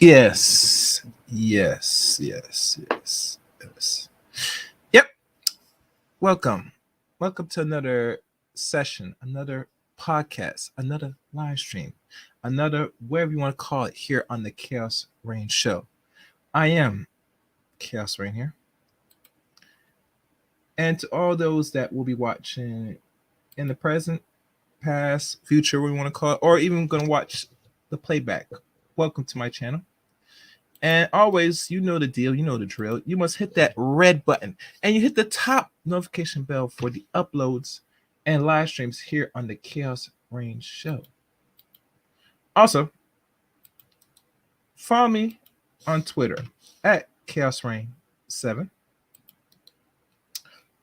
Yes. Yes. Yes. Yes. Yes. Yep. Welcome. Welcome to another session, another podcast, another live stream, another whatever you want to call it here on the Chaos Rain Show. I am Chaos Rain here. And to all those that will be watching in the present, past, future, what you want to call it, or even going to watch the playback, welcome to my channel. And always, you know the deal, you know the drill. You must hit that red button and you hit the top notification bell for the uploads and live streams here on the Chaos Rain Show. Also, follow me on Twitter at Chaos Rain 7.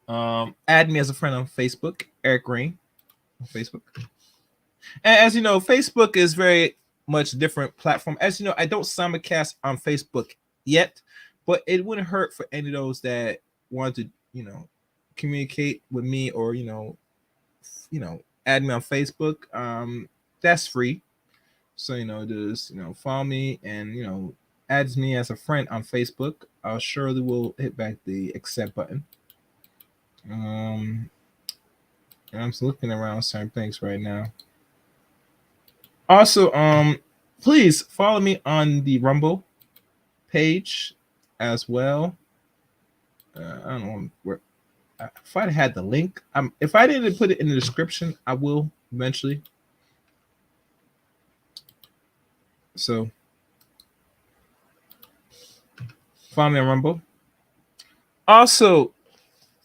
Add me as a friend on Facebook, Eric Rain on Facebook. And as you know, Facebook is very much different platform. As you know, I don't simulcast on Facebook yet, but it wouldn't hurt for any of those that want to, communicate with me or add me on Facebook. That's free. So just follow me and adds me as a friend on Facebook. I'll surely will hit back the accept button. And I'm just looking around certain things right now. Also, please follow me on the Rumble page as well. I don't know where. If I had the link, if I didn't put it in the description, I will eventually. So, follow me on Rumble. Also,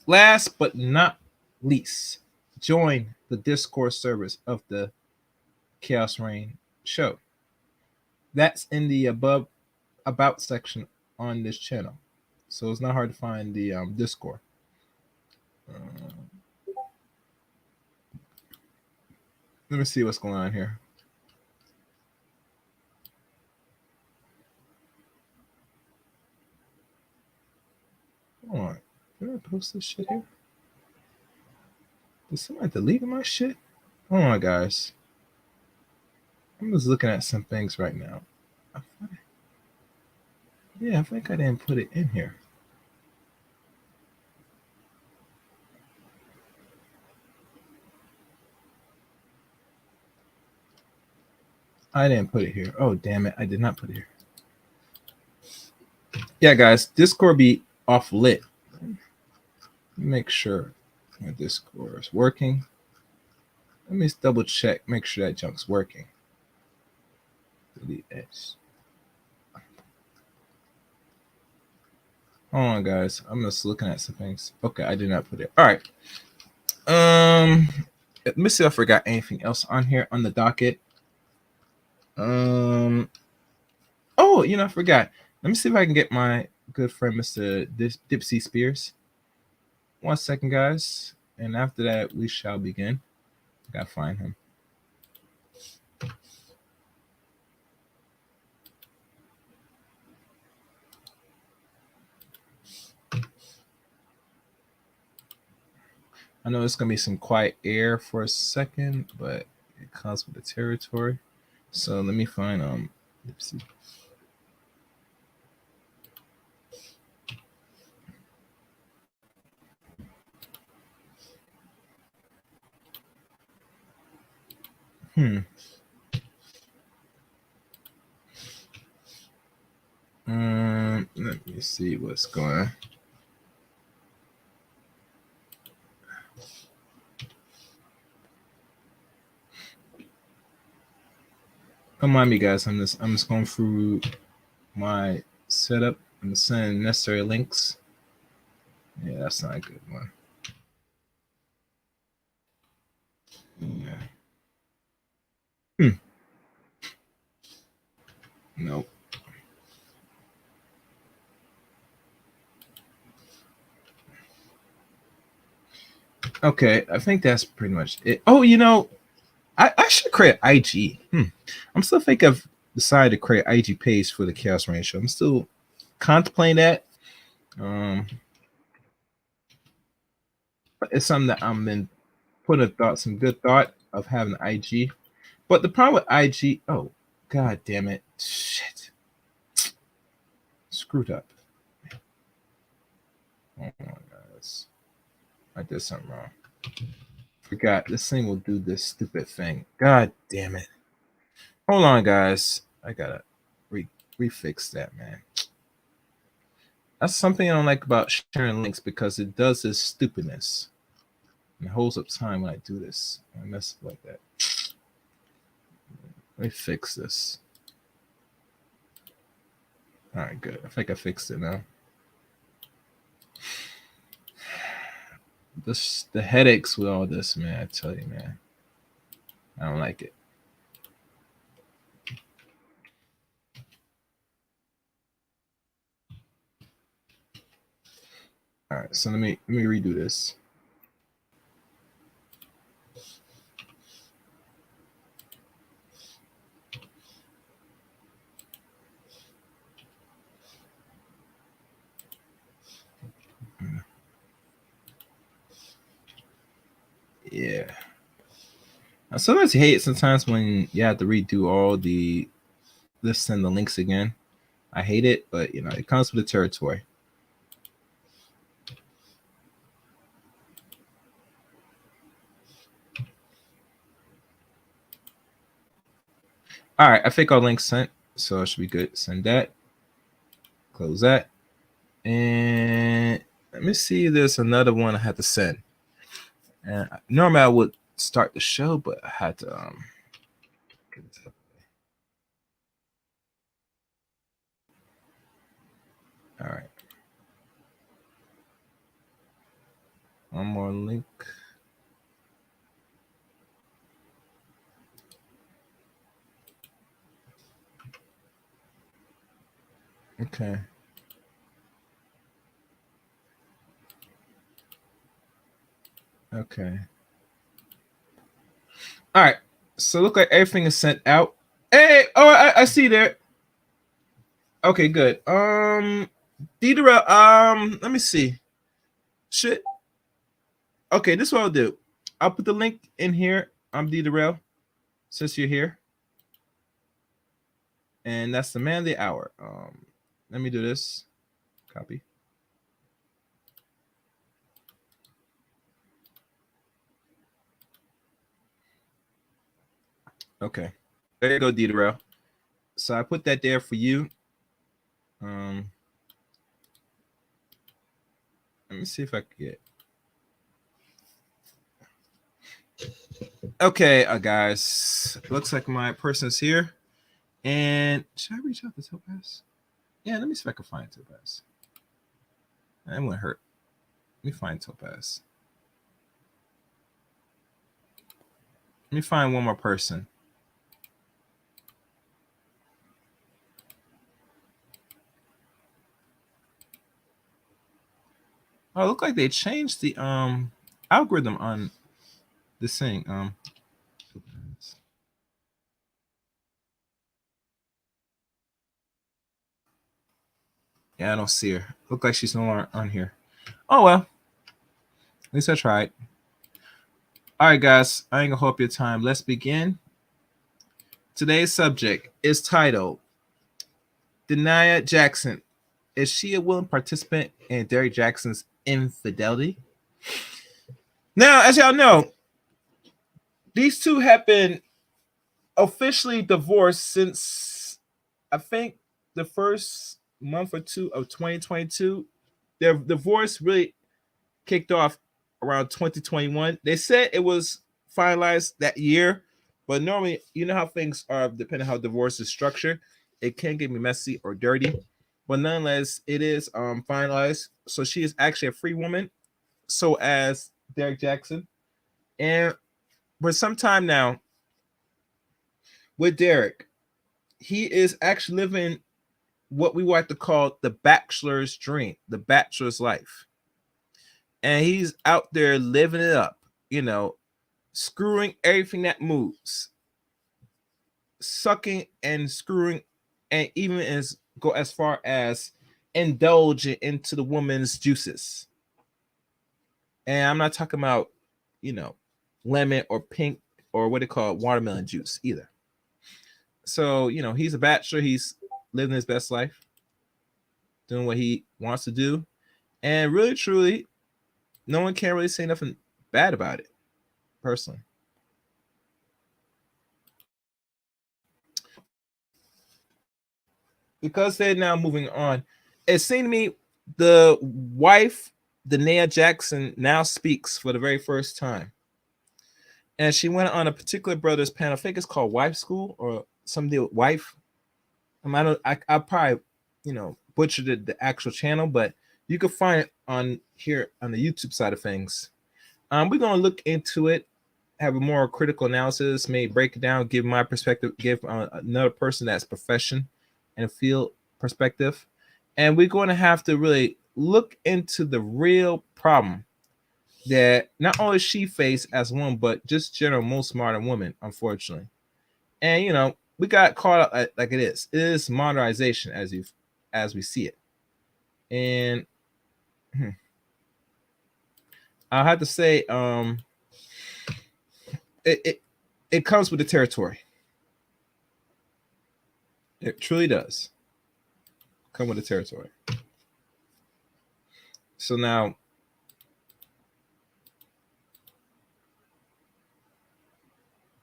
last but not least, join the Discord servers of the Chaos Rain Show. That's in the above about section on this channel, so it's not hard to find the Discord. Let me see what's going on here. Hold on. Did I post this shit here? Did somebody delete my shit? Hold on, guys. I'm just looking at some things right now. I think I didn't put it in here. I didn't put it here. Oh, damn it. I did not put it here. Yeah, guys. Discord be off lit. Make sure my Discord is working. Let me just double check. Make sure that junk's working. Delete X. Hold on, guys. I'm just looking at some things. Okay, I did not put it. All right. Let me see if I forgot anything else on here on the docket. Oh, I forgot. Let me see if I can get my good friend Mr. Dipsy Spears. 1 second, guys. And after that, we shall begin. I gotta find him. I know it's gonna be some quiet air for a second, but it comes with the territory. So let me find Dipsy. Let me see what's going on. Don't mind me, guys. I'm just going through my setup. I'm sending necessary links. Yeah, that's not a good one. Yeah. Nope. Okay, I think that's pretty much it. Oh, I should create IG. I'm still thinking of decided to create IG page for the Chaos Rain Show. I'm still contemplating that. It's something that I'm been putting some good thought of having IG. But the problem with IG, oh god damn it, shit. screwed up. Oh my gosh. I did something wrong. Forgot this thing will do this stupid thing. God damn it. Hold on, guys. I gotta refix that, man. That's something I don't like about sharing links because it does this stupidness. And it holds up time when I do this. I mess up like that. Let me fix this. All right, good. I think I fixed it now. The headaches with all this, man. I tell you, man. I don't like it. All right, so let me redo this. Yeah. Now, sometimes you hate it sometimes when you have to redo all the lists and the links again. I hate it, but you know, it comes with the territory. All right, I think our link sent, so it should be good. Send that. Close that. And let me see. There's another one I had to send. And normally I would start the show, but I had to get this up. All right. One more link. Okay. Okay. All right. So look like everything is sent out. Hey, oh, I see there. Okay, good. Deidre, let me see. Shit. Okay, this is what I'll do. I'll put the link in here. I'm Deidre, since you're here. And that's the man of the hour. Let me do this. Copy. Okay. There you go, Deidre. So I put that there for you. Let me see if I can get. Okay, guys. Looks like my person's here. And should I reach out to Topaz? Yeah, let me see if I can find Topaz. That won't hurt. Let me find Topaz. Let me find one more person. Oh, it looked like they changed the algorithm on this thing. Yeah, I don't see her. Look like she's no longer on here. Oh well. At least I tried. All right, guys. I ain't gonna hold up your time. Let's begin. Today's subject is titled Derek Jaxn. Is she a willing participant in Derek Jaxn's infidelity? Now, as y'all know, these two have been officially divorced since I think the first month or two of 2022. Their divorce really kicked off around 2021. They said it was finalized that year, but normally, you know how things are, depending on how divorce is structured, it can get messy or dirty. But nonetheless, it is finalized. So she is actually a free woman, so as Derek Jaxn. And for some time now, with Derek, he is actually living what we like to call the bachelor's dream, the bachelor's life. And he's out there living it up, you know, screwing everything that moves, sucking and screwing, and even go as far as indulging into the woman's juices. And I'm not talking about, you know, lemon or pink or what they call watermelon juice either. So, you know, he's a bachelor, he's living his best life. doing what he wants to do. And really, truly, no one can really say nothing bad about it, personally. Because they're now moving on, it seemed to me the wife, Derek Jaxn, now speaks for the very first time. And she went on a particular brother's panel. I think it's called Wife School or something with wife. I probably, butchered the actual channel, but you can find it on here on the YouTube side of things. We're going to look into it, have a more critical analysis, maybe break it down, give my perspective, give another person that's profession and field perspective. And we're going to have to really look into the real problem that not only she faced as one, but just general most modern women, unfortunately. And we got caught up like it is. It is modernization as we see it. And I have to say, it comes with the territory. It truly does come with the territory. So now,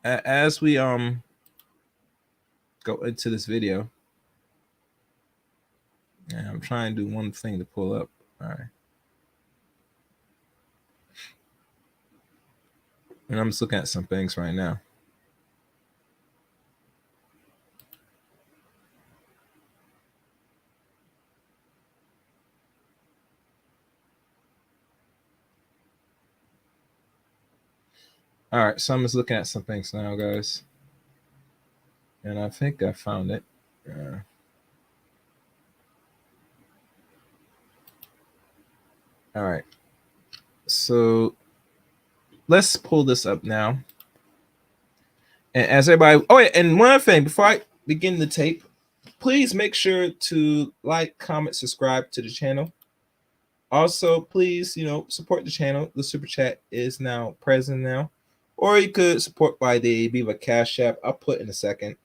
as we go into this video, and I'm trying to do one thing to pull up. All right. And I'm just looking at some things right now. All right, so I'm just looking at some things now, guys. And I think I found it. All right. So let's pull this up now. And as everybody, and one other thing before I begin the tape, please make sure to like, comment, subscribe to the channel. Also, please, support the channel. The super chat is now present now, or you could support by the Viva Cash App. I'll put in a second.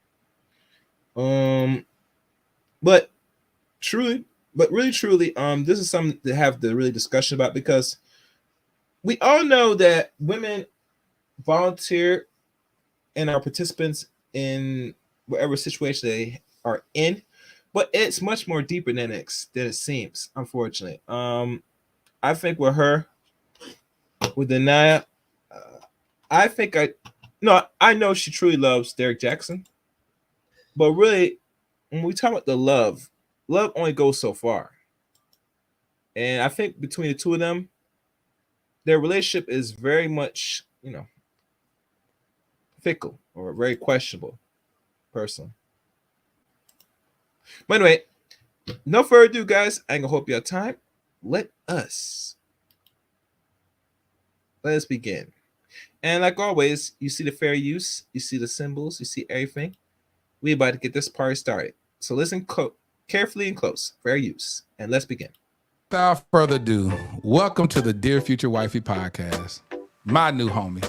But really truly, this is something to have the really discussion about, because we all know that women volunteer and are participants in whatever situation they are in, but it's much more deeper than it seems, unfortunately. I think with her, with Anaya, I know she truly loves Derek Jaxn, but really, when we talk about the love only goes so far. And I think between the two of them, their relationship is very much, fickle or very questionable, personally. But anyway, no further ado, guys. I ain't gonna hold you our time. Let us begin. And like always, you see the fair use, you see the symbols, you see everything. We about to get this party started. So listen carefully and close. Fair use. And let's begin. Without further ado, welcome to the Dear Future Wifey podcast. My new homie,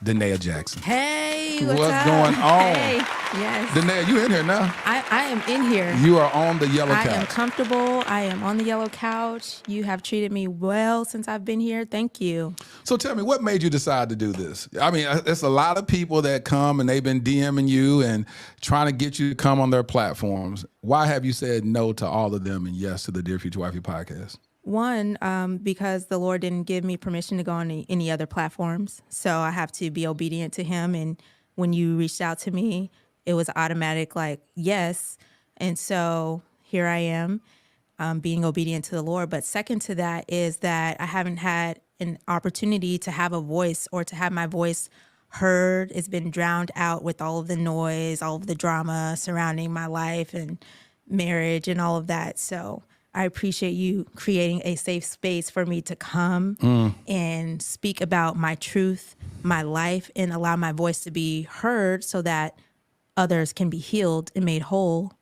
Derek Jaxn. Hey, what's up? going on? Hey, yes. Derek, you in here now? I am in here. You are on the yellow couch. I am comfortable. I am on the yellow couch. You have treated me well since I've been here. Thank you. So tell me, what made you decide to do this? I mean, there's a lot of people that come and they've been DMing you and trying to get you to come on their platforms. Why have you said no to all of them and yes to the Dear Future Wifey podcast? One, because the Lord didn't give me permission to go on any other platforms. So I have to be obedient to him. And when you reached out to me, it was automatic, like, yes. And so here I am, being obedient to the Lord. But second to that is that I haven't had an opportunity to have a voice or to have my voice heard. It's been drowned out with all of the noise, all of the drama surrounding my life and marriage and all of that. So I appreciate you creating a safe space for me to come and speak about my truth, my life, and allow my voice to be heard so that others can be healed and made whole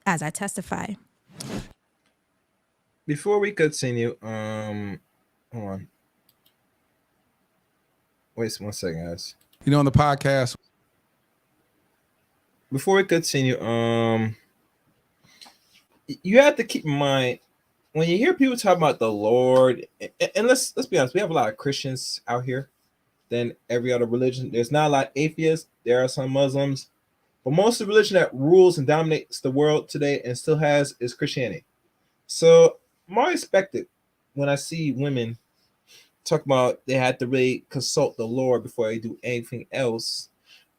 as I testify. Before we continue, hold on. Wait 1 second, guys. On the podcast. Before we continue, you have to keep in mind when you hear people talk about the Lord, and let's be honest, we have a lot of Christians out here than every other religion. There's not a lot of atheists. There are some Muslims, but most of the religion that rules and dominates the world today and still has is Christianity. So I'm always expected when I see women talk about they had to really consult the Lord before they do anything else.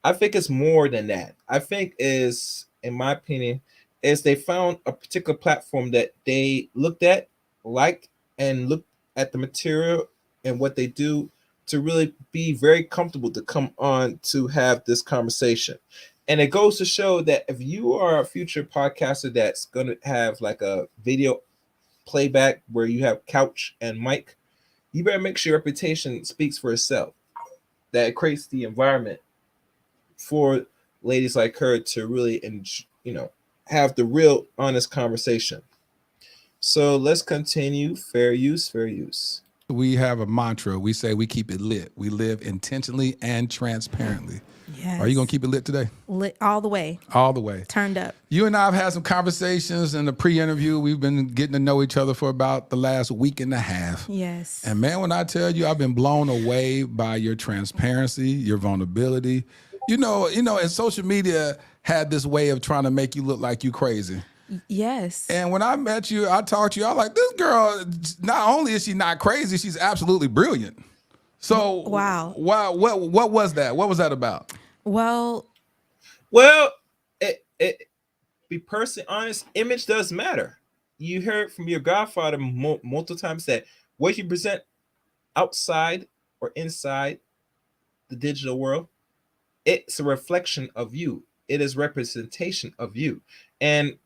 I think it's more than that. I think is, in my opinion, is they found a particular platform that they looked at, liked, and looked at the material and what they do to really be very comfortable to come on to have this conversation. And it goes to show that if you are a future podcaster that's going to have like a video playback where you have couch and mic, you better make sure your reputation speaks for itself. That it creates the environment for ladies like her to really, have the real honest conversation. So let's continue. Fair use, fair use. We have a mantra. We say we keep it lit. We live intentionally and transparently. Yes. Are you going to keep it lit today? Lit all the way. All the way. Turned up. You and I have had some conversations in the pre-interview. We've been getting to know each other for about the last week and a half. Yes. And man, when I tell you, I've been blown away by your transparency, your vulnerability. And social media had this way of trying to make you look like you crazy. Yes. And when I met you, I talked to you, I was like, this girl, not only is she not crazy, she's absolutely brilliant. So wow. What was that? What was that about? Well, it be personally honest, image does matter. You heard from your godfather multiple times that what you present outside or inside the digital world, it's a reflection of you. It is representation of you. And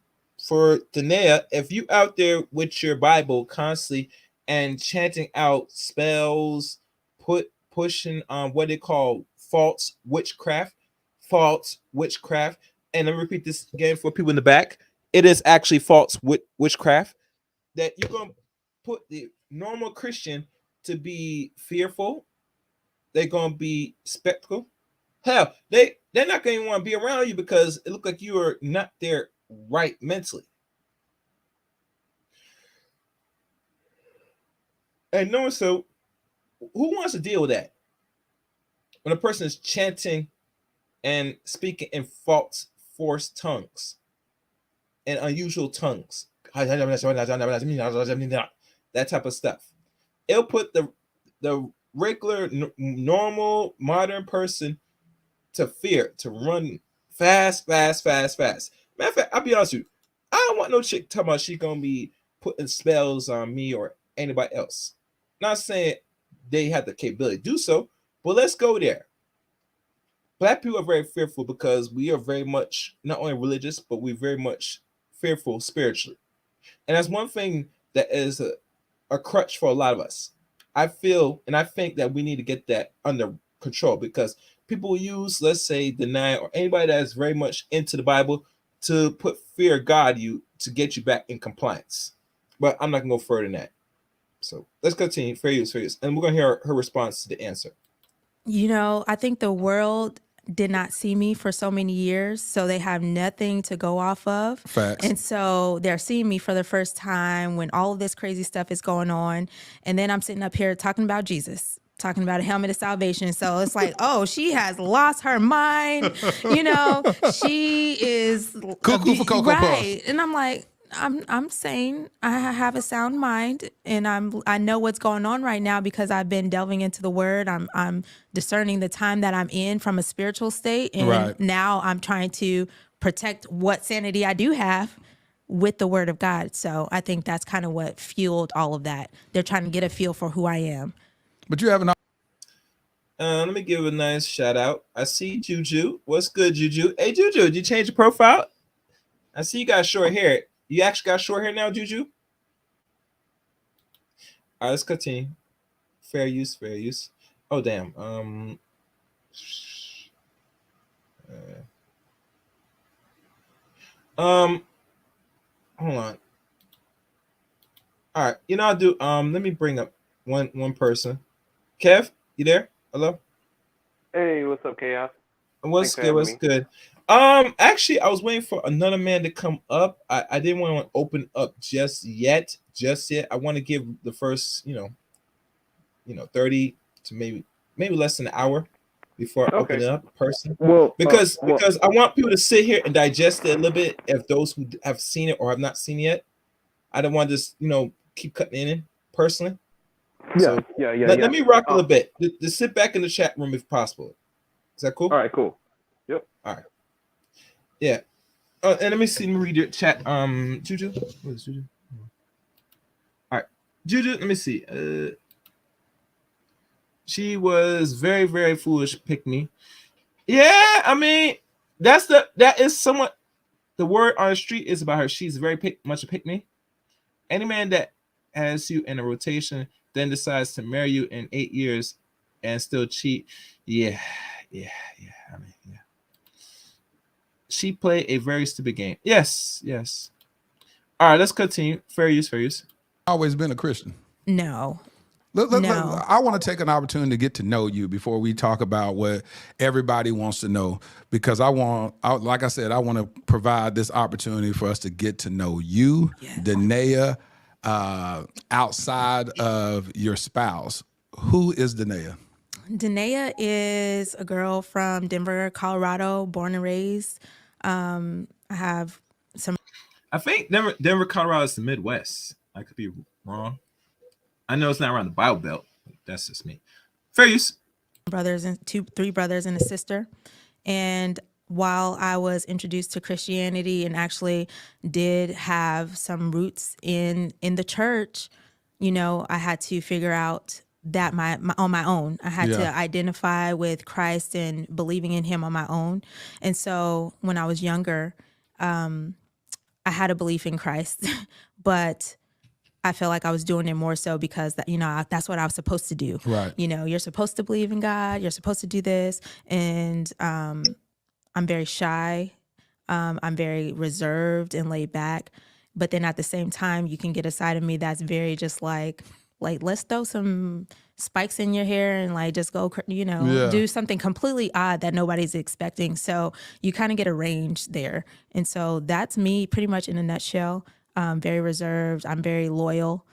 for Danae, if you out there with your Bible constantly and chanting out spells, pushing what they call false witchcraft, and let me repeat this again for people in the back. It is actually false witchcraft that you're gonna put the normal Christian to be fearful. They're gonna be skeptical. Hell, they're not gonna want to be around you because it looks like you are not there right mentally. And no, so who wants to deal with that? When a person is chanting and speaking in false, forced tongues and unusual tongues, that type of stuff, it'll put the regular, normal, modern person to fear, to run fast. Matter of fact, I'll be honest with you, I don't want no chick talking about she's gonna be putting spells on me or anybody else. Not saying they have the capability to do so, but let's go there. Black people are very fearful because we are very much not only religious, but we're very much fearful spiritually. And that's one thing that is a crutch for a lot of us. I feel and I think that we need to get that under control because people use, let's say, Deny or anybody that is very much into the Bible to put fear of God you to get you back in compliance. But I'm not gonna go further than that. So let's continue. Fair use. And we're gonna hear her response to the answer. I think the world did not see me for so many years, so they have nothing to go off of. Facts. And so they're seeing me for the first time when all of this crazy stuff is going on. And then I'm sitting up here talking about Jesus, talking about a helmet of salvation. So it's like, oh, she has lost her mind. She is Cuckoo for Cocoa right. And I'm like, I'm saying I have a sound mind and I know what's going on right now because I've been delving into the word. I'm discerning the time that I'm in from a spiritual state. And right. Now I'm trying to protect what sanity I do have with the word of God. So I think that's kind of what fueled all of that. They're trying to get a feel for who I am. But you have an let me give a nice shout out. I see Juju. What's good, Juju? Hey, Juju, did you change your profile? I see you got short hair. You actually got short hair now, Juju? All right, let's continue. Fair use. Oh, damn. Hold on. All right, I'll do. Let me bring up one person. Kev, you there? Hello. Hey, what's up, Chaos? What's good? Actually, I was waiting for another man to come up. I didn't want to open up just yet. I want to give the first, 30 to maybe less than an hour before I open Okay. it up in person. Well, Because I want people to sit here and digest it a little bit. If those who have seen it or have not seen it yet, I don't want to just keep cutting in personally. So yeah. let me rock a little bit. Just sit back in the chat room if possible. Is that cool? All right, cool. Yep. All right. Yeah. And let me see. Let me read your chat. Juju. What is Juju? All right, Juju. Let me see. She was very, very foolish. Pick me. Yeah, I mean, that is somewhat the word on the street is about her. She's very much a pick me. Any man that has you in a rotation then decides to marry you in 8 years and still cheat. Yeah. I mean, yeah. She played a very stupid game. Yes. All right, let's continue. Fair use. Always been a Christian. No. Look, No. I want to take an opportunity to get to know you before we talk about what everybody wants to know, because like I said, I want to provide this opportunity for us to get to know you, Yes. Danae, outside of your spouse. Who is Danae? Danae is a girl from Denver, Colorado, born and raised. I have some I think Denver, Colorado is the Midwest. I could be wrong. I know it's not around the Bible Belt. That's just me. Fair use. three brothers and a sister. And while I was introduced to Christianity and actually did have some roots in the church, I had to figure out that on my own. I had to identify with Christ and believing in him on my own. And so when I was younger, I had a belief in Christ, but I felt like I was doing it more so because that's what I was supposed to do. Right. You're supposed to believe in God. You're supposed to do this. And I'm very shy. I'm very reserved and laid back. But then at the same time, you can get a side of me that's very just like let's throw some spikes in your hair and just go, do something completely odd that nobody's expecting. So you kind of get a range there. And so that's me pretty much in a nutshell. Very reserved. I'm very loyal.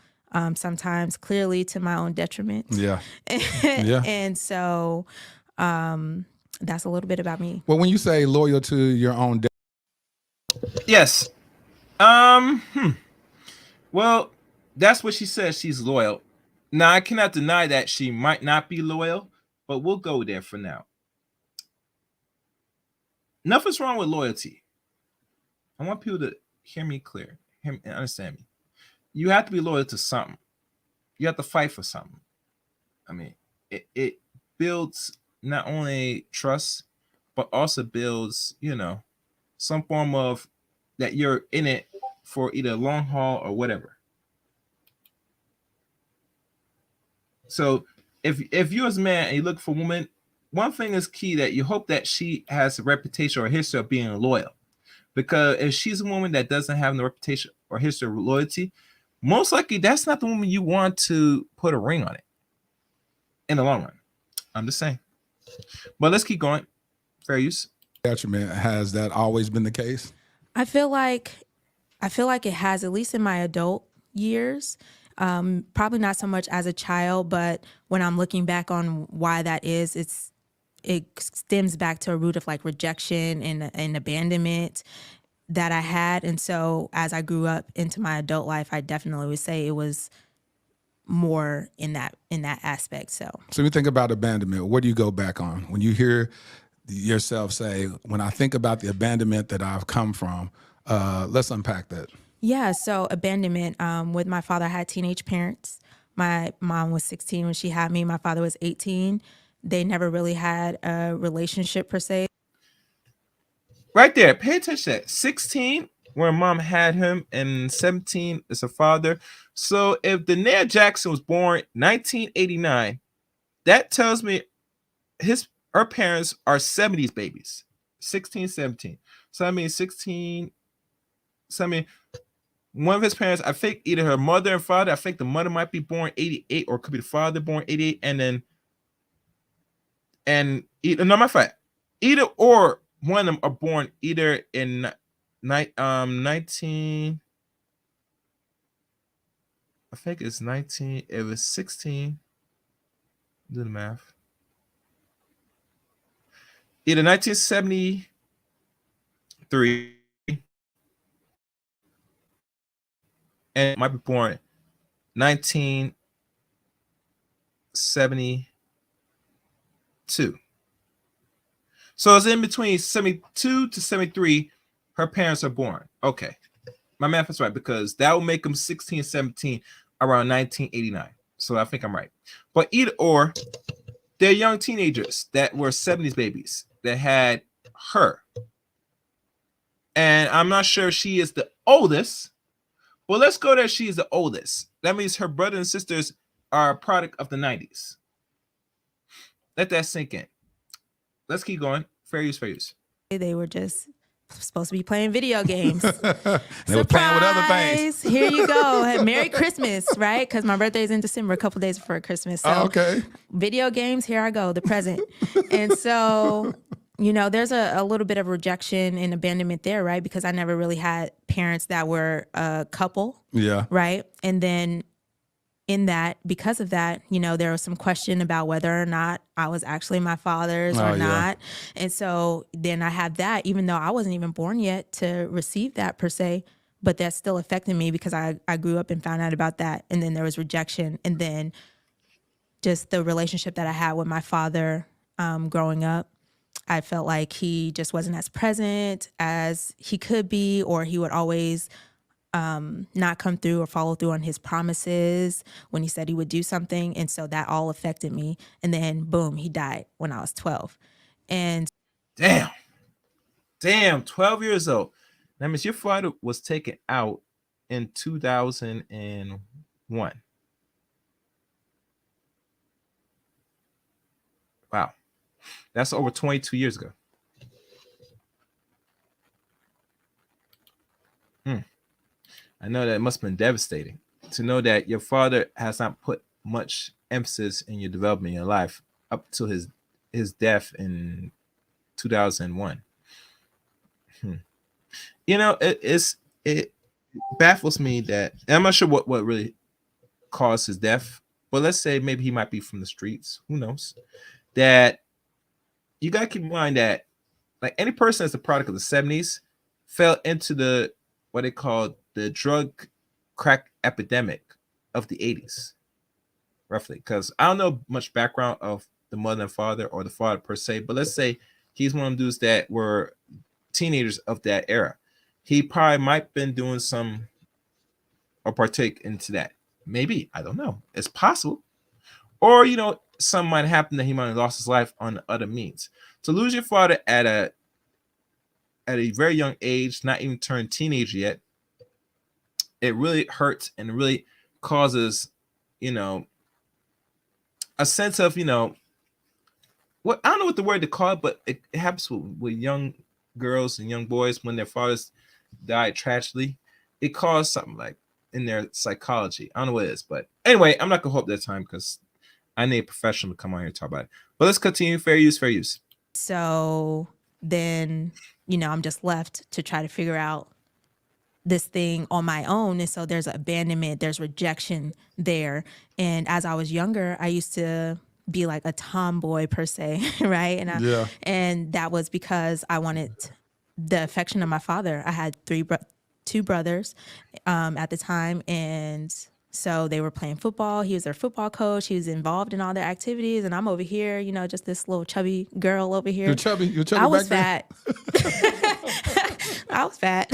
Sometimes clearly to my own detriment. Yeah. And so that's a little bit about me. Well, when you say loyal to your own Yes. Well, that's what she says. She's loyal. Now, I cannot deny that she might not be loyal, but we'll go there for now. Nothing's wrong with loyalty. I want people to hear me clear, hear me and understand me. You have to be loyal to something. You have to fight for something. I mean, it builds not only trust, but also builds, some form of that you're in it for either long haul or whatever. So if you as a man and you look for a woman, one thing is key, that you hope that she has a reputation or a history of being loyal. Because if she's a woman that doesn't have no reputation or history of loyalty, most likely that's not the woman you want to put a ring on it in the long run. I'm just saying. But let's keep going. Fair use. detriment. Has that always been the case? I feel like it has, at least in my adult years. Probably not so much as a child, but when I'm looking back on why that is, it stems back to a root of rejection and abandonment that I had. And so as I grew up into my adult life, I definitely would say it was more in that aspect. So when you think about abandonment, what do you go back on when you hear yourself say, when I think about the abandonment that I've come from? Let's unpack that. Yeah, so abandonment. With my father, I had teenage parents. My mom was 16 when she had me. My father was 18. They never really had a relationship per se. Right there, pay attention to that. 16 when mom had him, and 17 is her father. So if Derek Jaxn was born 1989, that tells me her parents are 70s babies. 16, 17. So I mean 16. So I mean, one of his parents, I think either her mother and father, I think the mother might be born 88, or could be the father born 88, either or one of them are born either in 19. I think it's 19. It was 16. Do the math. Either 1973 and might be born 1972. So it's in between 72 to 73. Her parents are born. Okay. My math is right because that will make them 16, 17 around 1989. So I think I'm right. But either or, they're young teenagers that were 70s babies that had her. And I'm not sure she is the oldest. Well, let's go that she is the oldest. That means her brother and sisters are a product of the 90s. Let that sink in. Let's keep going. Fair use, fair use. They were just supposed to be playing video games. They were playing with other things. Here you go. Merry Christmas, right? Because my birthday is in December, a couple days before Christmas. So Okay. video games, here I go, the present. And so, there's a little bit of rejection and abandonment there, right? Because I never really had parents that were a couple. Yeah. Right. And then because of that, there was some question about whether or not I was actually my father's or not. And so then I have that, even though I wasn't even born yet to receive that per se, but that still affected me because I grew up and found out about that. And then there was rejection. And then just the relationship that I had with my father growing up, I felt like he just wasn't as present as he could be, or he would always not come through or follow through on his promises when he said he would do something. And so that all affected me. And then boom, he died when I was 12. And Damn, 12 years old. That means your father was taken out in 2001. Wow. That's over 22 years ago. I know that it must have been devastating to know that your father has not put much emphasis in your development in your life up to his death in 2001. It baffles me that, and I'm not sure what really caused his death, but let's say maybe he might be from the streets. Who knows? That you got to keep in mind that like any person that's a product of the 70s fell into what they call the drug crack epidemic of the 80s, roughly. Because I don't know much background of the mother and father or the father per se, but let's say he's one of them dudes that were teenagers of that era. He probably might have been doing some or partake into that. Maybe, I don't know. It's possible. Or, something might happen that he might have lost his life on other means. To lose your father at a very young age, not even turned teenager yet, it really hurts and really causes, a sense of, what I don't know what the word to call it, but it happens with young girls and young boys when their fathers died tragically. It caused something like in their psychology. I don't know what it is, but anyway, I'm not gonna hold that time because I need a professional to come on here and talk about it. But let's continue. Fair use, fair use. so then, I'm just left to try to figure out this thing on my own. And so there's abandonment, there's rejection there. And as I was younger, I used to be like a tomboy per se, right? And that was because I wanted the affection of my father. I had two brothers at the time, and so they were playing football. He was their football coach. He was involved in all their activities, and I'm over here, just this little chubby girl over here. You're chubby. I was back fat. I was fat,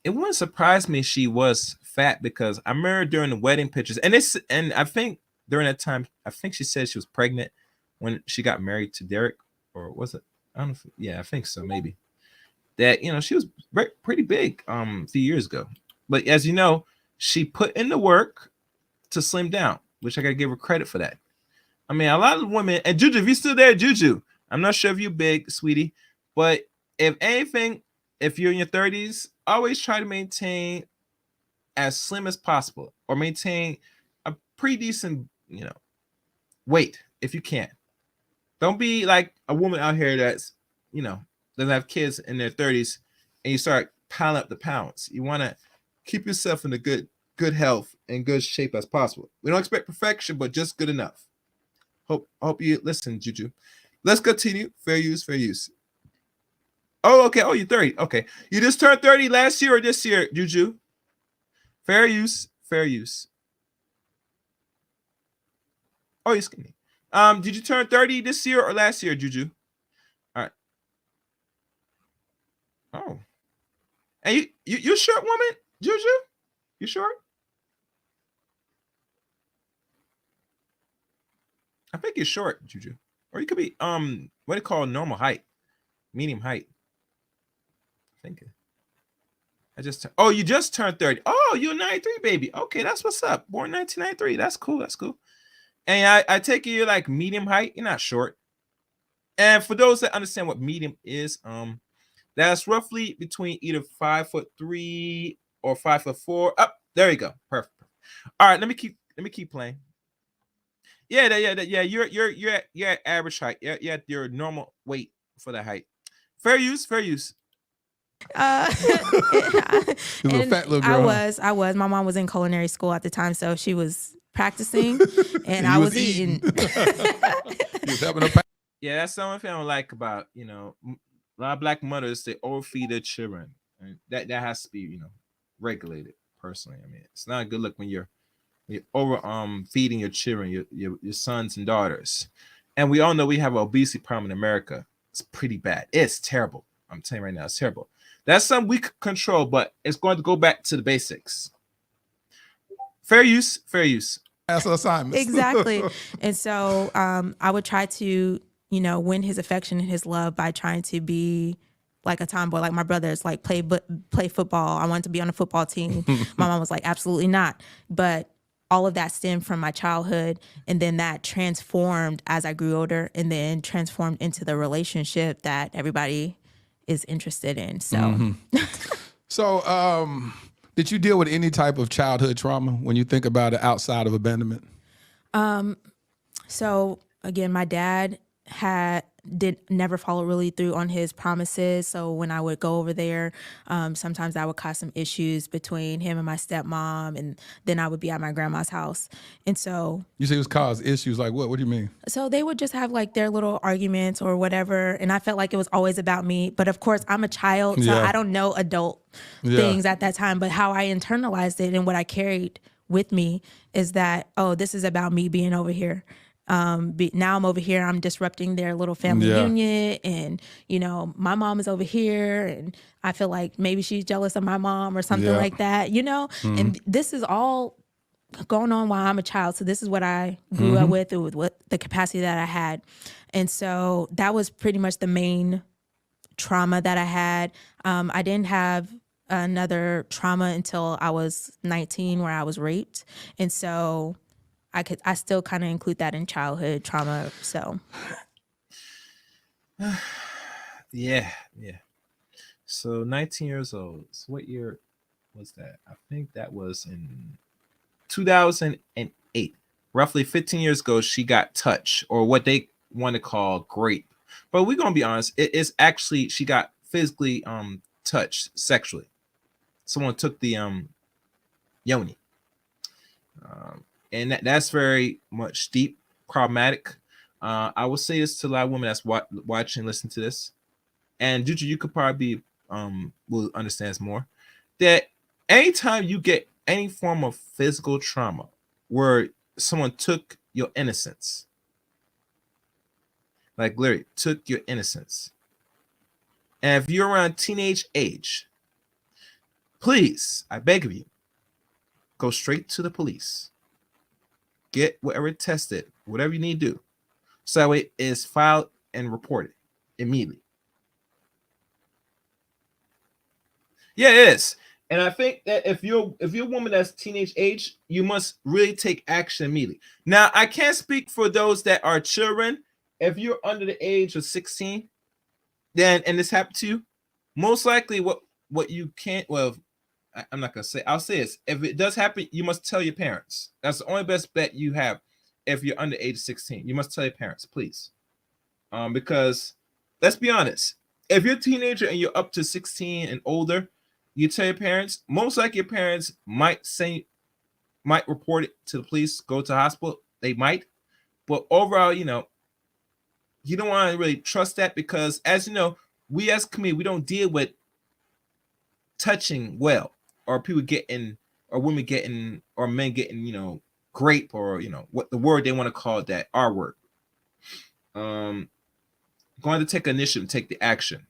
It wouldn't surprise me if she was fat because I remember during the wedding pictures, and I think during that time, I think she said she was pregnant when she got married to Derek, or was it? I don't know. I think so, maybe. That she was pretty big a few years ago, but as you know, she put in the work to slim down, which I gotta give her credit for that. I mean, a lot of women, and Juju, if you're still there, Juju, I'm not sure if you're big, sweetie, but if anything, if you're in your 30s, always try to maintain as slim as possible or maintain a pretty decent, weight if you can. Don't be like a woman out here that's, doesn't have kids in their 30s, and you start piling up the pounds. You want to keep yourself in a good health and good shape as possible. We don't expect perfection, but just good enough. Hope you listen, Juju. Let's continue. Fair use, fair use. Oh, okay. Oh, you're 30. Okay. You just turned 30 last year or this year, Juju? Fair use, fair use. Oh, you're skinny. Did you turn 30 this year or last year, Juju? All right. Oh. And you're short woman, Juju? You short? I think you're short, Juju. Or you could be what do you call normal height? Medium height. I think. You just turned 30. Oh, you're 93, baby. Okay, that's what's up. Born 1993. That's cool. That's cool. And I take it you're like medium height. You're not short. And for those that understand what medium is, that's roughly between either 5'3" or 5'4". Up there you go. Perfect. All right, let me keep playing. Yeah. You're at average height. You're at your normal weight for that height. Fair use. And a fat little girl. I was. My mom was in culinary school at the time, so she was practicing, and I was eating. Yeah, that's something I don't like about a lot of black mothers. They overfeed their children, and that has to be regulated. Personally, I mean, it's not a good look when you're over feeding your children, your sons and daughters. And we all know we have an obesity problem in America. It's pretty bad. It's terrible. I'm telling you right now, it's terrible. That's something we could control, but it's going to go back to the basics. Fair use. That's assignments. Exactly. And so I would try to, win his affection and his love by trying to be like a tomboy, like my brothers, like play football. I wanted to be on a football team. My mom was like, absolutely not. But all of that stemmed from my childhood, and then that transformed as I grew older, and then transformed into the relationship that everybody is interested in. So, So, did you deal with any type of childhood trauma when you think about it outside of abandonment? So again, my dad did never follow really through on his promises. So when I would go over there, sometimes that would cause some issues between him and my stepmom, and then I would be at my grandma's house. And so You say it was cause issues like what? What do you mean? so they would just have like their little arguments or whatever, and I felt like it was always about me. But of course, I'm a child, so Yeah. I don't know adult things at that time. But how I internalized it and what I carried with me is that, oh, this is about me being over here. Now I'm over here, I'm disrupting their little family union, and my mom is over here, and I feel like maybe she's jealous of my mom or something like that, and this is all going on while I'm a child. So this is what I grew up with what the capacity that I had. And so that was pretty much the main trauma that I had. I didn't have another trauma until I was 19, where I was raped. And so I still kind of include that in childhood trauma. So Yeah. So 19 years old. So what year was that? I think that was in 2008. Roughly 15 years ago, she got touched, or what they want to call grape. But we're gonna be honest, it is actually she got physically touched sexually. Someone took the yoni. And that's very much deep, problematic. I will say this to a lot of women that's watching, listen to this, and Juju, you could probably will understand this more. That anytime you get any form of physical trauma where someone took your innocence, like literally took your innocence, and if you're around teenage age, please, I beg of you, go straight to the police. Get whatever tested, whatever you need to do, so that way it is filed and reported immediately. Yeah, it is. And I think that if you're a woman that's teenage age, you must really take action immediately. Now, I can't speak for those that are children. If you're under the age of 16, then and this happened to you, most likely what you can't, well, I'm not gonna say. I'll say this: if it does happen, you must tell your parents. That's the only best bet you have. If you're under age 16, you must tell your parents, please. Because let's be honest, if you're a teenager and you're up to 16 and older, you tell your parents, most likely your parents might report it to the police, go to the hospital. They might, but overall, you don't want to really trust that because, as you know, we as a community, we don't deal with touching well, or people getting, or women getting, or men getting, grape, or what the word they want to call it, that R word. Going to take initiative, take the action,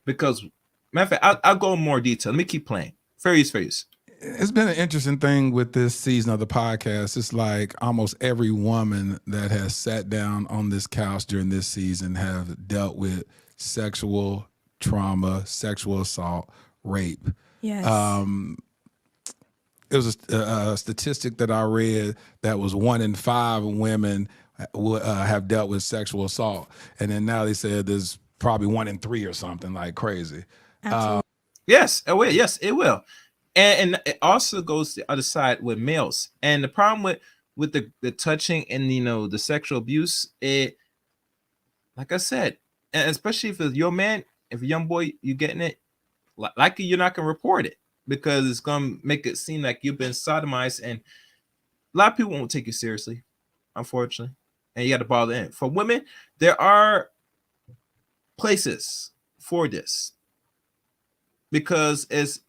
because matter of fact, I'll go in more detail. Let me keep playing. Fair use. It's been an interesting thing with this season of the podcast. It's like almost every woman that has sat down on this couch during this season have dealt with sexual trauma, sexual assault, rape. Yes. It was a statistic that I read that was 1 in 5 women have dealt with sexual assault, and then now they said there's probably 1 in 3 or something, like crazy. Absolutely. Yes, it will. Yes, it will. And it also goes to the other side with males. And the problem with the touching and the sexual abuse, it, like I said, and especially if it's your man, if a young boy, you getting it, likely you're not gonna report it because it's gonna make it seem like you've been sodomized, and a lot of people won't take you seriously, unfortunately. And you got to bother in. For women, there are places for this because it's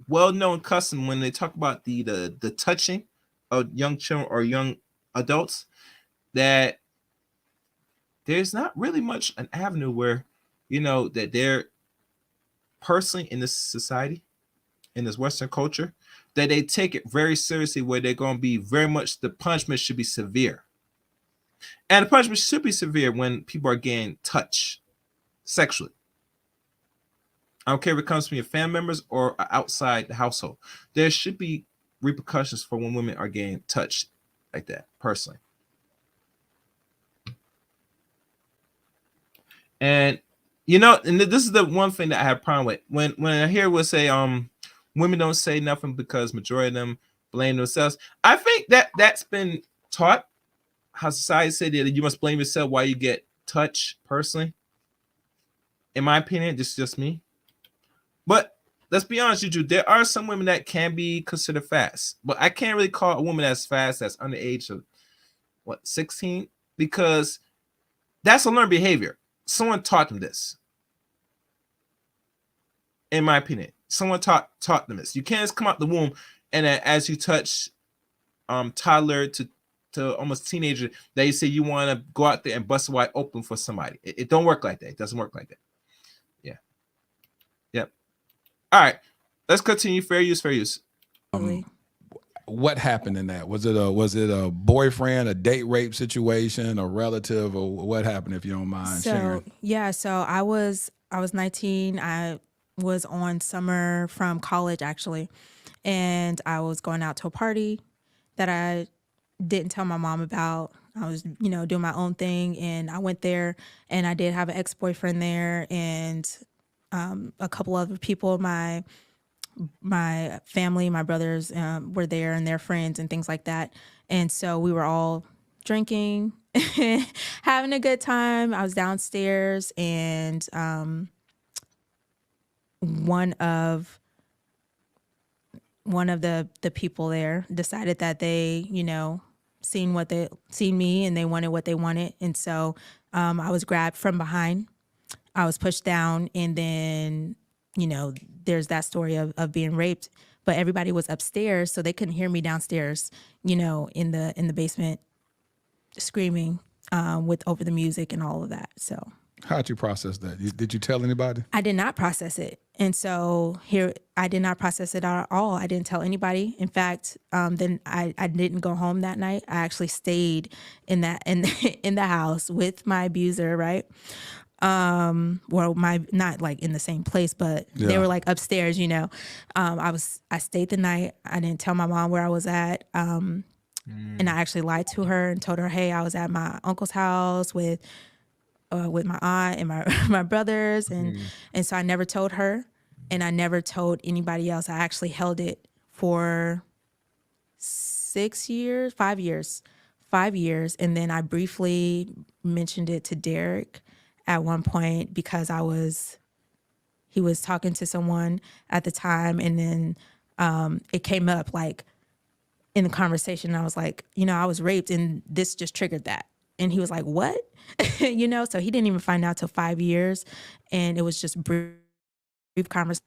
well-known custom when they talk about the touching of young children or young adults, that there's not really much an avenue where that they're personally in this society, in this Western culture, that they take it very seriously, where they're going to be very much, the punishment should be severe, and the punishment should be severe when people are getting touched sexually. I don't care if it comes from your family members or outside the household. There should be repercussions for when women are getting touched like that, personally. And and this is the one thing that I have a problem with. When I hear will say women don't say nothing because majority of them blame themselves. I think that's been taught, how society said that you must blame yourself while you get touched personally. In my opinion, this is just me. But let's be honest with you, there are some women that can be considered fast. But I can't really call a woman that's fast that's under the age of 16, because that's a learned behavior. Someone taught them this. In my opinion, someone taught them this. You can't just come out the womb and as you touch toddler to almost teenager, they say you want to go out there and bust wide open for somebody. It don't work like that. It doesn't work like that. Yeah. Yep. All right. Let's continue. Fair use. What happened in that? Was it a boyfriend, a date rape situation, a relative, or what happened, if you don't mind sharing? So I was 19. I was on summer from college, actually, and I was going out to a party that I didn't tell my mom about. I was, doing my own thing, and I went there, and I did have an ex-boyfriend there, and a couple other people, my family, my brothers were there, and their friends and things like that. And so we were all drinking, having a good time. I was downstairs, and one of the people there decided that they, seen me, and they wanted what they wanted. And so I was grabbed from behind. I was pushed down, and then, there's that story of being raped, but everybody was upstairs, so they couldn't hear me downstairs, in the basement screaming with over the music and all of that. So how'd you process that? Did you tell anybody? I did not process it. And so I did not process it at all. I didn't tell anybody. In fact, then I didn't go home that night. I actually stayed in the house with my abuser, right? Well, not like in the same place, but they were like upstairs, I stayed the night. I didn't tell my mom where I was at. And I actually lied to her and told her, hey, I was at my uncle's house with my aunt and my brothers. And so I never told her, and I never told anybody else. I actually held it for 5 years. And then I briefly mentioned it to Derek at one point because he was talking to someone at the time, and then it came up like in the conversation. I was like, I was raped, and this just triggered that. And he was like, what? So he didn't even find out till 5 years, and it was just brief conversation.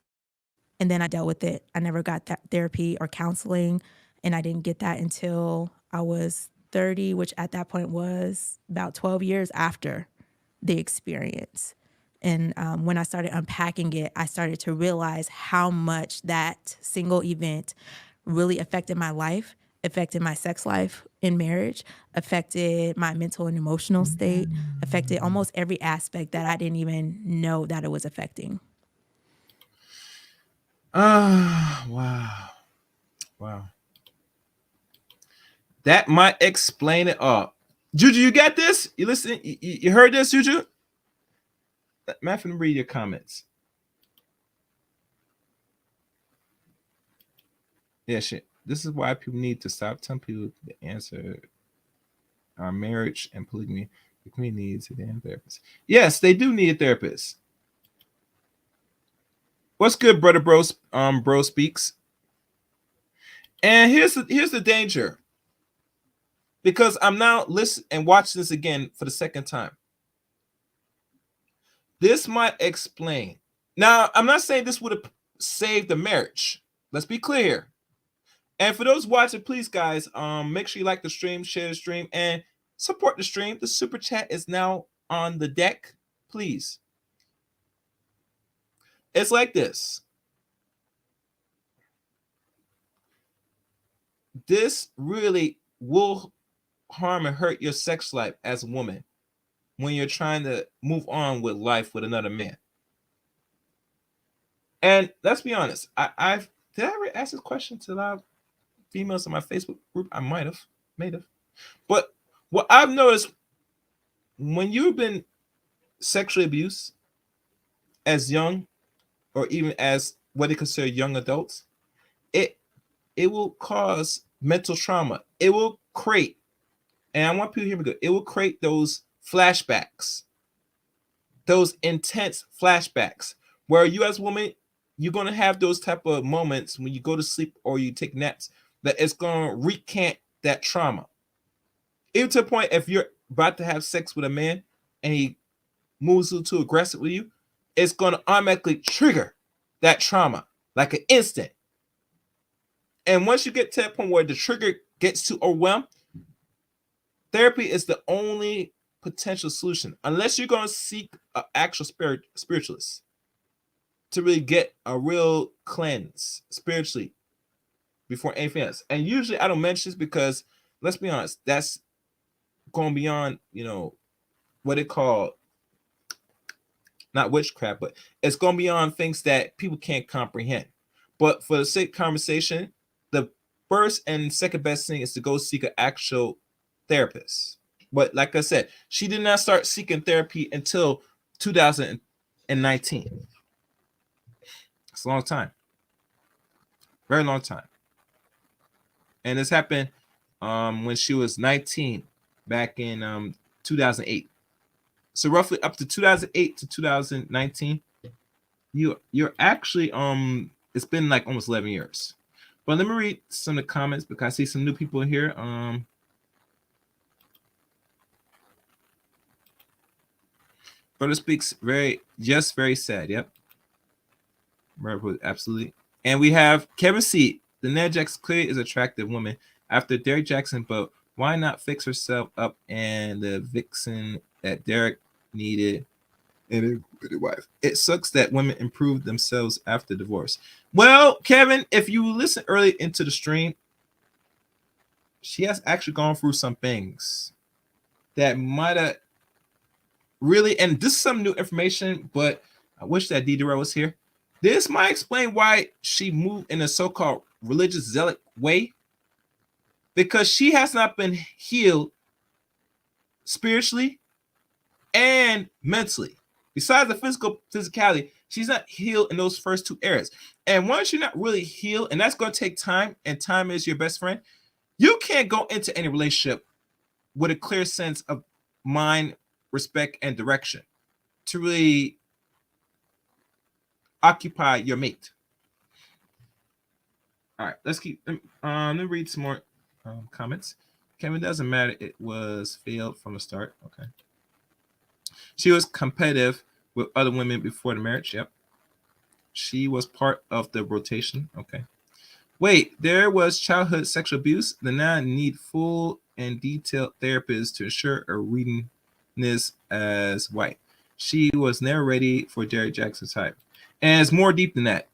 And then I dealt with it. I never got that therapy or counseling, and I didn't get that until I was 30, which at that point was about 12 years after the experience. And when I started unpacking it, I started to realize how much that single event really affected my life, affected my sex life in marriage, affected my mental and emotional state, affected almost every aspect that I didn't even know that it was affecting. Wow. That might explain it all. Juju, you got this? You listen? You heard this, Juju? Matt, I'm read your comments. Yeah, shit. This is why people need to stop telling people the answer are marriage and polygamy. The community needs a damn therapist. Yes, they do need a therapist. What's good, brother? Bro speaks. And here's the danger. Because I'm now listening and watching this again for the second time. This might explain. Now, I'm not saying this would have saved the marriage. Let's be clear. And for those watching, please, guys, make sure you like the stream, share the stream, and support the stream. The super chat is now on the deck. Please. It's like this. This really will harm and hurt your sex life as a woman when you're trying to move on with life with another man. And let's be honest, did I ever ask this question to a lot of females in my Facebook group? I might have. But what I've noticed, when you've been sexually abused as young, or even as what they consider young adults, it will cause mental trauma. It will create, and I want people to hear me good, it will create those flashbacks, those intense flashbacks, where you as a woman, you're going to have those type of moments when you go to sleep or you take naps that it's going to recant that trauma. Even to the point, if you're about to have sex with a man and he moves a little too aggressive with you, it's going to automatically trigger that trauma like an instant. And once you get to that point where the trigger gets too overwhelmed, therapy is the only potential solution, unless you're going to seek an actual spiritualist to really get a real cleanse spiritually before anything else. And usually I don't mention this because, let's be honest, that's going beyond, what they call, not witchcraft, but it's going beyond things that people can't comprehend. But for the sake of conversation, the first and second best thing is to go seek an actual therapist. But like I said, she did not start seeking therapy until 2019. It's a long time. Very long time. And this happened when she was 19 back in 2008. So roughly up to 2008 to 2019, you're actually it's been like almost 11 years. But let me read some of the comments because I see some new people in here. Brother speaks very sad. Yep. Absolutely. And we have Kevin C. The Derek Jaxn clearly is an attractive woman after Derek Jaxn, but why not fix herself up and the vixen that Derek needed and a wife? It sucks that women improve themselves after divorce. Well, Kevin, if you listen early into the stream, she has actually gone through some things that might have really, and this is some new information, but I wish that Dee was here. This might explain why she moved in a so-called religious zealot way, because she has not been healed spiritually and mentally. Besides the physicality, she's not healed in those first two areas. And once you're not really healed, and that's going to take time, and time is your best friend, you can't go into any relationship with a clear sense of mind, respect, and direction. to really occupy your mate. All right, let's keep. Let me read some more comments. Kevin, doesn't matter. It was failed from the start. Okay. She was competitive with other women before the marriage. Yep. She was part of the rotation. Okay. Wait, there was childhood sexual abuse. Then I need full and detailed therapists to ensure a readiness as white. She was never ready for Derek Jaxn type. And it's more deep than that.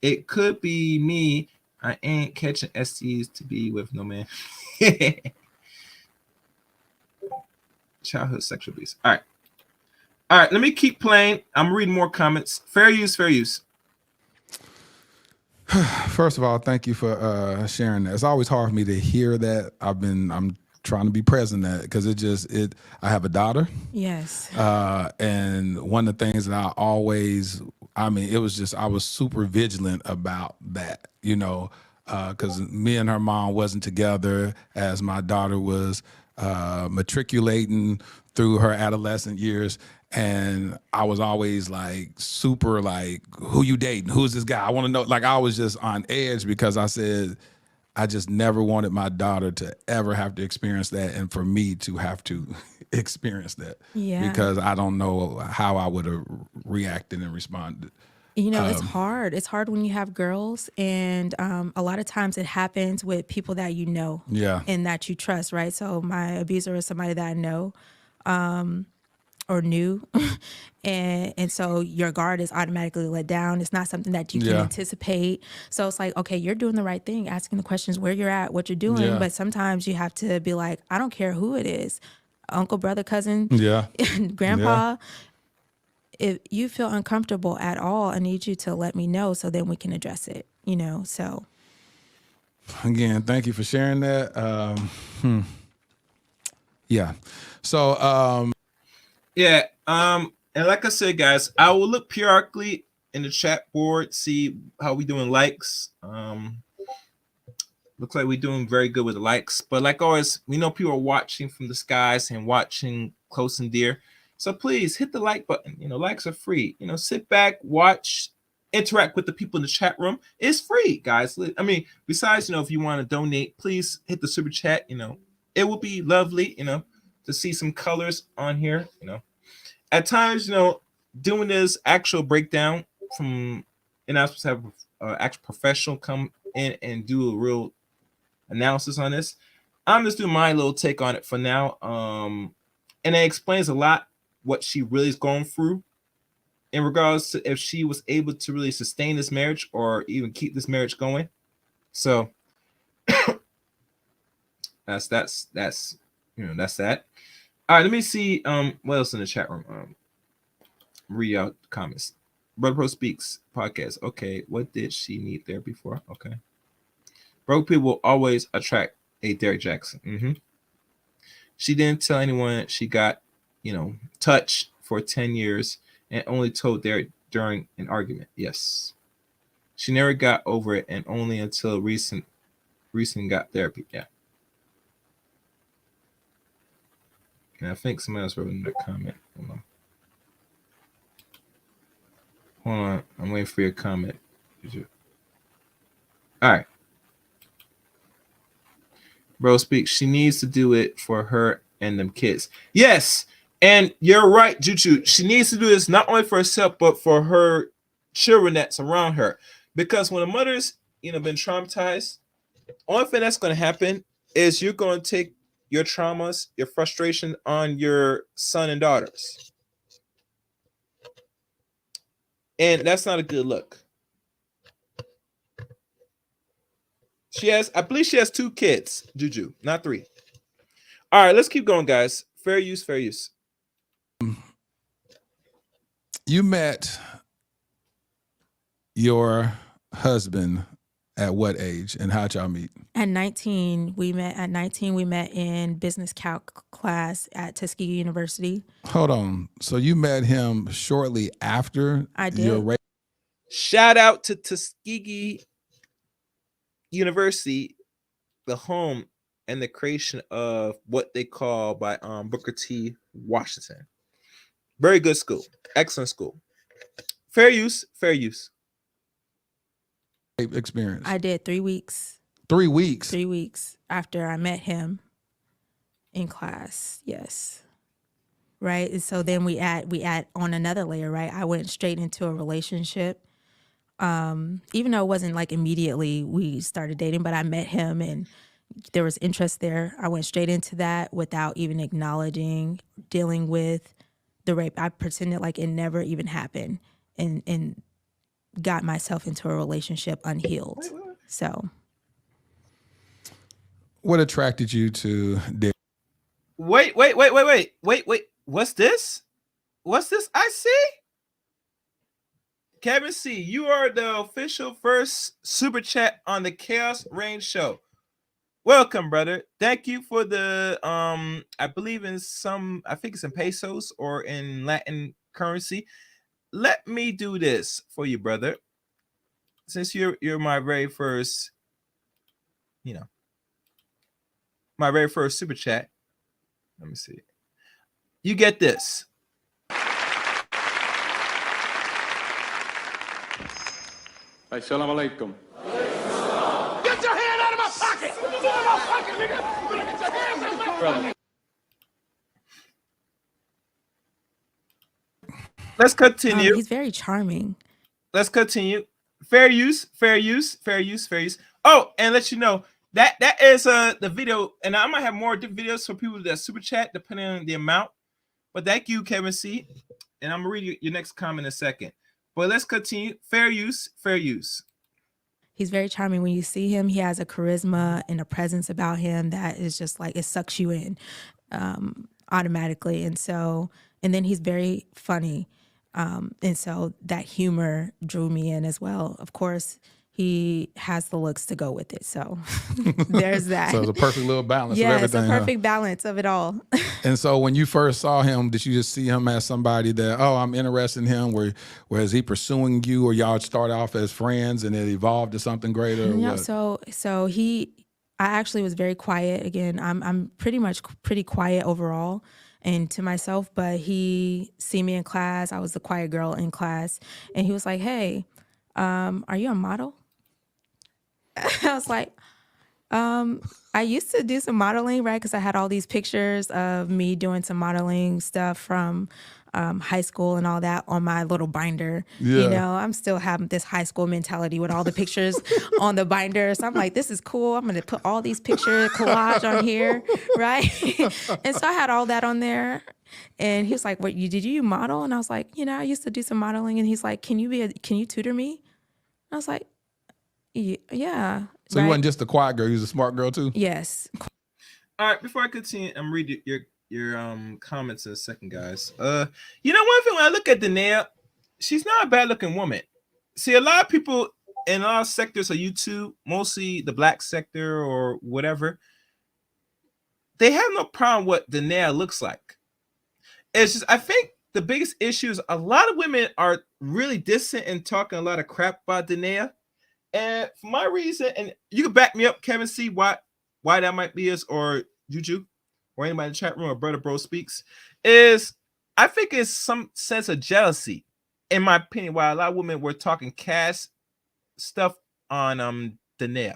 It could be me. I ain't catching STs to be with no man. Childhood sexual abuse. All right. All right, let me keep playing. I'm reading more comments. Fair use, fair use. First of all, thank you for sharing that. It's always hard for me to hear that. I'm trying to be present at because I have a daughter. Yes. And one of the things that I was super vigilant about that, because me and her mom wasn't together as my daughter was matriculating through her adolescent years. And I was always like super like, who you dating? Who's this guy? I want to know. Like I was just on edge because I said, I just never wanted my daughter to ever have to experience that, and for me to have to experience that. Yeah. Because I don't know how I would have reacted and responded. It's hard. It's hard when you have girls, and a lot of times it happens with people that you know, Yeah. and that you trust, right? So my abuser is somebody that I know, or knew, and so your guard is automatically let down. It's not something that you can anticipate. So it's like, okay, you're doing the right thing, asking the questions, where you're at, what you're doing. Yeah. But sometimes you have to be like, I don't care who it is, uncle, brother, cousin, grandpa. If you feel uncomfortable at all, I need you to let me know so then we can address it, so. Again, thank you for sharing that. Yeah. So, Yeah. And like I said, guys, I will look periodically in the chat board, see how we doing likes. Looks like we're doing very good with the likes. But like always, we know people are watching from the skies and watching close and dear. So please hit the like button. Likes are free. Sit back, watch, interact with the people in the chat room. It's free, guys. I mean, besides, if you want to donate, please hit the super chat. It will be lovely, to see some colors on here. At times, doing this actual breakdown I'm supposed to have an actual professional come in and do a real analysis on this. I'm just doing my little take on it for now. And it explains a lot what she really is going through in regards to if she was able to really sustain this marriage or even keep this marriage going. So that's that. All right, let me see what else in the chat room. Read out comments. Brother Pro Speaks podcast. Okay, what did she need therapy for? Okay. Broke people will always attract a Derek Jaxn. She didn't tell anyone she got, touched for 10 years and only told Derek during an argument. Yes. She never got over it and only until recent got therapy. Yeah. And I think somebody else wrote in that comment. Hold on. I'm waiting for your comment. All right. Bro speaks. She needs to do it for her and them kids. Yes. And you're right, Juju. She needs to do this not only for herself, but for her children that's around her. Because when a mother's, been traumatized, only thing that's going to happen is you're going to take your traumas, your frustration on your son and daughters. And that's not a good look. I believe she has 2 kids, Juju, not 3. All right, let's keep going, guys. Fair use, fair use. You met your husband at what age, and how'd y'all meet? At 19, we met in business calc class at Tuskegee University. Hold on. So you met him shortly after I did. Shout out to Tuskegee University, the home and the creation of what they call by Booker T. Washington. Very good school. Excellent school. Fair use. Fair use. Experience. I did 3 weeks. 3 weeks. 3 weeks after I met him in class. Yes. Right. And so then we add on another layer, right? I went straight into a relationship. Even though it wasn't like immediately we started dating, but I met him and there was interest there. I went straight into that without even acknowledging, dealing with the rape. I pretended like it never even happened and got myself into a relationship unhealed. So What attracted you to Derek? Wait. What's this? What's this I see? Kevin C., you are the official first super chat on the Chaos Reign show. Welcome, brother. Thank you for the I believe in I think it's in pesos or in Latin currency. Let me do this for you, brother. Since you're my very first, my very first super chat. Let me see. You get this. Assalamu alaikum. Get your hand out of my pocket! Get your hand out of my pocket, nigga! Get your hands out of my pocket! Let's continue. he's very charming. Let's continue. Fair use, fair use, fair use, fair use. Oh, and let you know that is the video, and I might have more different videos for people that super chat depending on the amount. But thank you, Kevin C. And I'm gonna read your next comment in a second. But let's continue. Fair use, fair use. He's very charming. When you see him, he has a charisma and a presence about him that is just like it sucks you in automatically. And then he's very funny. And so that humor drew me in as well. Of course, he has the looks to go with it. So there's that. So it's a perfect little balance of Yeah, everything. it's a perfect balance of it all. And so when you first saw him, did you just see him as somebody that, oh, I'm interested in him? Where is he pursuing you, or y'all start off as friends and it evolved to something greater? Or Yeah, what? I actually was very quiet. Again, I'm pretty quiet overall and to myself, but he see me in class. I was the quiet girl in class, and he was like, "Hey, are you a model?" I was like, I used to do some modeling, right? Because I had all these pictures of me doing some modeling stuff from high school and all that on my little binder. Yeah. You know, I'm still having this high school mentality with all the pictures on the binder. So I'm like, this is cool. I'm going to put all these picture collage on here, right? And so I had all that on there. And he was like, did you model? And I was like, I used to do some modeling. And he's like, can you tutor me? And I was like, yeah. So you wasn't just a quiet girl, you was a smart girl too? Yes. All right, before I continue, I'm reading your comments in a second, guys. One thing when I look at Danae, she's not a bad looking woman. See, a lot of people in a lot of sectors of YouTube, mostly the black sector or whatever, they have no problem what Danae looks like. It's just, I think the biggest issue is a lot of women are really distant and talking a lot of crap about Danae. And for my reason, and you can back me up, Kevin C, why that might be is, or Juju, or anybody in the chat room, or Brother Bro Speaks, is I think it's some sense of jealousy, in my opinion, while a lot of women were talking cash stuff on Danae.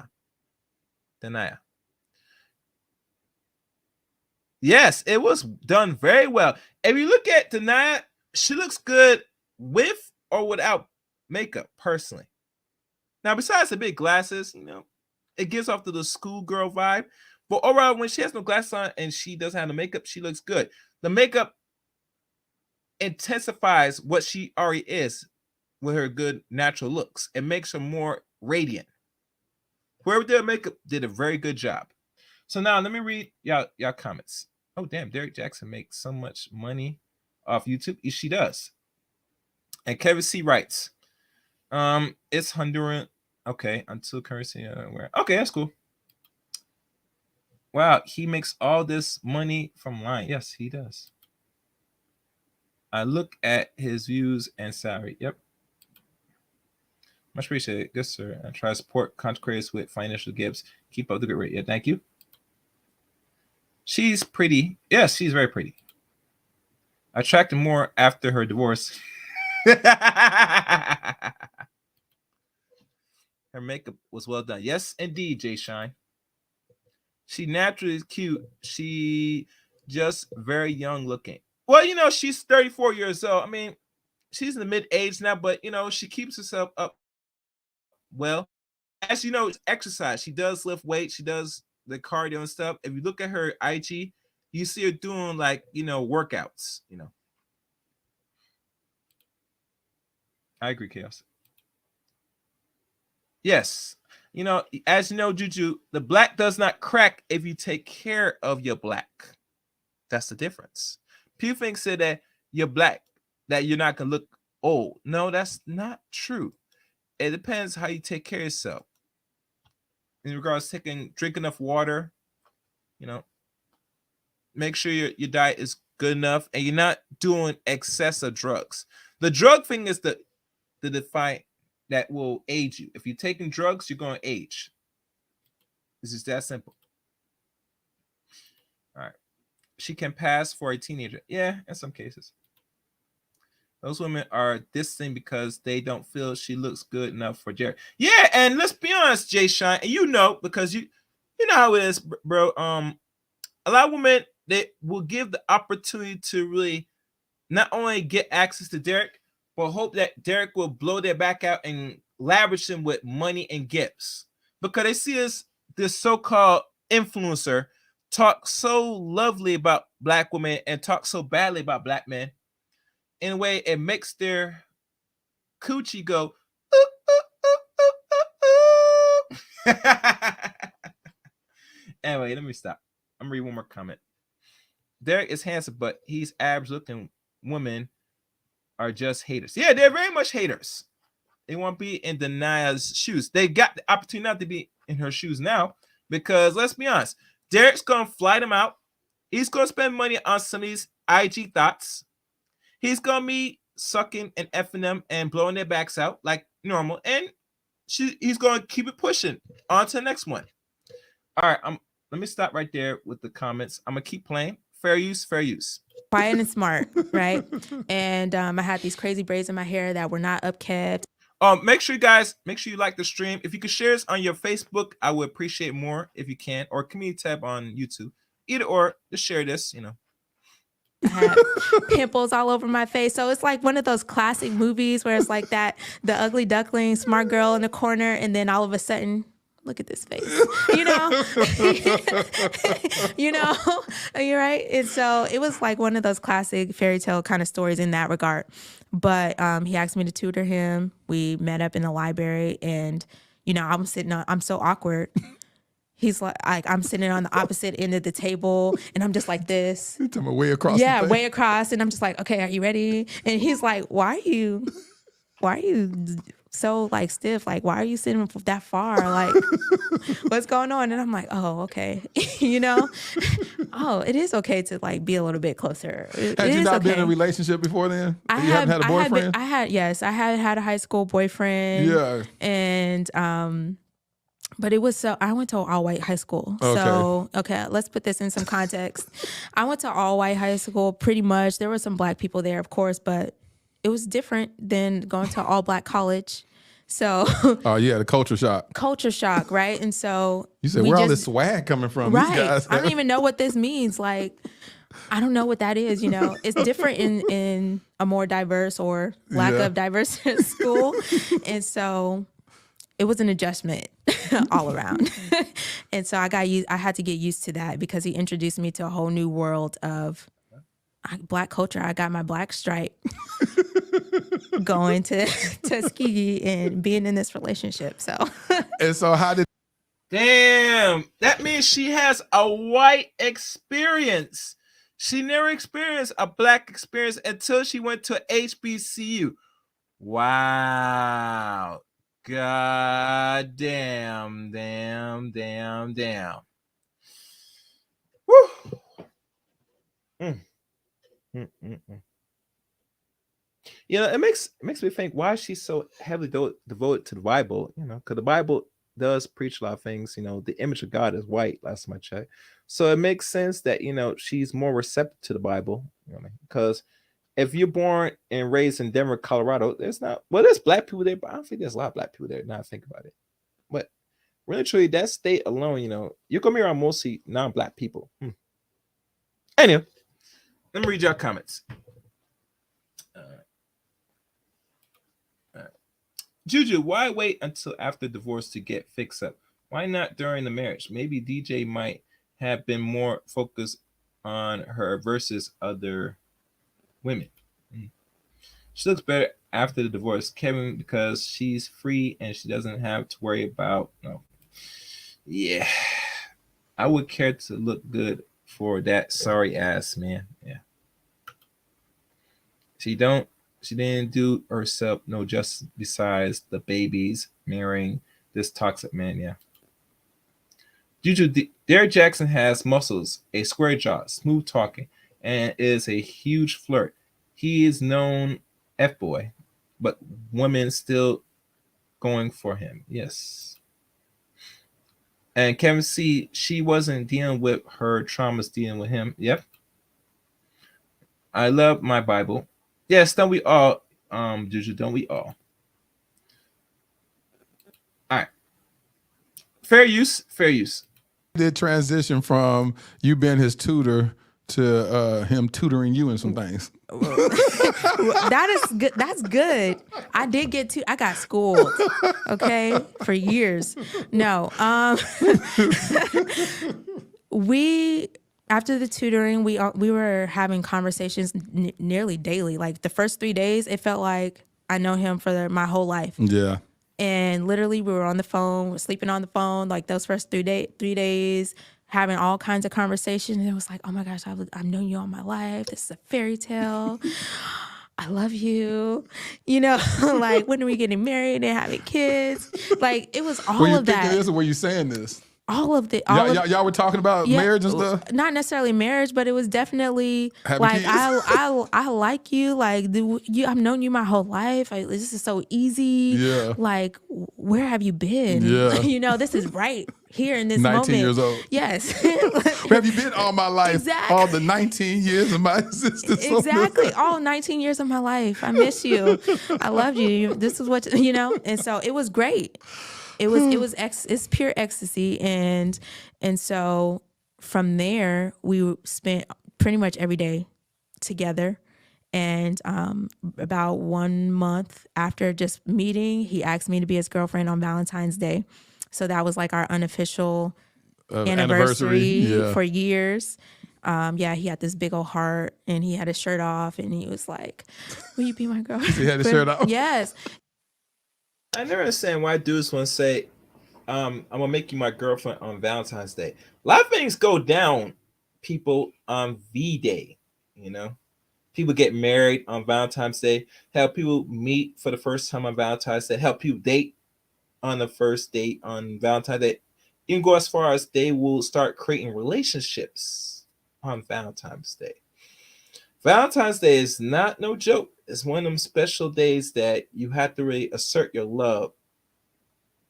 Yes, it was done very well. If you look at Danae, she looks good with or without makeup, personally. Now, besides the big glasses, it gives off the schoolgirl vibe. But overall, when she has no glasses on and she doesn't have the makeup, she looks good. The makeup intensifies what she already is with her good natural looks. It makes her more radiant. Whoever did makeup did a very good job. So now let me read y'all comments. Oh, damn, Derek Jaxn makes so much money off YouTube. She does. And Kevin C writes, it's Honduran. Okay, until currency. Okay, that's cool. Wow, he makes all this money from line. Yes, he does. I look at his views and salary. Yep. Much appreciated. Good, sir. I try to support content creators with financial gifts. Keep up the good rate. Yeah, thank you. She's pretty. Yes, she's very pretty. Attracted more after her divorce. Her makeup was well done. Yes, indeed, Jay Shine. She naturally is cute. She just very young looking. Well, she's 34 years old. I mean, she's in the mid age now, but she keeps herself up well. As you know, it's exercise. She does lift weight. She does the cardio and stuff. If you look at her IG, you see her doing like workouts. I agree, Chaos. Yes. As you know, Juju, the black does not crack if you take care of your black. That's the difference. People say that you're black, that you're not gonna look old. No, that's not true. It depends how you take care of yourself. In regards to drink enough water, make sure your diet is good enough, and you're not doing excessive drugs. The drug thing is the define that will age you. If you're taking drugs, you're going to age. It's just that simple. All right. She can pass for a teenager. Yeah, in some cases. Those women are distant because they don't feel she looks good enough for Jared. Yeah, and let's be honest, Jay Shine, and because you know how it is, bro. A lot of women, they will give the opportunity to really not only get access to Derek, but hope that Derek will blow their back out and lavish them with money and gifts. Because they see this so-called influencer talk so lovely about black women and talk so badly about black men. In a way, it makes their coochie go, ooh, ooh, ooh, ooh, ooh. Anyway, let me stop. I'm gonna read one more comment. Derek is handsome, but he's average looking. Women are just haters. Yeah, they're very much haters. They won't be in Denia's shoes. They got the opportunity not to be in her shoes now, because let's be honest, Derek's gonna fly them out. He's gonna spend money on some of these IG thoughts. He's gonna be sucking and effing them and blowing their backs out like normal, and he's gonna keep it pushing on to the next one. All right, let me stop right there with the comments. I'm gonna keep playing. Fair use, fair use. Quiet and smart, right? And I had these crazy braids in my hair that were not upkept. Make sure you like the stream. If you could share this on your Facebook, I would appreciate more if you can, or community tab on YouTube. Either or, just share this, I had pimples all over my face. So it's like one of those classic movies where it's like that, the ugly duckling, smart girl in the corner, and then all of a sudden, look at this face, you're right. And so it was like one of those classic fairy tale kind of stories in that regard. But he asked me to tutor him. We met up in the library, and I'm so awkward. He's like I'm sitting on the opposite end of the table, and I'm just like this. You're talking about way across. Yeah, way across, and I'm just like, okay, are you ready? And he's like, why are you so like stiff? Like, why are you sitting that far? Like, what's going on? And I'm like, oh, okay. Oh, it is okay to like be a little bit closer. Had you not been in a relationship before then? You haven't had a boyfriend? I had a high school boyfriend. Yeah. And but it was I went to an all-white high school. Okay. So, okay, let's put this in some context. I went to all-white high school pretty much. There were some black people there, of course, but it was different than going to all-black college. So. Oh, yeah, the culture shock. Culture shock, right? And so. You said, where all this swag coming from? Right. These guys. I don't even know what this means. Like, I don't know what that is, It's different in a more diverse or lack of diverse school. And so it was an adjustment all around. And so I had to get used to that because he introduced me to a whole new world of black culture. I got my black stripe going to Tuskegee and being in this relationship. So and so how did damn, that means she has a white experience. She never experienced a black experience until she went to HBCU. Wow. God damn. Woo. It makes me think, why is she so heavily devoted to the Bible? Because the Bible does preach a lot of things. The image of God is white, last time I checked. So it makes sense that she's more receptive to the Bible. Because if you're born and raised in Denver, Colorado, there's black people there, but I don't think there's a lot of black people there. Now I think about it, but really, truly, that state alone, you're gonna be around mostly non-black people. Anyway, let me read your comments. Juju, why wait until after divorce to get fixed up? Why not during the marriage? Maybe DJ might have been more focused on her versus other women. She looks better after the divorce, Kevin, because she's free and she doesn't have to worry about no. Yeah, I would care to look good for that sorry ass man. Yeah, she didn't do herself no justice besides the babies marrying this toxic man. Yeah. Juju, Derek Jaxn has muscles, a square jaw, smooth talking, and is a huge flirt. He is known F-boy, but women still going for him. Yes. And Kevin C, she wasn't dealing with her traumas, dealing with him. Yep. I love my Bible. Yes, don't we all, Juju, don't we all? All right. Fair use. Did transition from you being his tutor to him tutoring you in some things. That is good. That's good. I did I got schooled, okay, for years. No, we after the tutoring, we were having conversations nearly daily. Like the first 3 days, it felt like I know him for my whole life. Yeah. And literally, we were on the phone, we're sleeping on the phone, like those first 3 days, having all kinds of conversations. And it was like, oh my gosh, I've known you all my life. This is a fairy tale. I love you. Like, when are we getting married and having kids? Like, it was all were you of that. Thinking this, or were you saying this? All of the y'all were talking about marriage and stuff. Not necessarily marriage, but it was definitely having like kids? I like you. Like I've known you my whole life. This is so easy. Yeah. Like, where have you been? Yeah. This is right here in this 19 moment. years old. Yes. Where have you been all my life? Exactly. All the 19 years of my existence. Exactly. All 19 years of my life. I miss you. I loved you. This is what and so it was great. It's pure ecstasy, and so from there we spent pretty much every day together. And about 1 month after just meeting, he asked me to be his girlfriend on Valentine's Day. So that was like our unofficial anniversary for years. He had this big old heart, and he had his shirt off, and he was like, "Will you be my girlfriend?" He had his shirt off. Yes. I never understand why dudes want to say, I'm gonna make you my girlfriend on Valentine's Day. A lot of things go down, people, on V-Day. People get married on Valentine's Day. Help people meet for the first time on Valentine's Day. Help people date on the first date on Valentine's Day. You can go as far as they will start creating relationships on Valentine's Day. Valentine's Day is not no joke. It's one of them special days that you have to really assert your love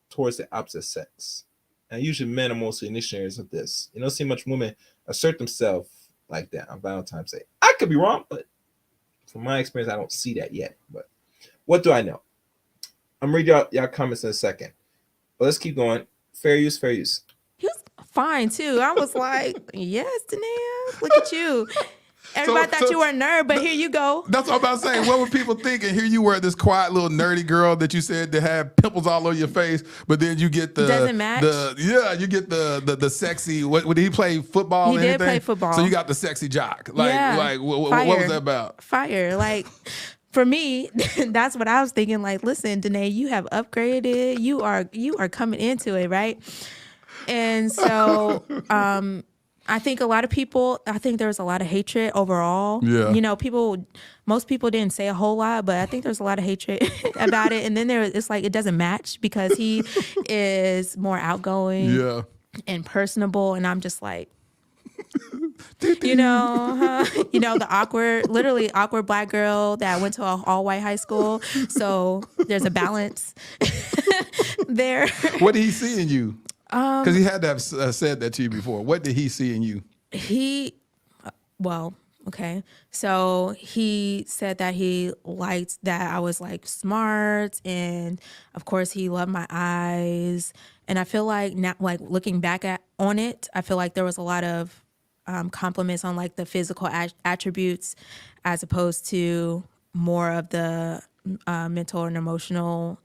towards the opposite sex. And usually men are mostly initiators of this. You don't see much women assert themselves like that on Valentine's Day. I could be wrong, but from my experience, I don't see that yet. But what do I know? I'm reading y'all comments in a second. But let's keep going. Fair use. He was fine too. I was like, yes, Danae, look at you. Everybody thought you were a nerd, but here you go. That's what I'm about to say. What were people thinking? Here you were, this quiet little nerdy girl that you said that had pimples all over your face, but then you get the doesn't match. You get the sexy. What did he play football? He or did anything? play football. So you got the sexy jock. What was that about? Fire. Like, for me, that's what I was thinking. Like, listen, Danae, you have upgraded. You are coming into it, right? And so, I think there was a lot of hatred overall. Yeah. Most people didn't say a whole lot, but I think there's a lot of hatred about it. And then it's like, it doesn't match because he is more outgoing and personable. And I'm just like, the awkward black girl that went to an all white high school. So there's a balance there. What did he see in you? Because he had to have said that to you before. What did he see in you? Okay. So he said that he liked that I was like smart, and of course he loved my eyes. And I feel like now, like looking back on it, I feel like there was a lot of compliments on like the physical attributes as opposed to more of the mental and emotional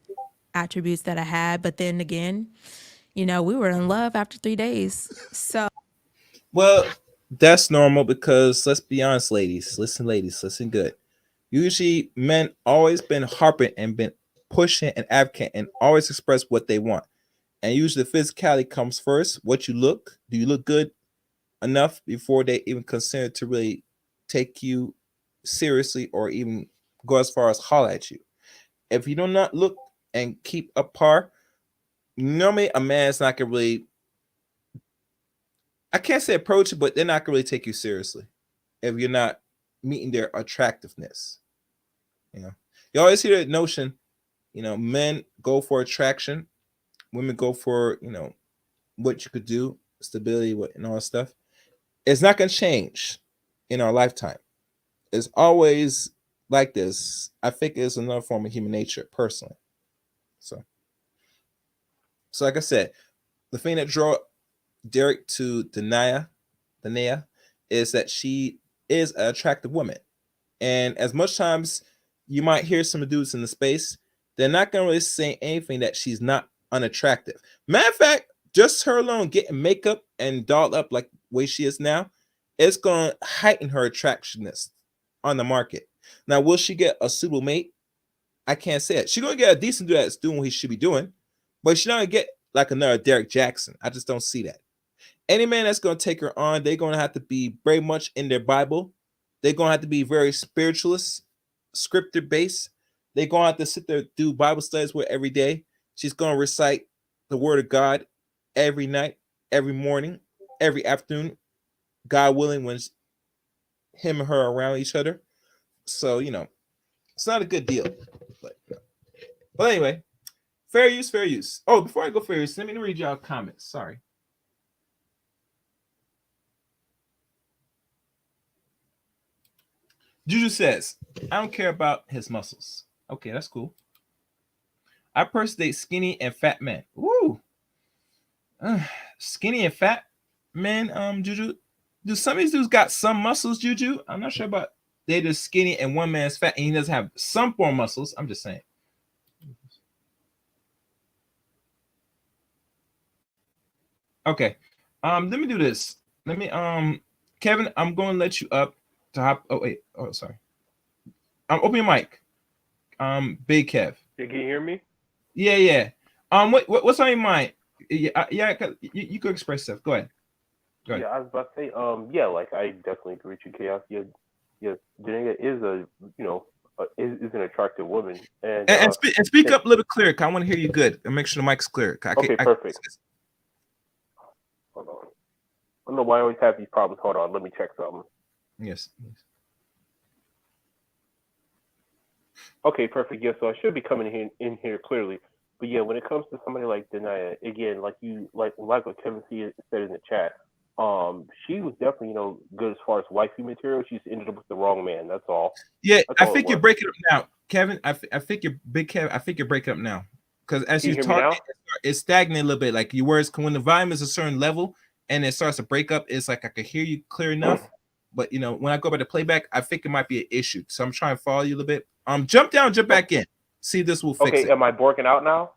attributes that I had. But then again, we were in love after 3 days. So Well, that's normal because let's be honest, ladies. Ladies, listen good. Usually, men always been harping and been pushing and advocating and always express what they want. And usually, the physicality comes first. What you look, do you look good enough before they even consider to really take you seriously or even go as far as holler at you? If you do not look and keep up par, normally a man's not gonna really, I can't say approach it, but they're not gonna really take you seriously if you're not meeting their attractiveness. You know, you always hear that notion, men go for attraction, women go for, what you could do, stability, and all that stuff. It's not gonna change in our lifetime. It's always like this. I think it's another form of human nature, personally. So, like I said, the thing that drew Derek to Denia, is that she is an attractive woman. And as much times you might hear some dudes in the space, they're not going to really say anything that she's not unattractive. Matter of fact, just her alone getting makeup and dolled up like the way she is now, it's going to heighten her attractiveness on the market. Now, will she get a suitable mate? I can't say it. She's going to get a decent dude that's doing what he should be doing, but she's not going to get like another Derek Jaxn. I just don't see that. Any man that's going to take her on, they're going to have to be very much in their Bible. They're going to have to be very spiritualist, scripture based. They're going to have to sit there do Bible studies with every day. She's going to recite the word of God every night, every morning, every afternoon, God willing, when him and her are around each other. So, it's not a good deal. But anyway, fair use, fair use. Oh, before I go fair use, let me read y'all comments. Sorry. Juju says, I don't care about his muscles. Okay, that's cool. I personally date skinny and fat men. Woo. Skinny and fat men, Juju. Do some of these dudes got some muscles, Juju? I'm not sure about they just skinny and one man's fat and he doesn't have some form muscles. I'm just saying. Okay. Let me do this. Let me Kevin, I'm going to let you up to hop. Oh wait. Oh, sorry. Open your mic. Big Kev. Yeah, can you hear me? Yeah. What's on your mind? Yeah, you could express stuff. Go ahead. Yeah, I was about to say, yeah, like I definitely agree with you, Chaos. Yeah, Janega is is an attractive woman, and speak up a little clearer. I want to hear you good, and make sure the mic's clear. Okay, perfect. Hold on. I don't know why I always have these problems. Hold on, let me check something. Yes. Okay, perfect. Yeah, so I should be coming in here clearly. But yeah, when it comes to somebody like Denia, again, like what Kevin C said in the chat, she was definitely, good as far as wifey material. She just ended up with the wrong man. That's all. Yeah, I think you're breaking up now, Kevin. I think you're big, Kevin. I think you're breaking up now because as you talk, it's stagnating a little bit. Like your words, when the volume is a certain level and it starts to break up, it's like I could hear you clear enough. But when I go by the playback, I think it might be an issue. So I'm trying to follow you a little bit. Jump down, jump back in. See if this will fix it. Okay, am I borking out now?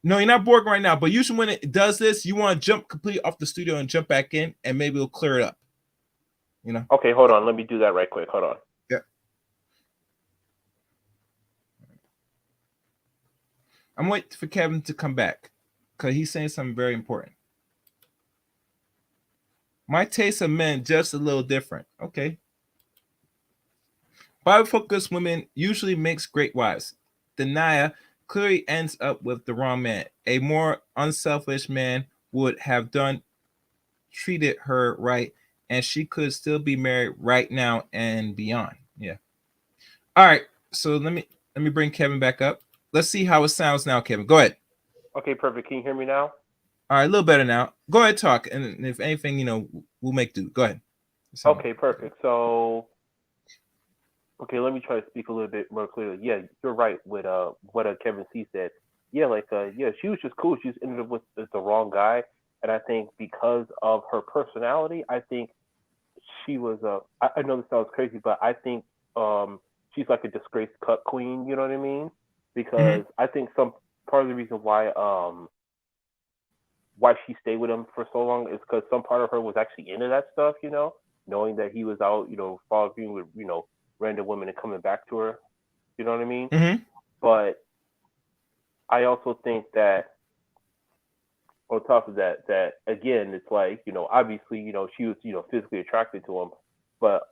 No, you're not borking right now. But usually when it does this, you want to jump completely off the studio and jump back in, and maybe it'll clear it up. Okay, hold on. Let me do that right quick. Hold on. Yeah. I'm waiting for Kevin to come back because he's saying something very important. My taste of men just a little different. Okay. Bible-focused women usually makes great wives. Denia clearly ends up with the wrong man. A more unselfish man would have treated her right, and she could still be married right now and beyond. Yeah. All right. So let me bring Kevin back up. Let's see how it sounds now, Kevin. Go ahead. Okay, perfect. Can you hear me now? All right, a little better now. Go ahead, talk, and if anything, we'll make do. Go ahead. Okay, perfect. So Okay, let me try to speak a little bit more clearly. Yeah, you're right with what Kevin C said. Yeah, like yeah, she was just cool. She just ended up with the wrong guy, and I think because of her personality, I think she was I know this sounds crazy, but I think she's like a disgraced cut queen. You know what I mean? Mm-hmm. Because I think some part of the reason why she stayed with him for so long is because some part of her was actually into that stuff. You know, knowing that he was out, following with random women and coming back to her. You know what I mean? Mm-hmm. But I also think that on top of that, that again, it's like obviously, she was physically attracted to him, but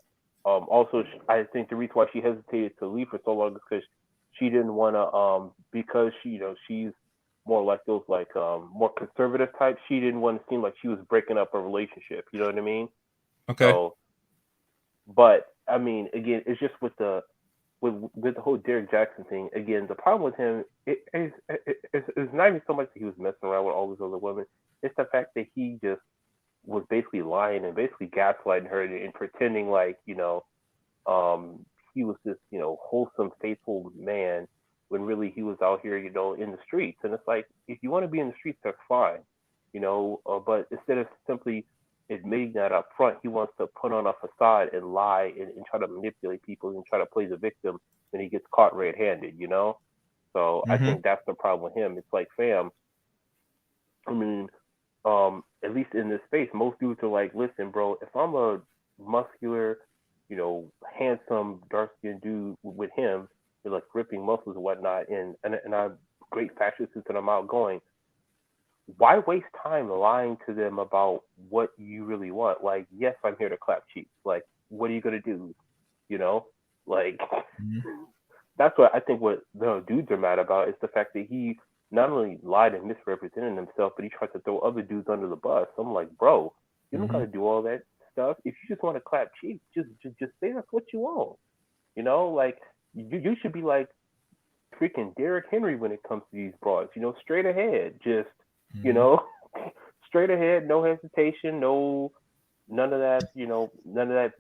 also I think the reason why she hesitated to leave for so long is because she didn't want to because she's more like those like more conservative types. She didn't want to seem like she was breaking up a relationship. You know what I mean? Okay. So, but I mean, again, it's just with the whole Derek Jaxn thing, again, the problem with him it's not even so much that he was messing around with all these other women. It's the fact that he just was basically lying and basically gaslighting her and pretending like he was this wholesome, faithful man when really he was out here in the streets. And it's like if you want to be in the streets, that's fine, but instead of simply admitting that up front, he wants to put on a facade and lie and try to manipulate people and try to play the victim when he gets caught red-handed. So I Mm-hmm. think that's the problem with him. It's like, fam, I mean, at least in this space, most dudes are like, listen, bro, if I'm a muscular, handsome, dark-skinned dude with him, with like ripping muscles and whatnot, and I'm great fashion suits and I'm outgoing, why waste time lying to them about what you really want? Like, yes, I'm here to clap cheeks. Like, what are you gonna do? You know, like that's what I think. What the dudes are mad about is the fact that he not only lied and misrepresented himself, but he tried to throw other dudes under the bus. I'm like, bro, you don't Mm-hmm. gotta do all that stuff. If you just want to clap cheeks, just say that's what you want. Like you should be like freaking Derek Henry when it comes to these broads. Straight ahead, just you Mm-hmm. know, straight ahead, no hesitation, none of that, none of that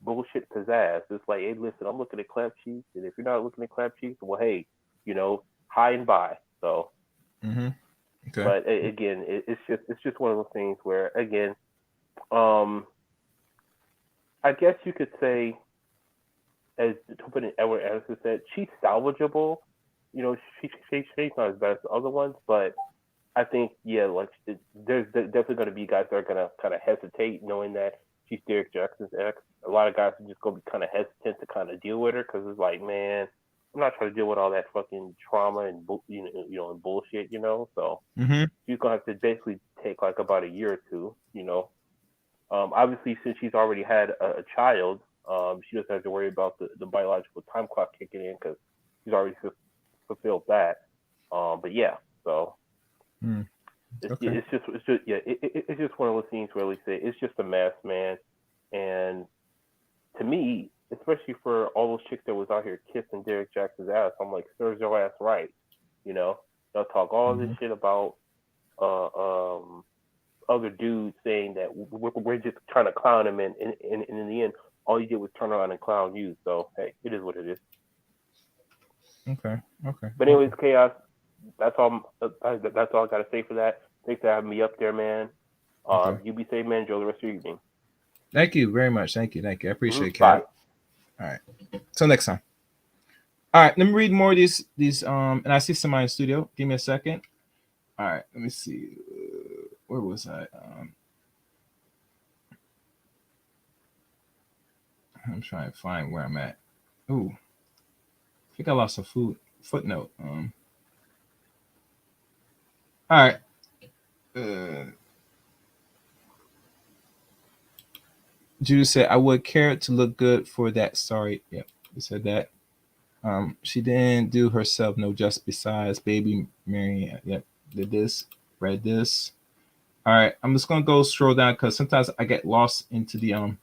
bullshit pizzazz. It's like, hey, listen, I'm looking at clap cheeks, and if you're not looking at clap cheeks, well, hey, high and by. So, Mm-hmm. Okay. but again, it's just one of those things where again, um, I guess you could say, as to put in Edward Anderson said, she's salvageable. She's not as bad as the other ones, but I think, yeah, like there's definitely going to be guys that are going to kind of hesitate knowing that she's Derek Jackson's ex. A lot of guys are just going to be kind of hesitant to kind of deal with her because it's like, man, I'm not trying to deal with all that fucking trauma and and bullshit. So Mm-hmm. she's gonna have to basically take like about a year or two. Obviously, since she's already had a child, she doesn't have to worry about the biological time clock kicking in because she's already fulfilled that. But yeah, so Mm. it's Okay. it's just yeah, it's just one of those things where we say it's just a mess, man. And to me, especially for all those chicks that was out here kissing Derek Jackson's ass, I'm like, serves your ass right. You know, they'll talk all this Mm-hmm. shit about uh um other dudes saying that we're just trying to clown him, and in the end, all you did was turn around and clown you. So hey, it is what it is. Okay. Okay. But anyways, chaos. That's all. That's all I gotta say for that. Thanks for having me up there, man. Okay. You be safe, man. Enjoy the rest of your evening. Thank you very much. Thank you. Thank you. I appreciate it, Bye. Cap. All right. Till next time. All right. Let me read more of these. And I see somebody in the studio. Give me a second. All right. Let me see. Where was I? I'm trying to find where I'm at. Ooh. I think I lost a footnote. All right. Uh, Judah said, I would care to look good for that. Sorry. Yep. He said that. She didn't do herself no justice besides baby Mary. Yep. Did this. Read this. All right. I'm just gonna go scroll down because sometimes I get lost into the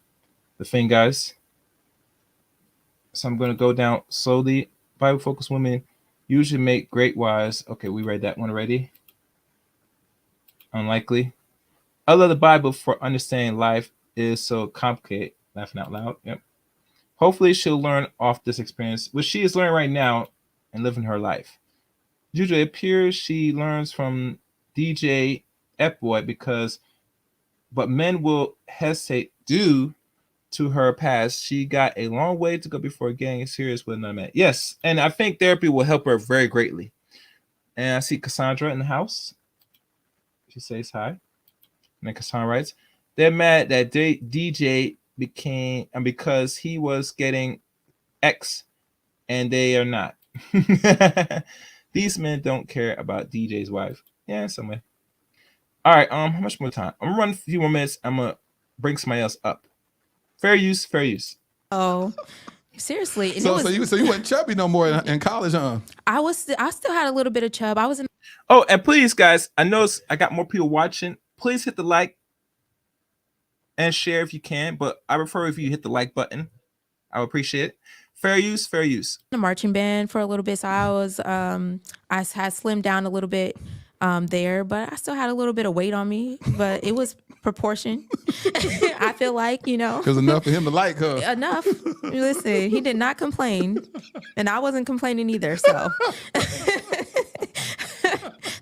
thing, guys. So I'm gonna go down slowly. Bible focused women usually make great wives. Okay, we read that one already. Unlikely. I love the Bible for understanding life is so complicated. Laughing out loud. Yep. Hopefully, she'll learn off this experience, which she is learning right now and living her life. Juju, it appears she learns from DJ F-Boy but men will hesitate due to her past. She got a long way to go before getting serious with another man. Yes, and I think therapy will help her very greatly. And I see Cassandra in the house. She says hi. And then Cassandra writes, they're mad that DJ became, and because he was getting X and they are not. These men don't care about DJ's wife. Yeah, some way. All right, how much more time? I'm gonna run a few more minutes. I'm gonna bring somebody else up. Fair use, fair use. Oh, seriously. And So you weren't chubby no more in college, huh? I still had a little bit of chub. I was in. Oh, and please, guys, I know I got more people watching. Please hit the like and share if you can, but I prefer if you hit the like button. I would appreciate it. Fair use, fair use. The marching band for a little bit, so I was I had slimmed down a little bit there, but I still had a little bit of weight on me, but it was proportion. I feel like, you know, It was enough for him to like her. enough. Listen, he did not complain, and I wasn't complaining either. So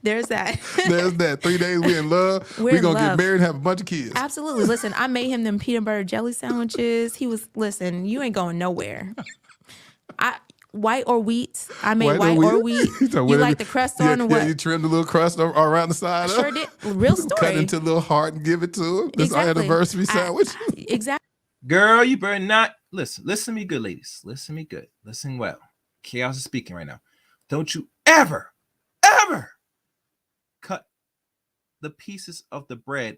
there's that. There's that. 3 days we in love. We're gonna get married and have a bunch of kids. Absolutely. Listen, I made him them peanut butter jelly sandwiches. He was, listen, you ain't going nowhere. White or wheat. I made white or wheat. So you like the crust on or what? Yeah, you trimmed a little crust around the side. Sure did. Real story. Cut into a little heart and give it to him. This Exactly. our anniversary sandwich. Exactly. Girl, you better not listen. Listen to me good, ladies. Listen to me good. Listen well. Chaos is speaking right now. Don't you ever cut the pieces of the bread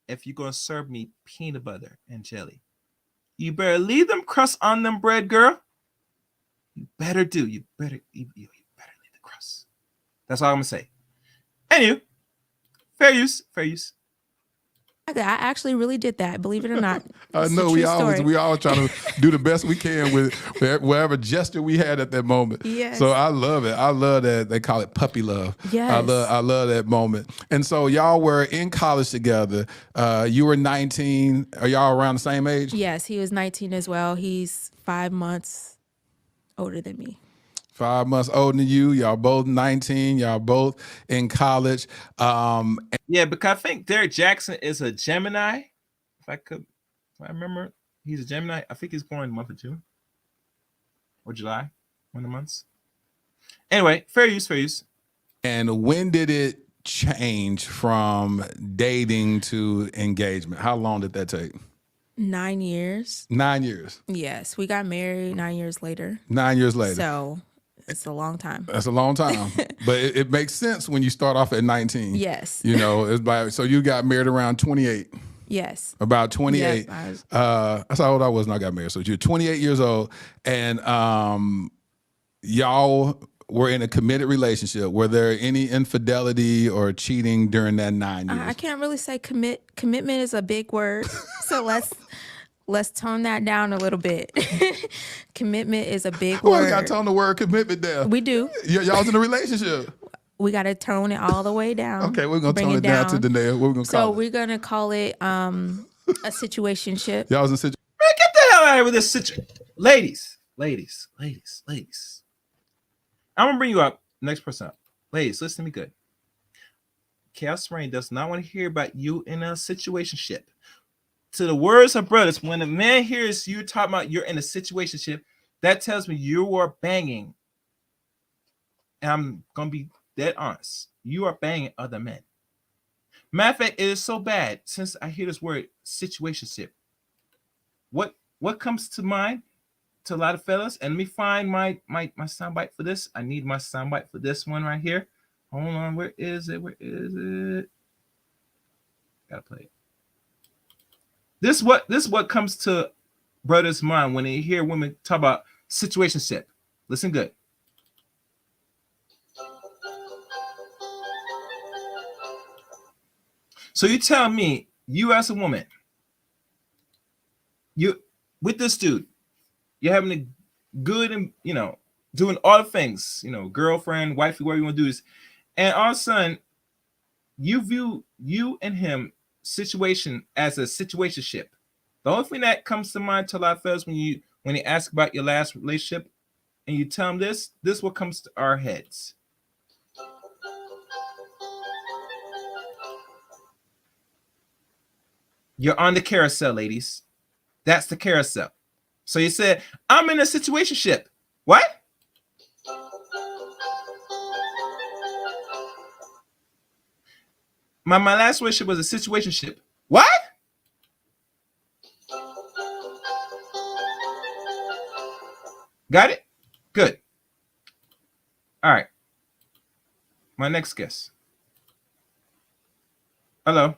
if you're gonna serve me peanut butter and jelly. You better leave them crusts on them bread, girl. You better do. You better leave the crust. That's all I'm gonna say. Anyway, fair use, fair use. I actually really did that, believe it or not. I know we all trying to do the best we can with whatever gesture we had at that moment. Yes. So I love it. I love that they call it puppy love. Yes. I love that moment. And so y'all were in college together. You were 19. Are y'all around the same age? Yes, he was 19 as well. He's 5 months older than me. 5 months older than you. Y'all both 19. Y'all both in college. Yeah, because I think Derek Jaxn is a Gemini. If I remember, he's a Gemini. I think he's born in the month of June or July, one of the months. Anyway, fair use, fair use. And when did it change from dating to engagement? How long did that take? 9 years. 9 years. Yes, we got married 9 years later. 9 years later. So it's a long time. That's a long time. But it makes sense when you start off at 19. Yes. You know, so you got married around 28. Yes. About 28. Yep, that's how old I was when I got married. So you're 28 years old, and y'all were in a committed relationship. Were there any infidelity or cheating during that 9 years? I can't really say commitment is a big word. So let's tone that down a little bit. Commitment is a big word. Well, we got to tone the word commitment down. We do. Y'all was in a relationship. We got to tone it all the way down. Okay, we're going to tone it down to Danae. What we're going to call it? So we're going to call it a situationship. Y'all was in a situation. Man, get the hell out of here with this situation. Ladies. I'm going to bring you up. Next person up. Ladies, listen to me good. Chaos Rain does not want to hear about you in a situationship. To the words of brothers, when a man hears you talking about you're in a situationship, that tells me you are banging. And I'm going to be dead honest. You are banging other men. Matter of fact, it is so bad since I hear this word situationship. What comes to mind to a lot of fellas? And let me find my soundbite for this. I need my soundbite for this one right here. Hold on, where is it? Gotta play it. This is what comes to brothers' mind when they hear women talk about situationship. Listen good. So you tell me, you as a woman, you with this dude, you're having a good and doing all the things, girlfriend, wifey, whatever you want to do is, and all of a sudden, you view you and him situation as a situationship. The only thing that comes to mind to a lot of fellas when you when they ask about your last relationship, and you tell them this is what comes to our heads. You're on the carousel, ladies. That's the carousel. So you said, I'm in a situationship. What? My last relationship was a situationship. What? Got it? Good. All right. My next guest. Hello.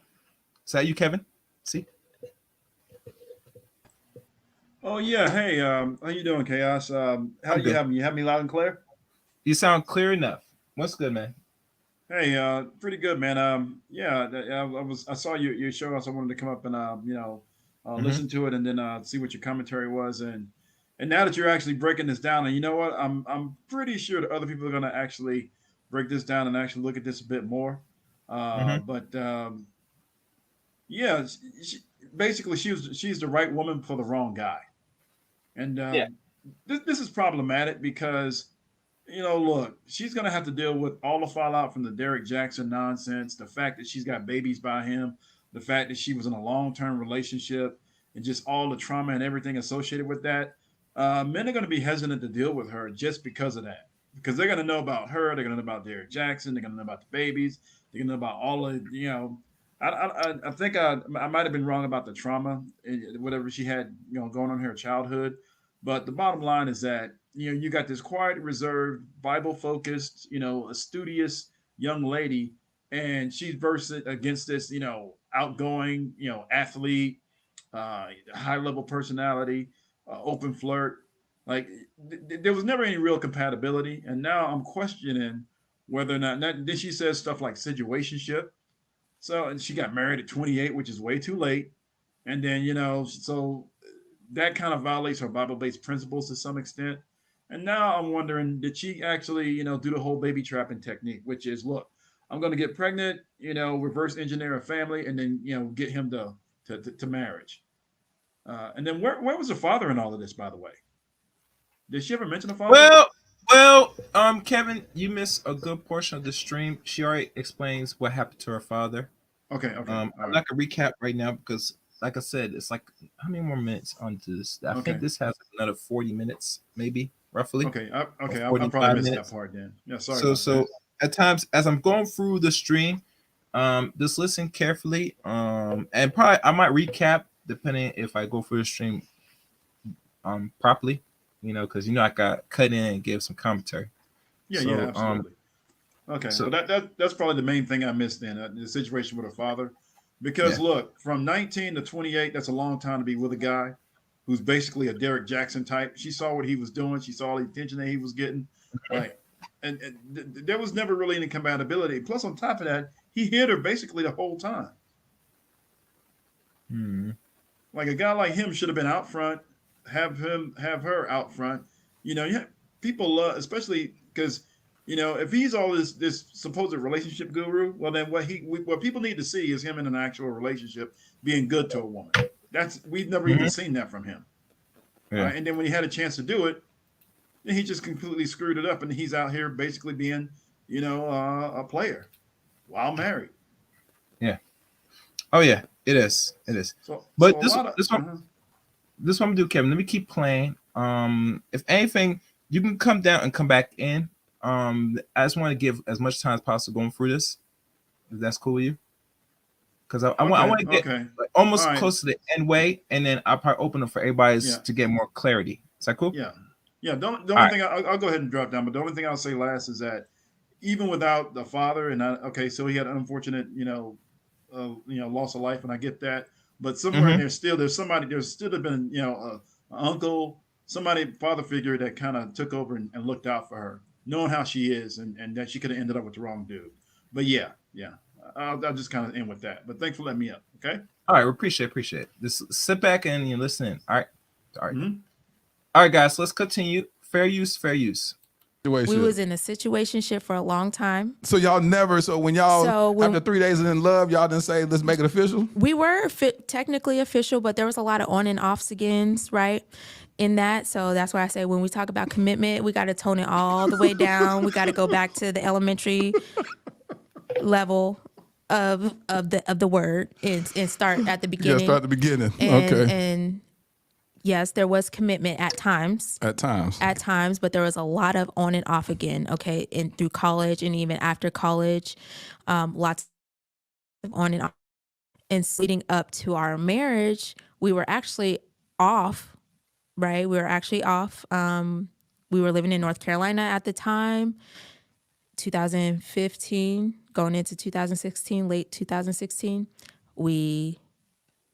Is that you, Kevin? See? Oh yeah, hey, how you doing, Chaos? How I'm do you good. have me? You have me loud and clear? You sound clear enough. What's good, man? Hey, pretty good, man. Yeah, I saw your show, so I wanted to come up and Mm-hmm. listen to it and then see what your commentary was, and now that you're actually breaking this down, and you know what, I'm pretty sure that other people are gonna actually break this down and actually look at this a bit more. Mm-hmm. But yeah, basically she's the right woman for the wrong guy, and Yeah. this is problematic because look, she's going to have to deal with all the fallout from the Derek Jaxn nonsense, the fact that she's got babies by him, the fact that she was in a long term relationship, and just all the trauma and everything associated with that. Men are going to be hesitant to deal with her just because of that. Because they're going to know about her, they're going to know about Derek Jaxn, they're going to know about the babies, they're going to know about all of, I think I might have been wrong about the trauma, whatever she had, going on in her childhood. But the bottom line is that you got this quiet, reserved, Bible focused, a studious young lady, and she's versus against this, outgoing, athlete, high level personality, open flirt. Like there was never any real compatibility, and now I'm questioning whether or not. Then she says stuff like situationship. So and she got married at 28, which is way too late. And then so that kind of violates her Bible-based principles to some extent. And now I'm wondering, did she actually, do the whole baby trapping technique, which is, look, I'm going to get pregnant, reverse engineer a family, and then, get him to marriage. And then where was the father in all of this, by the way? Did she ever mention the father? Kevin, you missed a good portion of the stream. She already explains what happened to her father. Okay, all I'm right. not gonna recap right now because, like I said, it's like how many more minutes onto this? I Okay. think this has another 40 minutes, maybe roughly. Okay, I probably 45 missed minutes. that part then. Yeah, sorry So, about that. at times, as I'm going through the stream, just listen carefully. And probably I might recap depending if I go through the stream properly, because I got cut in and give some commentary. Yeah, So, absolutely. Okay, so well that's probably the main thing I missed then, the situation with her father, because yeah. look, from 19 to 28, that's a long time to be with a guy who's basically a Derek Jaxn type. She saw what he was doing, she saw the attention that he was getting, like, and there was never really any compatibility. Plus, on top of that, he hit her basically the whole time. Hmm. Like a guy like him should have been out front, have her out front. People love, especially because if he's all this supposed relationship guru, well then what people need to see is him in an actual relationship being good to a woman. We've never even seen that from him. Yeah. And then when he had a chance to do it, then he just completely screwed it up, and he's out here basically being a player while married. Yeah. Oh yeah, it is. It is. So But a this lot of this one this one I'm gonna do, Kevin. Let me keep playing. If anything, you can come down and come back in. I just want to give as much time as possible going through this. If that's cool with you, because I want to get okay. like, almost All right. close to the end way, and then I'll probably open up for everybody Yeah. to get more clarity. Is that cool? Yeah. The only All thing I'll go ahead and drop down, but the only thing I'll say last is that even without the father, so he had an unfortunate, loss of life, and I get that. But somewhere in Mm-hmm. there, there's still have been, an uncle, somebody, father figure that kind of took over and looked out for her, knowing how she is, and that she could have ended up with the wrong dude. But yeah, I'll just kind of end with that. But thanks for letting me up. Okay. All right, we appreciate it. Just sit back and listen in. All right. Mm-hmm. All right, guys. Let's continue. Fair use, fair use. We was in a situationship for a long time. So y'all never. So when y'all when after 3 days in love, y'all didn't say let's make it official. We were technically official, but there was a lot of on and offs agains, right? In that, so that's why I say when we talk about commitment, we got to tone it all the way down. We got to go back to the elementary level of the word and start at the beginning. Yeah, start at the beginning. And yes, there was commitment at times. At times, but there was a lot of on and off again. Okay, and through college and even after college, lots of on and off. And leading up to our marriage, we were actually off. Right, we were actually off. We were living in North Carolina at the time, 2015, going into 2016, late 2016. We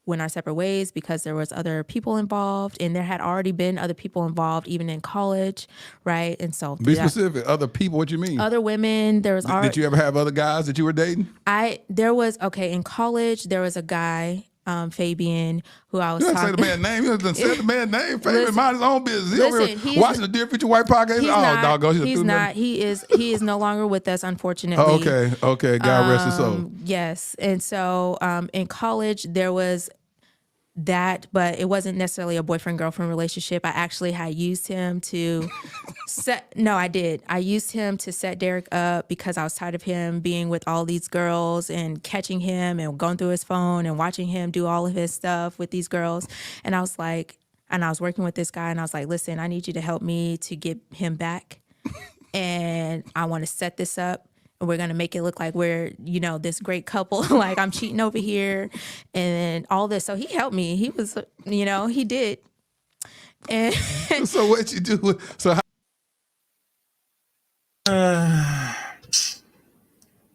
went our separate ways because there was other people involved, and there had already been other people involved even in college, right? And so be specific. Other people, what you mean? Other women. There was. Did you ever have other guys that you were dating? In college there was a guy. Fabian, who I was talking. Say the man's name. You done said the man's name. Fabian, mind his own business. He's watching the Dear Future White podcast. He's not. He is no longer with us, unfortunately. Okay. God rest his soul. Yes, and so in college there was that, but it wasn't necessarily a boyfriend-girlfriend relationship. I actually had used him to I used him to set Derek up because I was tired of him being with all these girls and catching him and going through his phone and watching him do all of his stuff with these girls. And I was like, and I was working with this guy and I was like, listen, I need you to help me to get him back. And I want to set this up. We're going to make it look like we're, this great couple, like I'm cheating over here and all this. So he helped me. He was, he did. And so what you do? So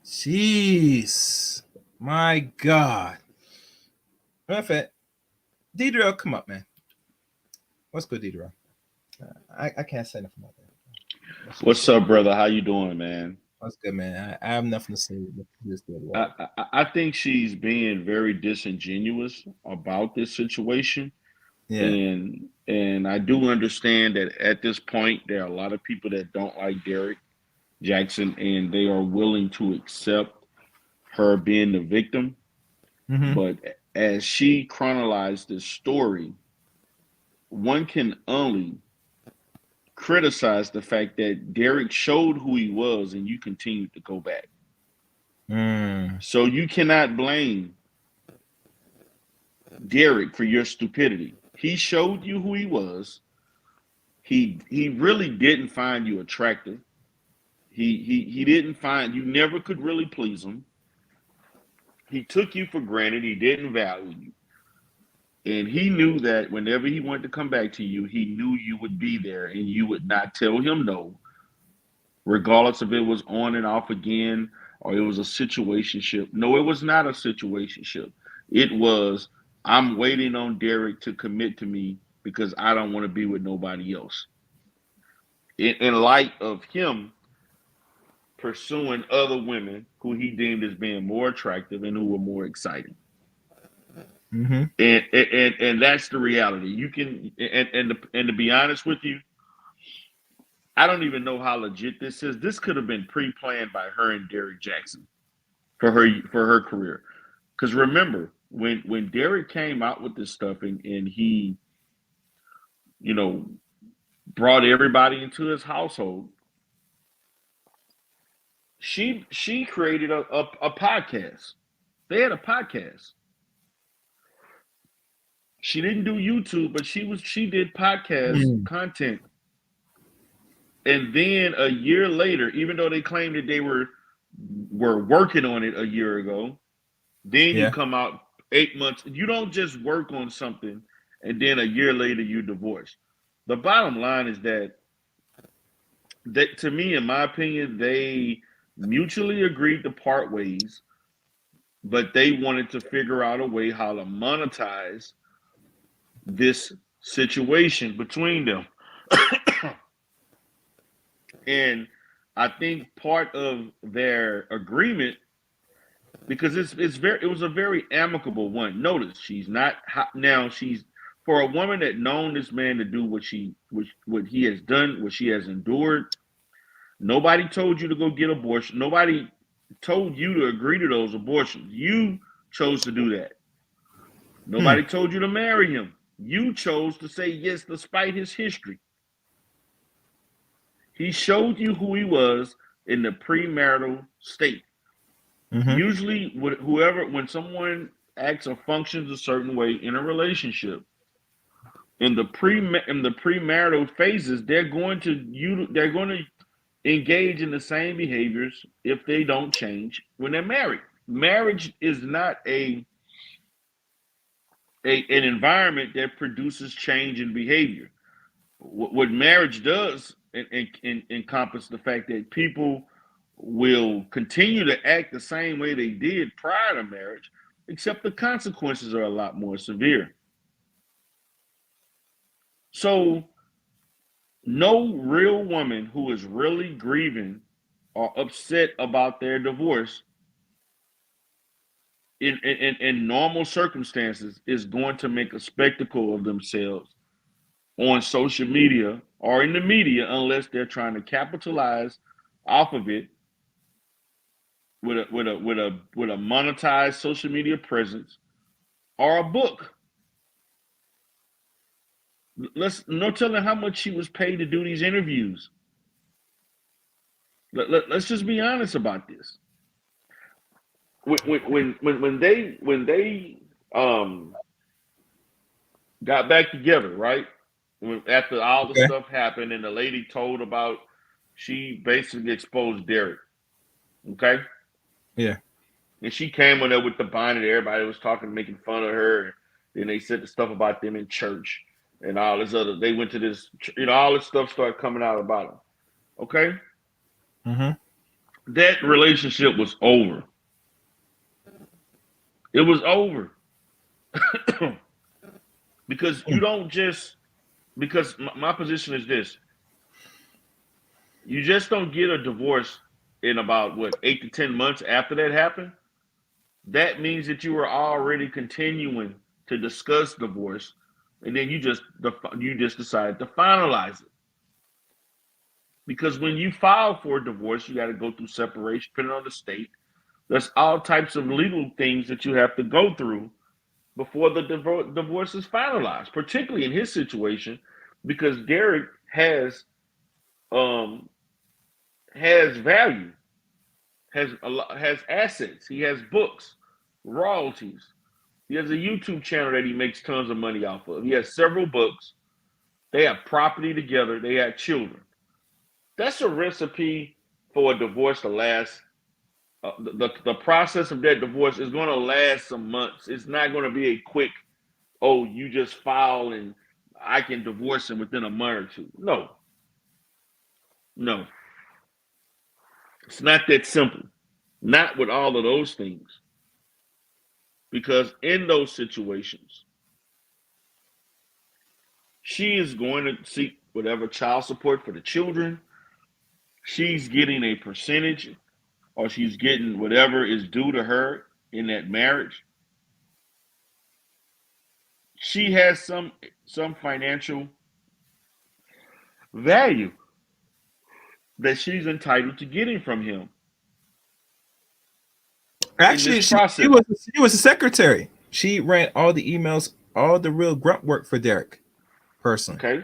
jeez, my God. Perfect. Deidre, come up, man. What's good, Deidre? I can't say nothing about that. What's up, brother? How you doing, man? That's good, man. I have nothing to say. I think she's being very disingenuous about this situation. Yeah. And I do understand that at this point, there are a lot of people that don't like Derek Jaxn, and they are willing to accept her being the victim. Mm-hmm. But as she chronologized this story, one can only criticize the fact that Derek showed who he was and you continued to go back. So you cannot blame Derek for your stupidity. He showed you who he was. He really didn't find you attractive. He didn't find, you never could really please him. He took you for granted. He didn't value you. And he knew that whenever he wanted to come back to you, he knew you would be there and you would not tell him no, regardless if it was on and off again or it was a situationship. No, it was not a situationship. It was, I'm waiting on Derek to commit to me because I don't want to be with nobody else. In light of him pursuing other women who he deemed as being more attractive and who were more exciting. Mm-hmm. And that's the reality. You can and to be honest with you, I don't even know how legit this is. This could have been pre-planned by her and Derek Jaxn for her career. Because remember, when Derek came out with this stuff and he, brought everybody into his household, she created a podcast. They had a podcast. She didn't do YouTube, but she did podcast content. And then a year later, even though they claimed that they were working on it a year ago, then you come out 8 months. You don't just work on something and then a year later you divorce. The bottom line is that to me, in my opinion, they mutually agreed to part ways, but they wanted to figure out a way how to monetize this situation between them. And I think part of their agreement, because it was a very amicable one. Notice she's not now. She's, for a woman that known this man to do what he has done, what she has endured. Nobody told you to go get abortion. Nobody told you to agree to those abortions. You chose to do that. Nobody told you to marry him. You chose to say yes despite his history. He showed you who he was in the premarital state. Usually, when someone acts or functions a certain way in a relationship, in the premarital phases, they're going to engage in the same behaviors if they don't change when they're married. Marriage is not an environment that produces change in behavior. What marriage does encompass the fact that people will continue to act the same way they did prior to marriage, except the consequences are a lot more severe. So no real woman who is really grieving or upset about their divorce in normal circumstances is going to make a spectacle of themselves on social media or in the media unless they're trying to capitalize off of it with a monetized social media presence or a book. No telling how much she was paid to do these interviews. Let's just be honest about this. When they got back together, right? After all the stuff happened and the lady told about, she basically exposed Derek. Okay. Yeah. And she came on there with the bonnet. Everybody was talking, making fun of her. Then they said the stuff about them in church and all this other. They went to this, all this stuff started coming out about them. Okay. That relationship was over. It was over. Because you don't just, because my position is this. You just don't get a divorce in about 8 to 10 months after that happened. That means that you were already continuing to discuss divorce, and then you just decided to finalize it. Because when you file for a divorce, you got to go through separation, depending on the state. There's all types of legal things that you have to go through before the divorce is finalized, particularly in his situation, because Derek has value, has assets. He has books, royalties. He has a YouTube channel that he makes tons of money off of. He has several books. They have property together. They have children. That's a recipe for a divorce to last. The process of that divorce is going to last some months. It's not going to be a quick, you just file and I can divorce him within a month or two. No. It's not that simple. Not with all of those things. Because in those situations, she is going to seek whatever child support for the children. She's getting a percentage, or she's getting whatever is due to her in that marriage. She has some financial value that she's entitled to getting from him. Actually, she was a secretary. She ran all the emails, all the real grunt work for Derek personally.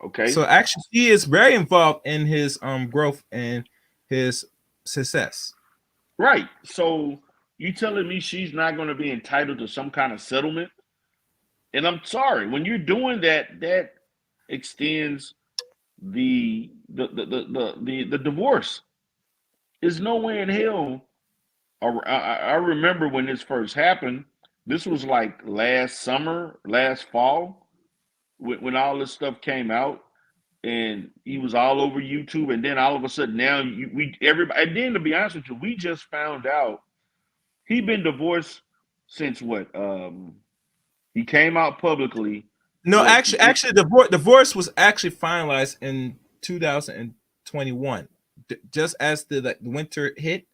Okay. So actually, she is very involved in his growth and his success. Right. So you telling me she's not going to be entitled to some kind of settlement? And I'm sorry, when you're doing that, that extends the divorce. There's no way in hell. I remember when this first happened. This was like last fall, when all this stuff came out, and he was all over YouTube. And then all of a sudden, now everybody. And then, to be honest with you, we just found out he'd been divorced since what? He came out publicly. No, actually, the divorce was actually finalized in 2021, just as the winter hit.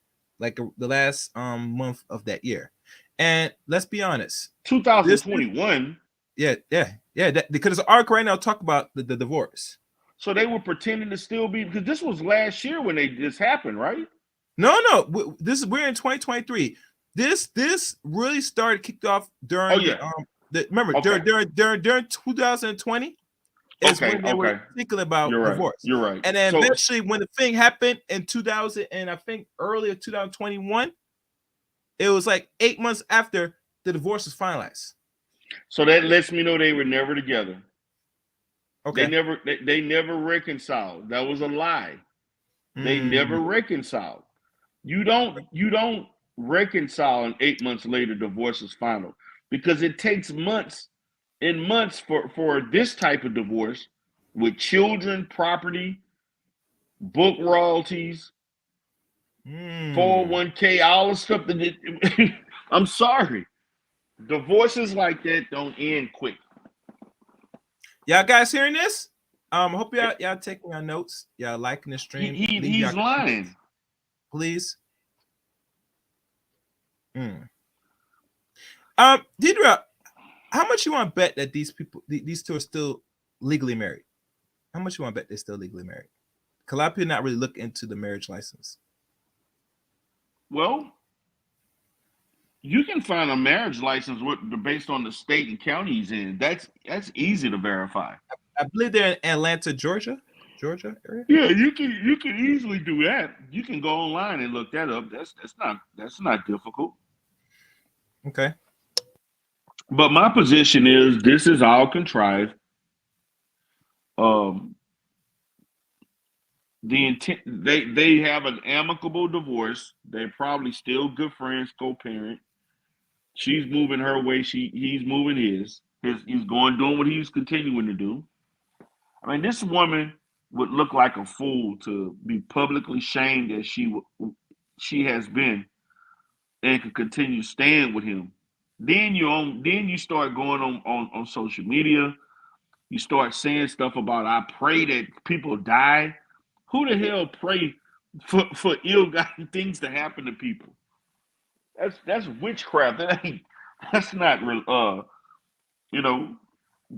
Like the last month of that year. And let's be honest, 2021. Yeah. Because the arc right now talk about the divorce. So they were pretending to still be, because this was last year when this happened, right? No. We're in 2023. This really kicked off during remember Okay. during 2020 is when they were thinking about divorce. You're right. And then eventually when the thing happened in 2000 and I think earlier 2021, it was like 8 months after the divorce was finalized. So that lets me know they were never together. Okay. They never reconciled. That was a lie. They never reconciled. You don't reconcile and 8 months later divorce is final, because it takes months and months for this type of divorce with children, property, book royalties, 401k, all the stuff that I'm sorry. Divorces like that don't end quick. Y'all guys hearing this? Hope y'all taking our notes. Y'all liking the stream. He's lying. Please. Deidre, how much you want to bet that these two are still legally married? How much you want to bet they're still legally married? Because a lot of people not really look into the marriage license. Well, you can find a marriage license based on the state and county he's in. That's easy to verify. I believe they're in Atlanta, Georgia area. Yeah, you can easily do that. You can go online and look that up. That's not difficult. Okay. But my position is this is all contrived. The intent, they have an amicable divorce. They're probably still good friends, co-parent. She's moving her way. He's moving his. He's doing what he's continuing to do. I mean, this woman would look like a fool to be publicly shamed as she has been, and could continue staying with him. Then you start going on social media. You start saying stuff about, I pray that people die. Who the hell pray for ill-gotten things to happen to people? That's witchcraft. That's not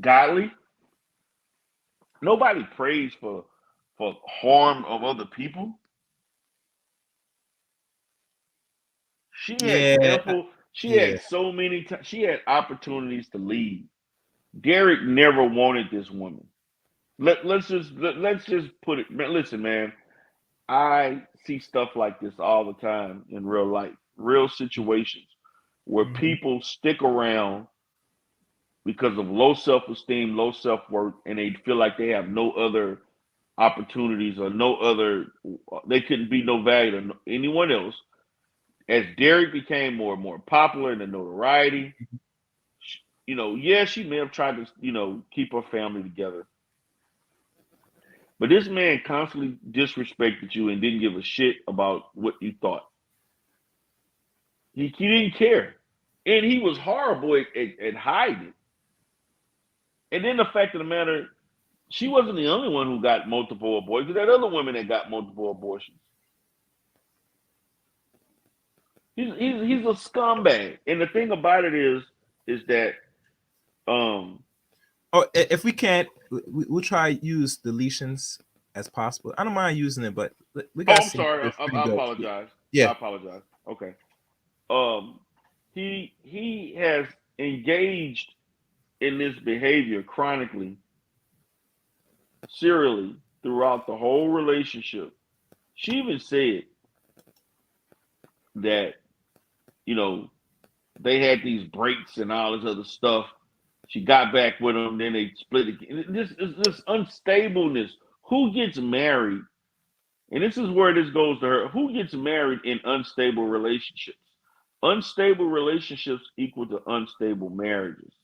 godly. Nobody prays for harm of other people. She had so many times. She had opportunities to leave. Derek never wanted this woman. Let's just put it. Listen, man. I see stuff like this all the time in real life, real situations where people stick around because of low self-esteem, low self-worth, and they feel like they have no other opportunities or they couldn't be no value to anyone else. As Derek became more and more popular in the notoriety, she may have tried to, keep her family together. But this man constantly disrespected you and didn't give a shit about what you thought. He didn't care. And he was horrible at hiding it. And then the fact of the matter, she wasn't the only one who got multiple abortions. There other women that got multiple abortions. He's a scumbag. And the thing about it is that if we can't, we'll try use deletions as possible. I don't mind using it, but we got. I'm sorry. I apologize. Yeah, I apologize. Okay. He has engaged in this behavior chronically, serially throughout the whole relationship. She even said that they had these breaks and all this other stuff. She got back with him, then they split again. This unstableness. Who gets married? And this is where this goes to her. Who gets married in unstable relationships? Unstable relationships equal to unstable marriages.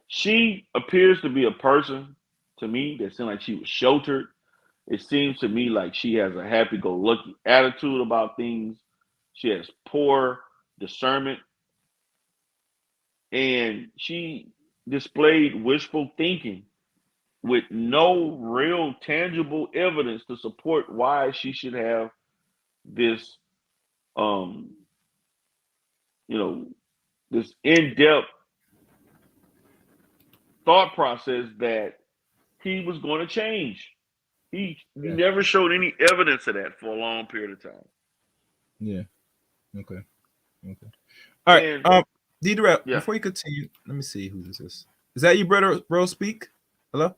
She appears to be a person, to me, that seemed like she was sheltered. It seems to me like she has a happy-go-lucky attitude about things. She has poor discernment. And she displayed wishful thinking with no real tangible evidence to support why she should have this, this in-depth thought process that he was going to change. He never showed any evidence of that for a long period of time. Yeah. Okay. All right. And D-Durrell, yeah, before you continue, let me see who this is. Is that you, brother? Bro, speak. Hello.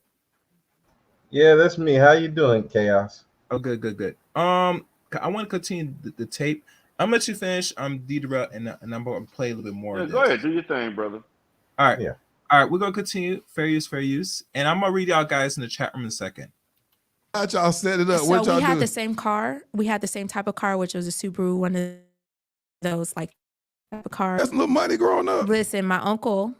Yeah, that's me. How you doing, Chaos? Oh, good. I want to continue the tape. I'm gonna let you finish. I'm D-Durrell, and I'm going to play a little bit more yeah, of go this. ahead, do your thing, brother. All right. Yeah. All right. We're gonna continue. Fair use, and I'm gonna read y'all guys in the chat room in a second. How'd y'all set it up? So What y'all we had do? the same car. We had the same type of car, which was a Subaru, one of those like type of cars. That's little money growing up. Listen, my uncle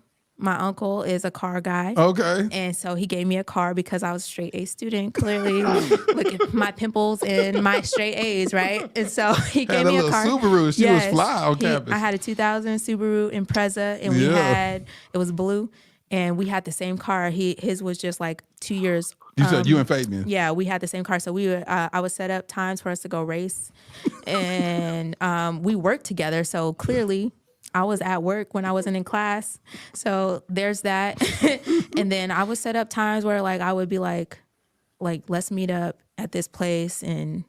is a car guy. Okay. And so he gave me a car because I was a straight A student. Clearly, look at my pimples and my straight A's, right? And so he gave Had a me a little car. Subaru. She was fly on campus. I had a 2000 Subaru Impreza, and it was blue, and we had the same car. His was just like 2 years. You said you and Fabian. Yeah, we had the same car. So I would set up times for us to go race, and we worked together. So clearly, I was at work when I wasn't in class. So there's that. And then I would set up times where like I would be like let's meet up at this place, and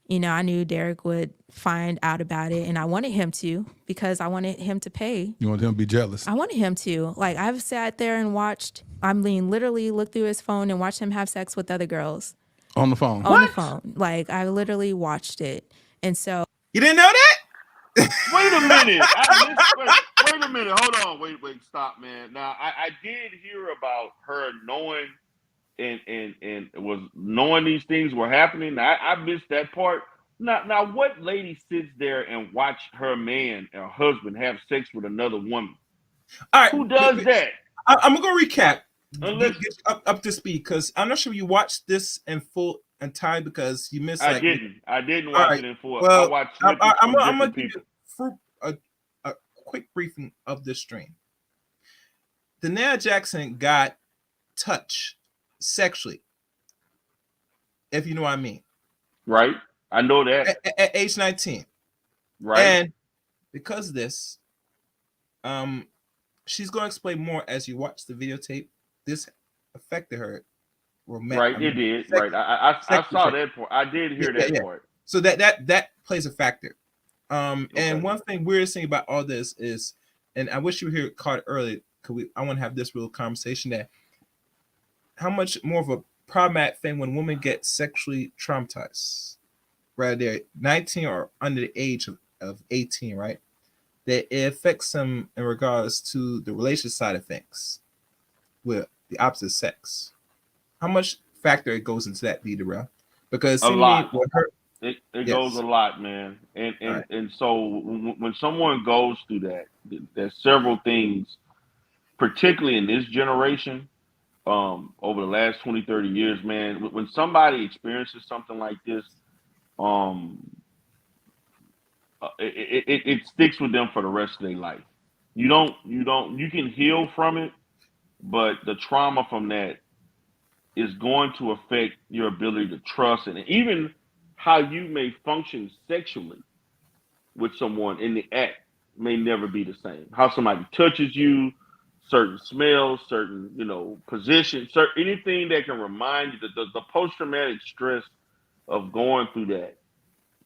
I knew Derek would find out about it, and I wanted him to because I wanted him to pay. You want him to be jealous? I wanted him to. Like, I've sat there and watched, literally looked through his phone and watched him have sex with other girls. On the phone. On the phone. Like, I literally watched it. And so. You didn't know that? Wait a minute. Wait a minute. Hold on. Wait, stop, man. Now, I did hear about her knowing and was knowing these things were happening. I missed that part. Now, what lady sits there and watch her man or husband have sex with another woman? All right. Who does that? I'm going to recap. Unless get up to speed, because I'm not sure you watched this in full entirety because you missed. I didn't watch it in full. Well, I watched I'm going to give you a quick briefing of this stream. Derek Jaxn got touched sexually, if you know what I mean. Right. I know that. At age 19. Right. And because of this, she's going to explain more as you watch the videotape. This affected her. Right, it did. Right. I saw that part. I did hear that part. So that plays a factor. And one thing weirdest thing about all this is, and I wish you were here caught early, because I want to have this real conversation, that how much more of a problematic thing when women get sexually traumatized, right? They're 19 or under the age of 18, right? That it affects them in regards to the relationship side of things with the opposite sex. How much factor it goes into that, D-Durrell? Because a lot. It goes a lot, man. And so when someone goes through that, there's several things, particularly in this generation, over the last 20, 30 years, man. When somebody experiences something like this, it sticks with them for the rest of their life. You can heal from it, but the trauma from that is going to affect your ability to trust, and even how you may function sexually with someone in the act may never be the same. How somebody touches you, certain smells, certain, positions, anything that can remind you that the post-traumatic stress of going through that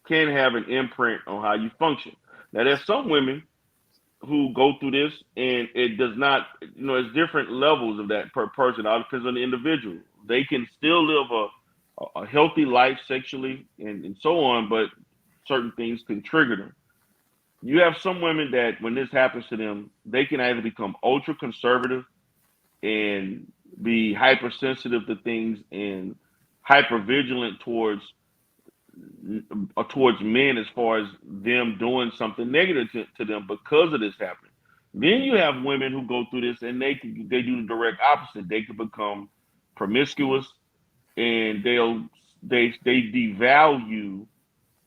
can have an imprint on how you function. Now, there's some women who go through this and it does not, it's different levels of that per person. It all depends on the individual. They can still live a healthy life sexually and so on, but certain things can trigger them. You have some women that when this happens to them, they can either become ultra conservative and be hypersensitive to things and hyper vigilant towards men as far as them doing something negative to them because of this happening. Then you have women who go through this and they do the direct opposite. They can become promiscuous and they devalue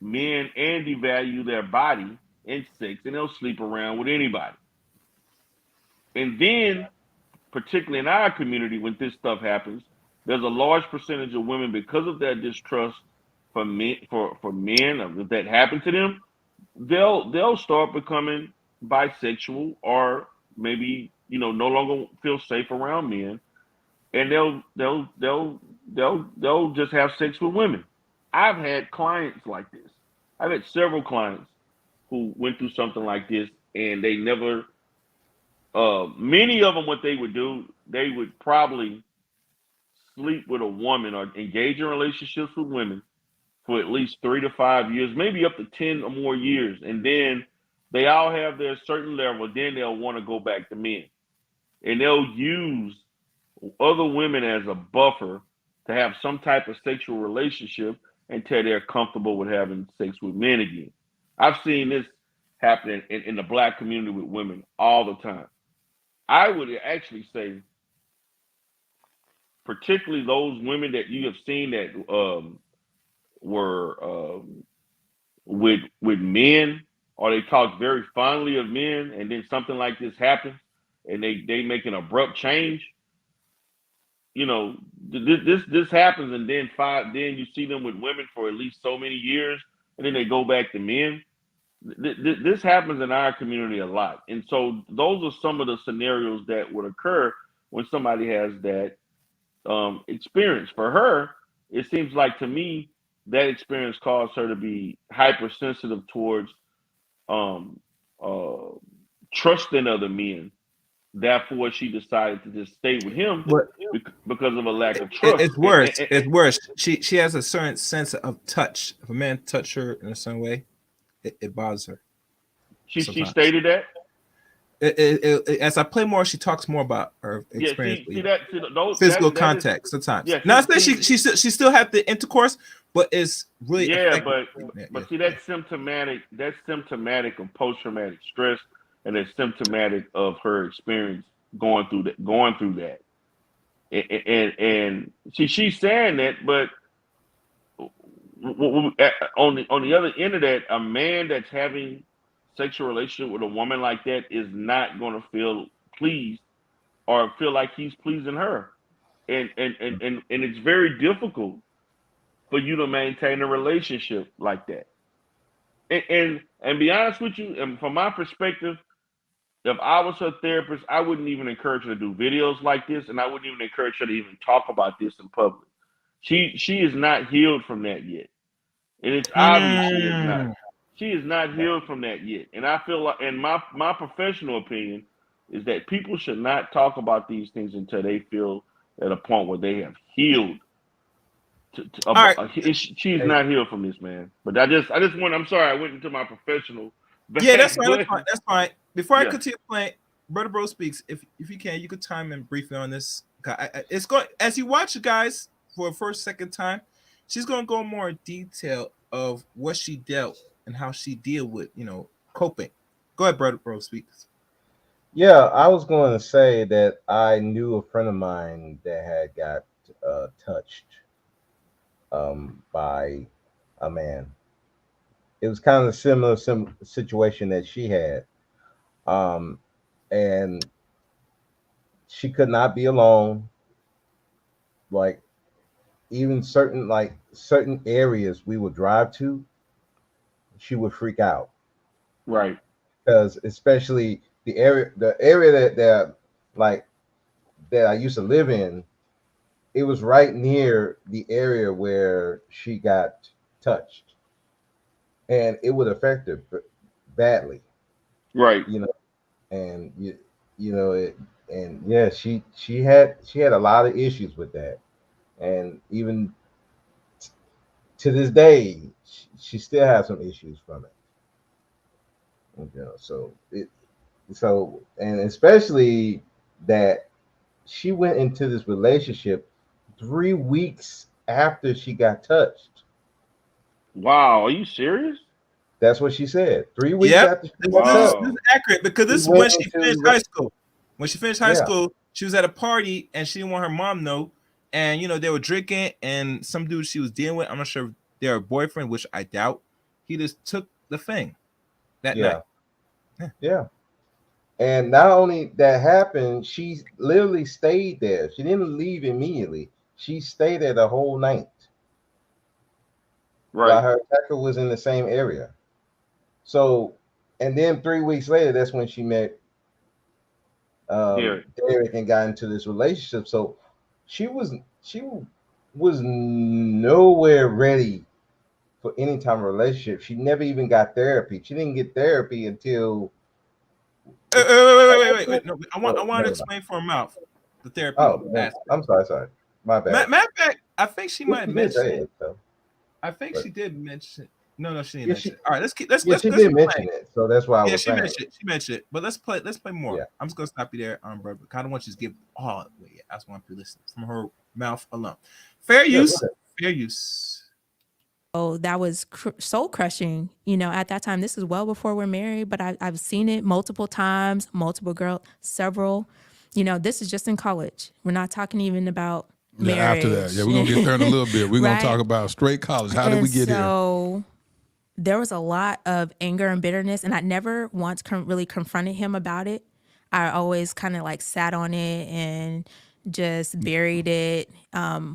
men and devalue their body and sex, and they'll sleep around with anybody. And then, particularly in our community, when this stuff happens, there's a large percentage of women, because of that distrust for men, if that happened to them, they'll start becoming bisexual, or maybe no longer feel safe around men and they'll just have sex with women. I've had clients like this. I've had several clients who went through something like this, and they never. Many of them, what they would do, they would probably sleep with a woman or engage in relationships with women for at least 3 to 5 years, maybe up to 10 or more years, and then they all have their certain level. Then they'll want to go back to men, and they'll use other women as a buffer to have some type of sexual relationship until they're comfortable with having sex with men again. I've seen this happen in the black community with women all the time. I would actually say, particularly those women that you have seen that were with men, or they talk very fondly of men, and then something like this happens, and they make an abrupt change. You know, this happens, and then you see them with women for at least so many years, and then they go back to men. This happens in our community a lot, and so those are some of the scenarios that would occur when somebody has that experience. For her, it seems like to me that experience caused her to be hypersensitive towards um, uh, trusting other men. Therefore, she decided to just stay with him But because of a lack of trust. it's worse. It's worse. She has a certain sense of touch. If a man touch her in a certain way, it bothers her. She sometimes. stated that. As I play more, she talks more about her Yeah, experience. see that those Physical that is, contact sometimes. yeah. Not that she still have the intercourse, but it's really yeah, effective. but see that's symptomatic. That's symptomatic of post traumatic stress, and it's symptomatic of her experience going through that. And she's saying that, but on the other end of that, a man that's having sexual relationship with a woman like that is not going to feel pleased or feel like he's pleasing her, and it's very difficult for you to maintain a relationship like that. And be honest with you, and from my perspective, if I was her therapist, I wouldn't even encourage her to do videos like this, and I wouldn't even encourage her to even talk about this in public. She is not healed from that yet, and it's obvious she is not. She is not healed from that yet, and I feel like, in my professional opinion, is that people should not talk about these things until they feel at a point where they have healed. All right. She's not healed from this, man. But I just want. I'm sorry, I went into my professional. Yeah, that's fine. That's fine. Before I Yeah. continue playing, Brother Bro Speaks. If you can, you could time in briefly on this. It's going as you watch it, guys, for a first, second time. She's going to go more in detail of what she dealt and how she deal with coping. Go ahead, Brother Bro Speaks. Yeah, I was going to say that I knew a friend of mine that had got touched by a man. It was kind of a similar situation that she had, um, and she could not be alone. Like even certain areas we would drive to, she would freak out Right. because especially the area that like that I used to live in, it was right near the area where she got touched, and it would affect her badly, Right. And you know it, and yeah, she had a lot of issues with that, and even to this day, she still has some issues from it. And especially that she went into this relationship 3 weeks after she got touched. Wow. Are you serious? That's what she said. 3 weeks Yep, after she got this touched. is accurate because She this is went when she into finished high school. When she finished high Yeah. school, she was at a party and she didn't want her mom to know. And they were drinking, and some dude she was dealing with, I'm not sure if they're a boyfriend, which I doubt. He just took the thing that night. Yeah. And not only that happened, she literally stayed there. She didn't leave immediately. She stayed there the whole night while Right. her attacker was in the same area. So, and then 3 weeks later, that's when she met Derek. Derek and got into this relationship. So she was nowhere ready for any type of relationship. She never even got therapy. She didn't get therapy until Wait. No, I want to never mind. explain for her mouth the therapy Oh, aspect. I'm sorry. My bad. Matter of fact, I think she might have She did say mentioned it. it though. I think But she did mention. No, she didn't yeah, mention she it. All right, let's keep. Let's she let's did play. mention it, so that's why I Yeah, was she saying. mentioned it. She mentioned it. But let's play. Let's play more. Yeah. I'm just gonna stop you there, bro. But I don't want you to give all the way. I just want to listen from her mouth alone. Fair Yeah, use. go ahead. Fair use. Oh, that was soul crushing. You know, at that time, this is well before we're married, but I've seen it multiple times, multiple girls, several. You know, this is just in college. We're not talking even about marriage. After that, we're gonna get there in a little bit. We're Right? gonna talk about straight college. How did we get here? So there was a lot of anger and bitterness, and I never once really confronted him about it. I always kind of like sat on it and just buried it.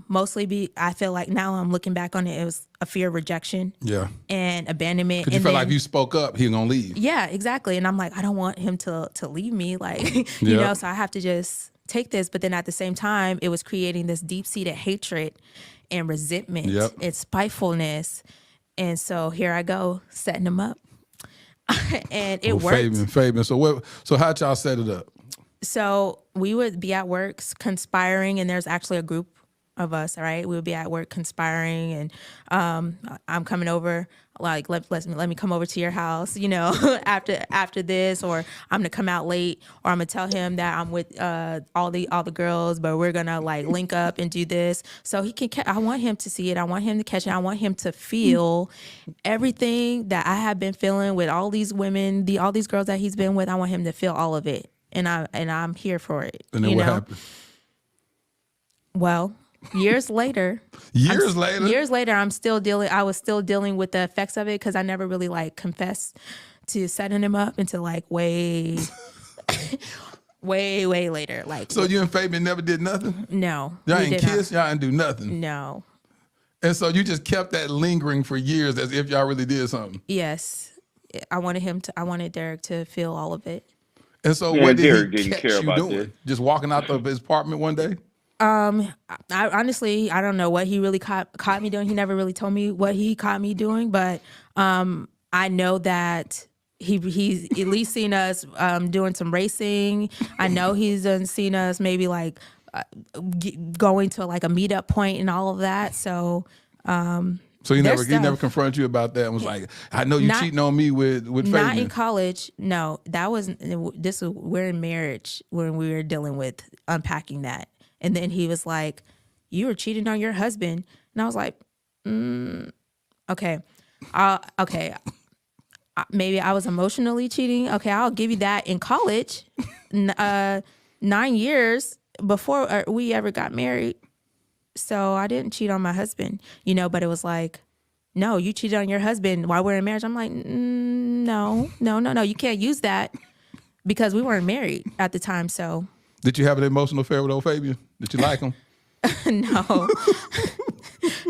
Mostly I feel like now I'm looking back on it, it was a fear of rejection Yeah, and abandonment. because you And felt then, like if you spoke up, he was gonna leave. yeah, exactly. And I'm like, I don't want him to leave me, like, you Yep. know, so I have to just take this. But then at the same time, it was creating this deep-seated hatred and resentment Yep. and spitefulness. And so here I go, setting him up. And it worked. Fabian. So how'd y'all set it up? So we would be at work conspiring, and there's actually a group of us, all right? We would be at work conspiring, and I'm coming over, like, let me come over to your house, you know, after this, or I'm gonna come out late, or I'm gonna tell him that I'm with all the girls, but we're gonna like link up and do this. So he can I want him to see it. I want him to catch it. I want him to feel everything that I have been feeling with all these women, all these girls that he's been with. I want him to feel all of it. And I'm here for it. And then you what know? happened? Well, years later, I'm still dealing. I was still dealing with the effects of it because I never really like confessed to setting him up until like way later. Like, So you and Fabian never did nothing? no, Y'all we ain't did not. kiss, y'all ain't do nothing. No. And so you just kept that lingering for years as if y'all really did something. Yes, I wanted Derek to feel all of it. And so Yeah, what did Derek he didn't catch care you about doing? that. Just walking out of his apartment one day? I honestly, I don't know what he really caught me doing. He never really told me what he caught me doing, but I know that he's at least seen us doing some racing. I know he's seen us maybe like going to like a meetup point and all of that. So So he there's never stuff. confronted you about that and was like, I know you Not- cheating on me with Not Fabian. in college. No, we're in marriage when we were dealing with unpacking that. And then he was like, you were cheating on your husband. And I was like, okay. Okay. Maybe I was emotionally cheating. Okay, I'll give you that. In college, 9 years before we ever got married. So I didn't cheat on my husband, you know, but it was like, no, you cheated on your husband while we're in marriage. I'm like, no. You can't use that because we weren't married at the time. So Did you have an emotional affair with old Fabian? Did you like him?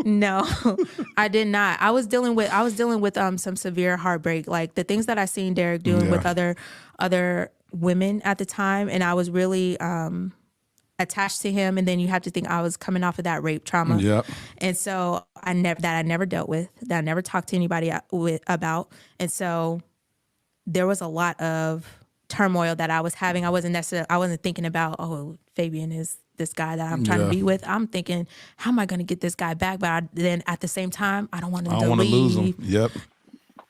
No, I did not. I was dealing with some severe heartbreak, like the things that I seen Derek doing with other women at the time, and I was really attached to him. And then you have to think I was coming off of that rape trauma. Yep. And so I never dealt with, that I never talked to anybody about. And so there was a lot of turmoil that I was having. I wasn't thinking about, oh, Fabian is this guy that I'm trying to be with. I'm thinking, how am I going to get this guy back? But then at the same time, I don't want him to want to lose him. leave. Yep.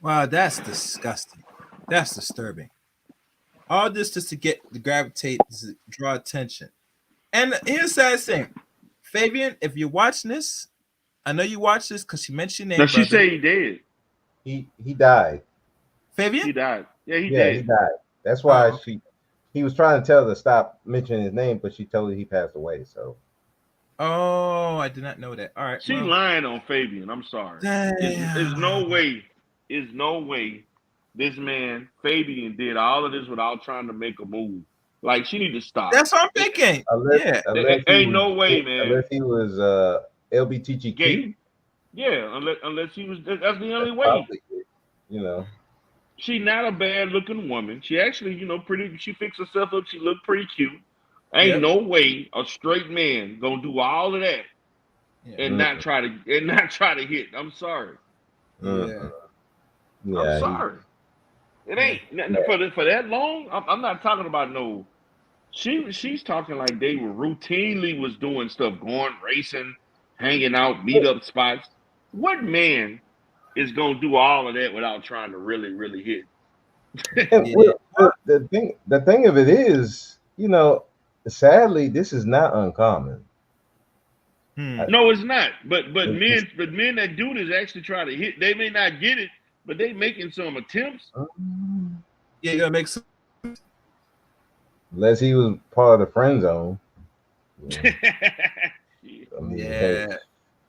Wow, that's disgusting. That's disturbing. All this just to gravitate, to draw attention. And here's the sad thing, Fabian, if you're watching this, I know you watch this because she mentioned your name. No, she brother. said he did. He died. Fabian? He died. Yeah, he He did. died. That's why Oh. he was trying to tell her to stop mentioning his name, but she told her he passed away. So Oh, I did not know that. All right. She well, lying on Fabian. I'm sorry. There's no way this man Fabian did all of this without trying to make a move. Like, she need to stop. That's what I'm thinking. unless Ain't no way, man. Unless he was LBTGQ, Gay. Yeah, unless he was. That's the only way. probably, you know. She not a bad looking woman. She actually, pretty. She fixed herself up. She looked pretty cute. Ain't no way a straight man gonna do all of that and not try to hit. I'm sorry. Yeah. I'm sorry. It ain't for that long. I'm not talking about no. She's talking like they were routinely was doing stuff, going racing, hanging out, meet up spots. What man is gonna do all of that without trying to really, really hit? The thing of it is, sadly, this is not uncommon. No, it's not. But men that do this actually try to hit. They may not get it, but they making some attempts. Yeah, you gotta make sense. Unless he was part of the friend zone.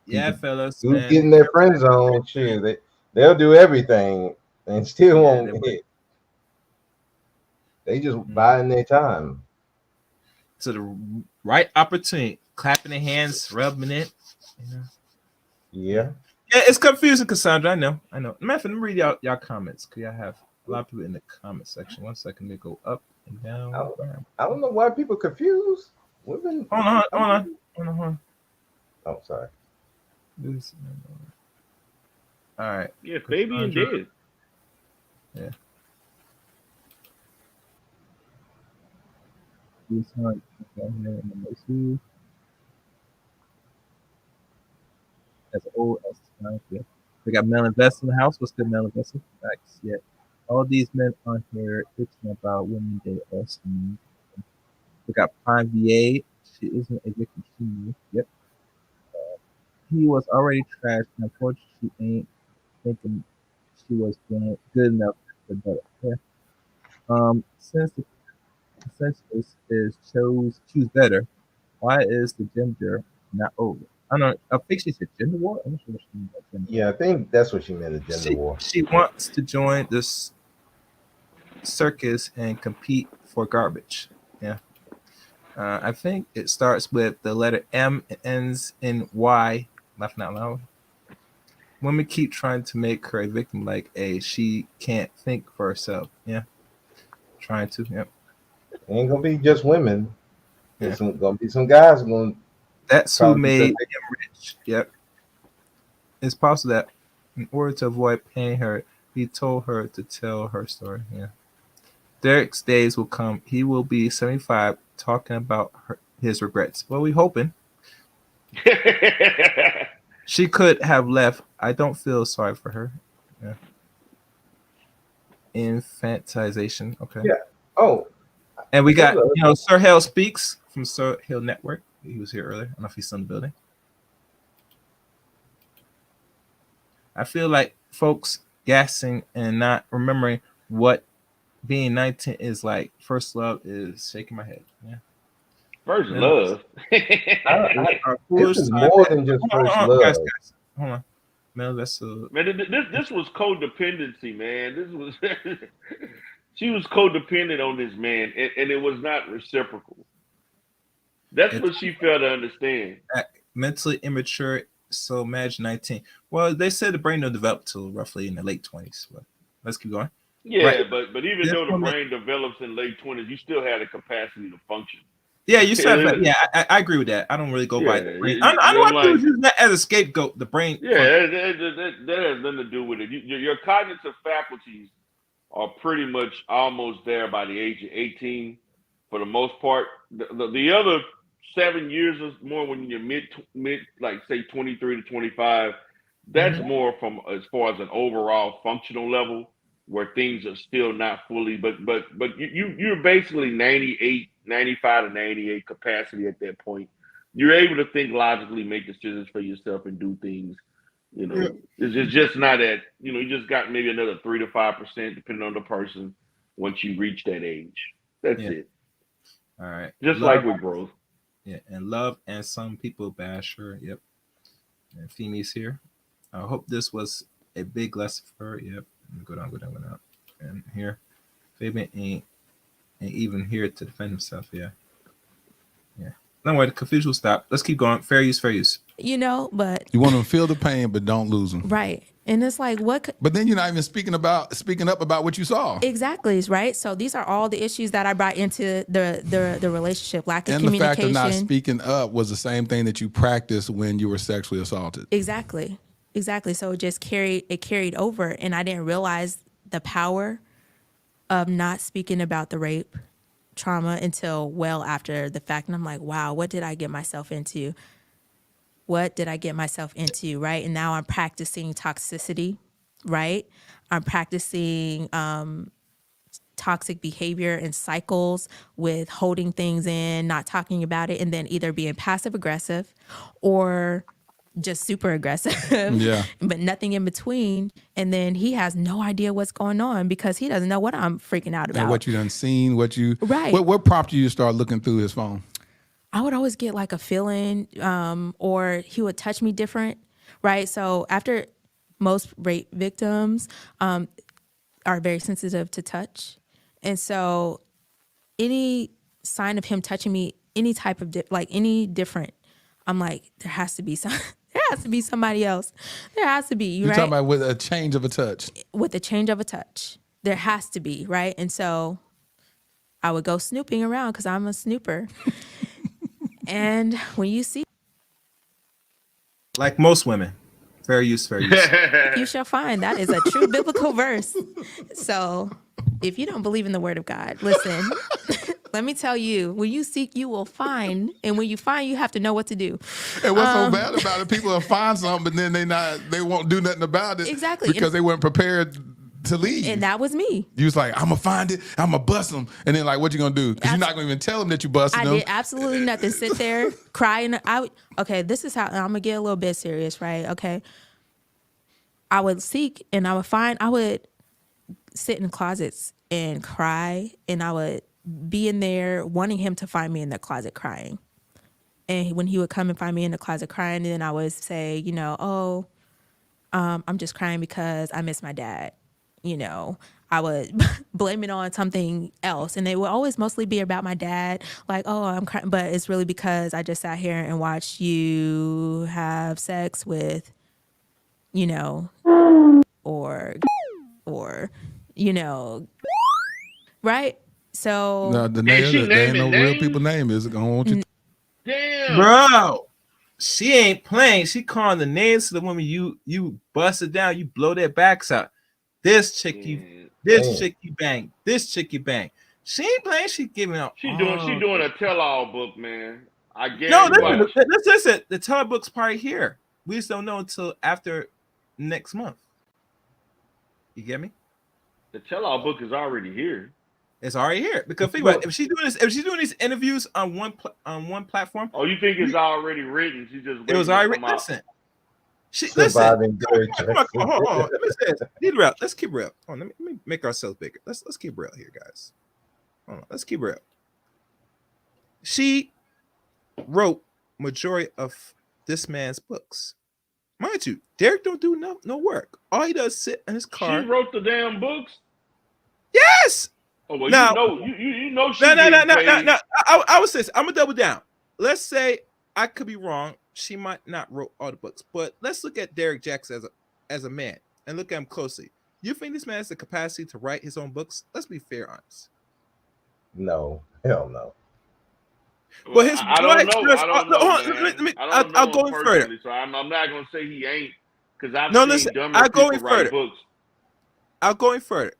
Yeah, fellas. Who's getting their friend zone? Shit, they'll do everything and still won't hit. They just buying their time. To the right opportunity, clapping their hands, rubbing it. Yeah, it's confusing, Cassandra. I know. Matter of fact, let me read y'all comments, because y'all have a lot of people in the comment section. 1 second, they go up and down. I don't know why people confused. Women. Hold on. Oh, sorry. All right. Yeah, baby and dead. Yeah. As old as time. Yeah. We got Mel Invest in the house. What's good, Mel Invest? Facts. Yeah. All these men on here bitching about women they also need. We got Prime VA. She isn't a victim. She knew. Yep. He was already trashed. And unfortunately, she ain't thinking she was doing good enough for better. Yeah. Since the consensus is choose better, why is the gender not over? I don't know. I think she said gender war. I'm not sure what she meant by gender war. Yeah, I think that's what she meant, a gender war. She wants to join this circus and compete for garbage. Yeah. I think it starts with the letter M and ends in Y. Laughing out loud. Women keep trying to make her a victim, like she can't think for herself. Yeah. Trying to. Yep. Ain't gonna be just women. There's gonna be some guys going. That's who made him rich. Yep. It's possible that in order to avoid paying her, he told her to tell her story. Yeah. Derek's days will come. He will be 75, talking about his regrets. Well, we hoping. She could have left. I don't feel sorry for her. Yeah. Infantilization. Okay. Yeah. Oh. And we got, Sir Hale Speaks from Sir Hale Network. He was here earlier. I don't know if he's still in the building. I feel like folks gassing and not remembering what being 19 is like. First love is shaking my head. Yeah. First love. This is more than just first love. Guys, hold on. Man, this was codependency, man. This was she was codependent on this man, and it was not reciprocal. That's what she failed to understand. Mentally immature. So imagine 19. Well, they said the brain don't develop till roughly in the late 20s. But let's keep going. Yeah, right. but even though the brain develops in late 20s, you still have the capacity to function. Yeah, you said that. Yeah, I agree with that. I don't really go by the brain. I know why people use that as a scapegoat. The brain. Yeah, that has nothing to do with it. Your cognitive faculties are pretty much almost there by the age of 18, for the most part. The other 7 years or more, when you're mid, like say 23 to 25, that's more from as far as an overall functional level, where things are still not fully, but you're basically 95 to 98 capacity at that point. You're able to think logically, make decisions for yourself, and do things. It's just not at, you just got maybe another 3 to 5%, depending on the person, once you reach that age. That's it. All right. Just like with growth. Yeah, and love, and some people bash her. Yep. And Femi's here. I hope this was a big lesson for her. Yep. Go down. And here, Fabian ain't even here to defend himself. Yeah. Don't worry, the confusion will stop. Let's keep going. Fair use. But you want them to feel the pain, but don't lose them. Right. And it's like, But then you're not even speaking up about what you saw. Exactly, right? So these are all the issues that I brought into the relationship. Lack of And the fact communication. of not speaking up was the same thing that you practiced when you were sexually assaulted. Exactly. So it just carried over, and I didn't realize the power of not speaking about the rape trauma until well after the fact. And I'm like, wow, what did I get myself into? Right? And now I'm practicing toxicity, right? I'm practicing toxic behavior and cycles with holding things in, not talking about it, and then either being passive aggressive or just super aggressive, Yeah. but nothing in between. And then he has no idea what's going on because he doesn't know what I'm freaking out about. And what you done seen, Right. What prompted you to start looking through his phone? I would always get like a feeling, or he would touch me different, right? So after most rape victims are very sensitive to touch. And so any sign of him touching me, any type of any different, I'm like, there has to be somebody else. There has to be, You're right? talking about with a change of a touch. With a change of a touch. There has to be, right? And so I would go snooping around because I'm a snooper. And when you see, Like most women, fair use. you shall find. That is a true biblical verse. So if you don't believe in the word of God, listen, let me tell you, when you seek, you will find. And when you find, you have to know what to do. And what's so bad about it, people will find something, but then they won't do nothing about it. Exactly. Because they weren't prepared to leave. And that was me. You was like, I'm going to find it. I'm going to bust them. And then like, what you going to do? Because you're not going to even tell them that you busted them. I did absolutely nothing. Sit there, cry. And okay, this is how, I'm going to get a little bit serious, right? Okay. I would seek and I would sit in closets and cry, and I would be in there wanting him to find me in the closet crying. And when he would come and find me in the closet crying, then I would say, I'm just crying because I miss my dad. I would blame it on something else. And it would always mostly be about my dad. Like, oh, I'm crying. But it's really because I just sat here and watched you have sex with, or, right? So. No, the name, there ain't no real people name is. I don't want you. Damn. Bro, she ain't playing. She calling the names to the women you busted down. You blow their backs out. This chick you bang. This chick you bang. She ain't playing. She giving out. She doing a tell-all book, man. I guess. No, listen. The tell-all book's probably here. We just don't know until after next month. You get me? The tell-all book is already here. It's already here because think about it. If she's doing these interviews on one platform. Oh, you think it's already written? She just it was already written. Listen. Hold on. Let me say this. Real. Let's keep real. Hold on, let me make ourselves bigger. Let's keep real here, guys. Hold on. Let's keep real. She wrote majority of this man's books. Mind you, Derek don't do no work. All he does is sit in his car. She wrote the damn books? Yes. Oh, well, now, you know she No. I would say this. I'm gonna double down. Let's say I could be wrong. She might not wrote all the books, but let's look at Derek Jaxn as a man and look at him closely. You think this man has the capacity to write his own books? Let's be fair, honest. No, hell no. Well, his I don't know. I'll go in further. So I'm not gonna say he ain't, because I've seen dumber I'll go people in write further. books. I'll go in further,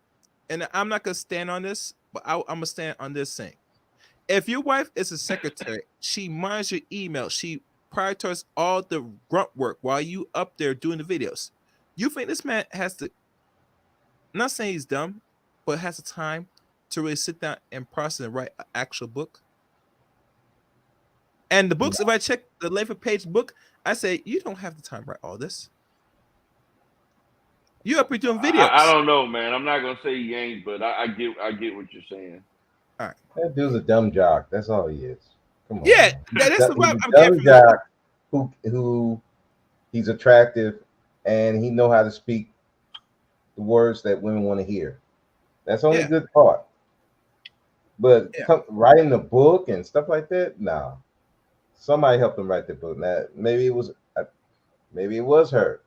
and I'm not gonna stand on this, but I'm gonna stand on this thing. If your wife is a secretary, she minds your email. She prioritizes all the grunt work while you up there doing the videos. You think this man has to? I'm not saying he's dumb, but has the time to really sit down and process and write an actual book. And the books, if I check the length of page book, I say you don't have the time to write all this. You up here doing videos. I don't know, man. I'm not gonna say he ain't, but I get what you're saying. All right. That dude's a dumb jock. That's all he is. Come on. Yeah, that's the problem. I'm dumb jock who he's attractive and he know how to speak the words that women want to hear. That's only good part. But writing a book and stuff like that, no. Somebody helped him write the book. Now maybe it was her,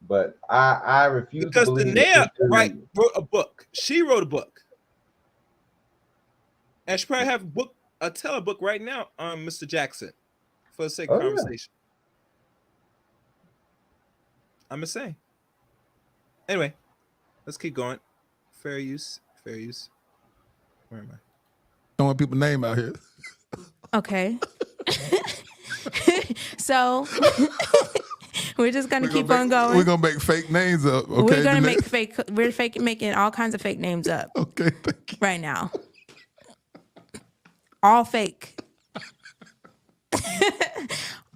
But I refuse Because to believe Danae that. wrote a book. She wrote a book. And she probably have a tell a book right now on Mr. Jackson for the sake of conversation. I'm just saying. Anyway, let's keep going. Fair use. Fair use. Where am I? Don't want people name out here. Okay. So we're just gonna keep on going. We're gonna make fake names up. Okay. We're gonna make fake. We're making all kinds of fake names up. Okay, thank you. Right now. All fake.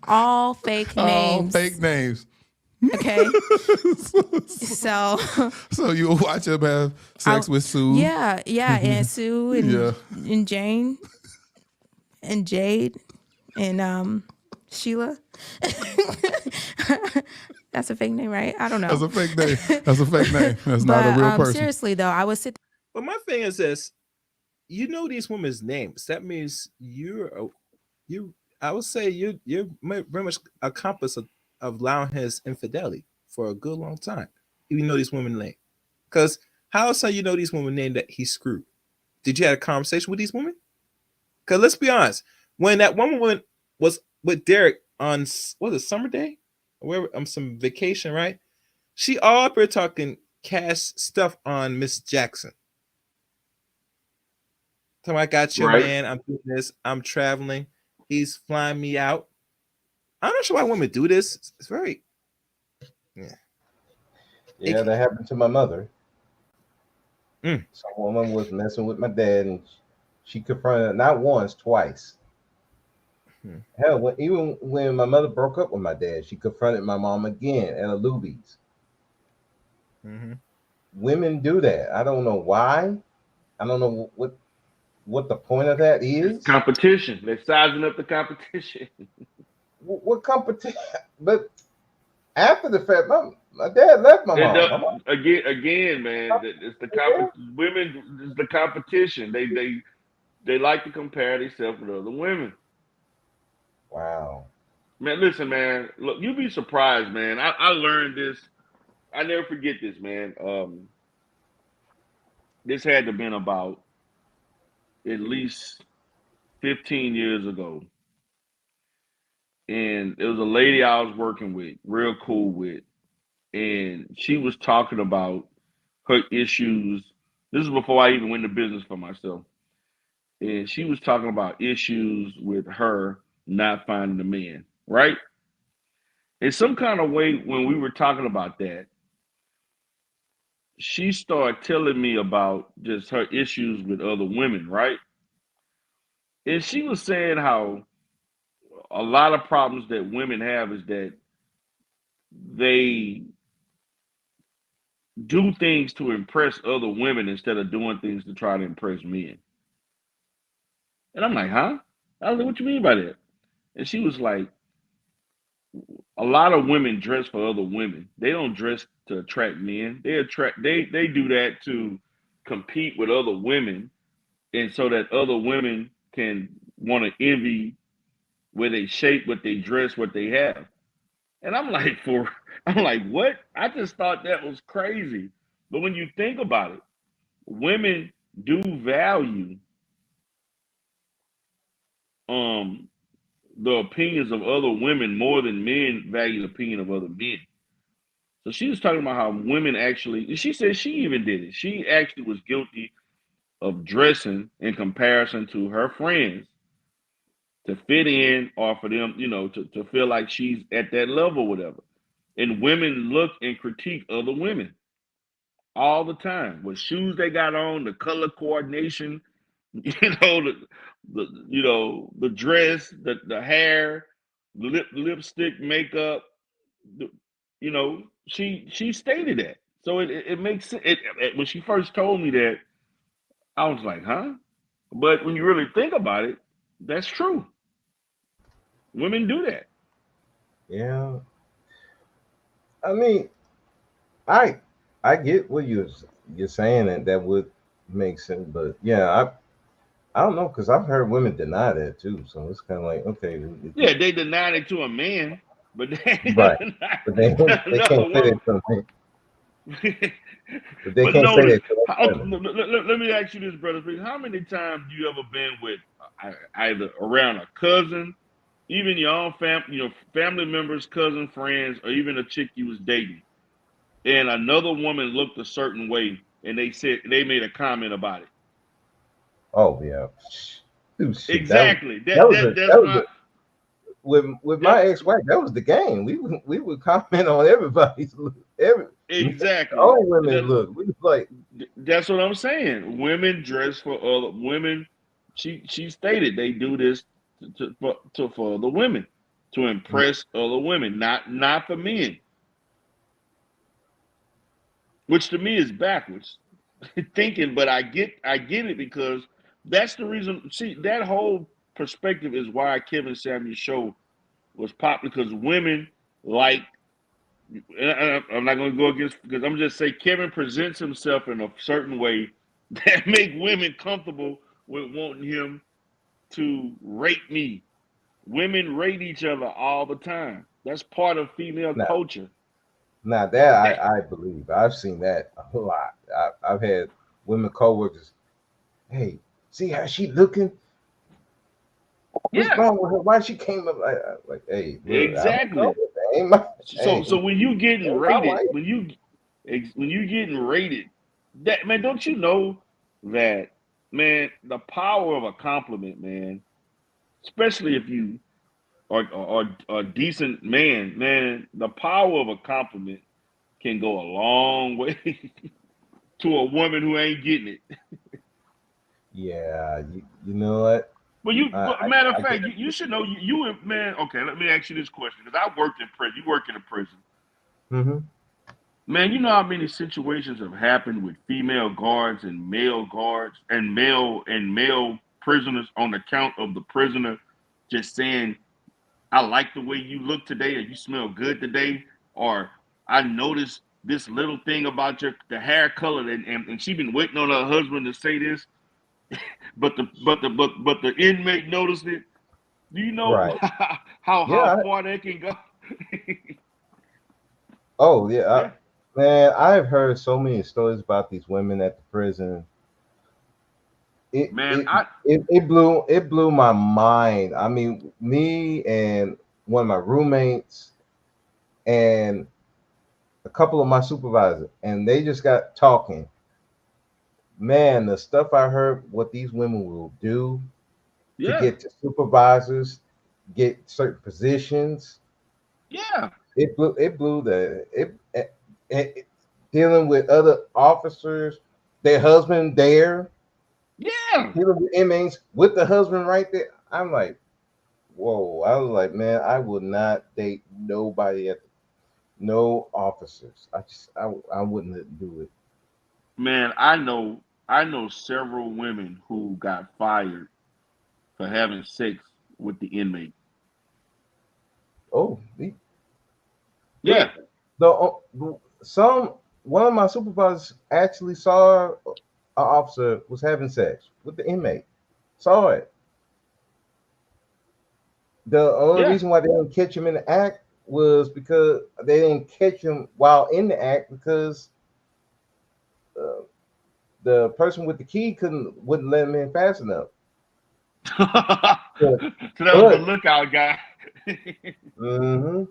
All fake names. All fake names. Okay. So you'll watch him have sex with Sue. Yeah, and Sue and Jane and Jade and Sheila. That's a fake name, right? I don't know. That's a fake name. That's a fake name. That's not a real person. Seriously though, I would sit. But my thing is this: you know these women's names. That means I would say you're very much accomplice of allowing his infidelity for a good long time. You know these women name. Because how else you know these women name that he screwed? Did you have a conversation with these women? Because let's be honest, when that woman was with Derek on summer day, or wherever, some vacation, right? She all up here talking cash stuff on Miss Jackson. Tell me, I got your man. I'm doing this. I'm traveling. He's flying me out. I'm not sure why women do this. It's very, Yeah, that happened to my mother. Some woman was messing with my dad, and she confronted not once, twice. Hell, even when my mother broke up with my dad, she confronted my mom again at a Luby's. Women do that. I don't know why. I don't know what the point of that is. It's competition. They're sizing up the competition. What competition? But after the fact, my dad left my mom. Again, man, it's the women. It's the competition. They like to compare themselves with other women. Wow. Man, listen, man. Look, you'd be surprised, man. I learned this. I never forget this, man. This had to have been about at least 15 years ago. And it was a lady I was working with, real cool with. And she was talking about her issues. This is before I even went into business for myself. And she was talking about issues with her not finding a man, right? In some kind of way, when we were talking about that, she started telling me about just her issues with other women, right? And she was saying how a lot of problems that women have is that they do things to impress other women instead of doing things to try to impress men. And I'm like, huh? I don't know what you mean by that. And she was like, a lot of women dress for other women. They don't dress to attract men. They do that to compete with other women, and so that other women can want to envy where they shape, what they dress, what they have. And I'm like, what? I just thought that was crazy. But when you think about it, women do value the opinions of other women more than men value the opinion of other men. So she was talking about how women actually, she said she even did it. She actually was guilty of dressing in comparison to her friends to fit in or for them, to feel like she's at that level or whatever. And women look and critique other women all the time. What shoes they got on, the color coordination, the dress, the hair, lipstick, makeup. She stated that. So it makes sense. When she first told me that, I was like, huh? But when you really think about it, that's true. Women do that. Yeah. I mean, I get what you're saying, and that would make sense. But yeah, I don't know, because I've heard women deny that too. So it's kind of like, okay. Yeah, they denied it to a man, but they, Right. But they can't say that to me. But they can't say that to us women. let me ask you this, brother. How many times have you ever been with either around a cousin, even your own family members, cousin, friends, or even a chick you was dating, and another woman looked a certain way, and they made a comment about it? Oh yeah. Dude, shit, Exactly. With my ex-wife, that was the game. We would comment on everybody's look, exactly. all women look. We was like, that's what I'm saying. Women dress for other women. She stated they do this for other women, to impress other women, not for men. Which to me is backwards thinking, but I get it, because that's the reason. See, that whole perspective is why Kevin Samuel's show was popular, because women like. I'm not going to go against, because I'm just say Kevin presents himself in a certain way that make women comfortable with wanting him to rate me. Women rate each other all the time. That's part of female culture. Now that I believe, I've seen that a lot. I've had women coworkers. Hey, see how she looking? What's wrong with her? Why she came up like hey, look, exactly. So when you getting rated, when you getting rated, that man, don't you know that, man, the power of a compliment, man, especially if you are a decent man, the power of a compliment can go a long way to a woman who ain't getting it. Yeah, you know what? Well, matter of fact, you should know. Man. Okay, let me ask you this question, because I worked in prison. You work in a prison. Mm-hmm. Man, you know how many situations have happened with female guards and male prisoners on account of the prisoner just saying, "I like the way you look today," or "You smell good today," or "I noticed this little thing about the hair color," and she been waiting on her husband to say this, but the inmate noticed it. Do you know how far that can go? Oh yeah, man, I've heard so many stories about these women at the prison. It blew my mind. I mean, me and one of my roommates and a couple of my supervisors, and they just got talking. Man, the stuff I heard, what these women will do to get to supervisors, get certain positions. Yeah, it blew dealing with other officers, their husband there. Yeah, Dealing with inmates with the husband right there. I'm like, whoa. I was like, man, I would not date nobody no officers. I wouldn't do it. Man, I know several women who got fired for having sex with the inmate. Oh, yeah. One of my supervisors actually saw an officer was having sex with the inmate. Saw it. The only reason why they didn't catch him in the act was because they didn't catch him while in the act, because the person with the key wouldn't let him in fast enough. So that was the lookout guy. Mm-hmm.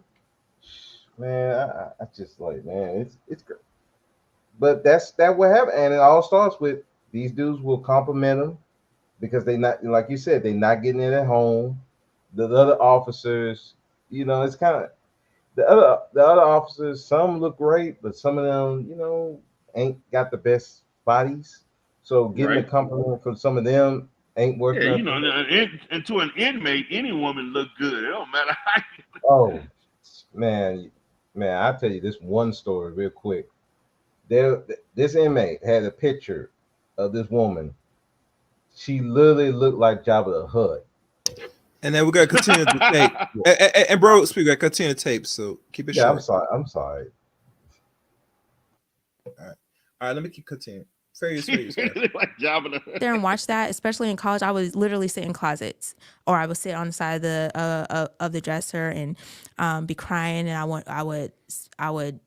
Man, I just like, man, it's great. But that what happened, and it all starts with these dudes will compliment them because they not, like you said, they not getting it at home. The other officers, it's kind of the other officers. Some look great, but some of them, ain't got the best bodies. So getting a compliment from some of them ain't worth nothing. And to an inmate, any woman look good. It don't matter how you look. Oh, man, I'll tell you this one story real quick. This inmate had a picture of this woman. She literally looked like Jabba the Hutt. And then we're gonna continue the tape. And bro, speak. I continue the tape, so keep it short. I'm sorry. All right. Let me keep continuing. Phrase. Like Jabba the there and watch that, especially in college. I would literally sit in closets, or I would sit on the side of the dresser and be crying, and I would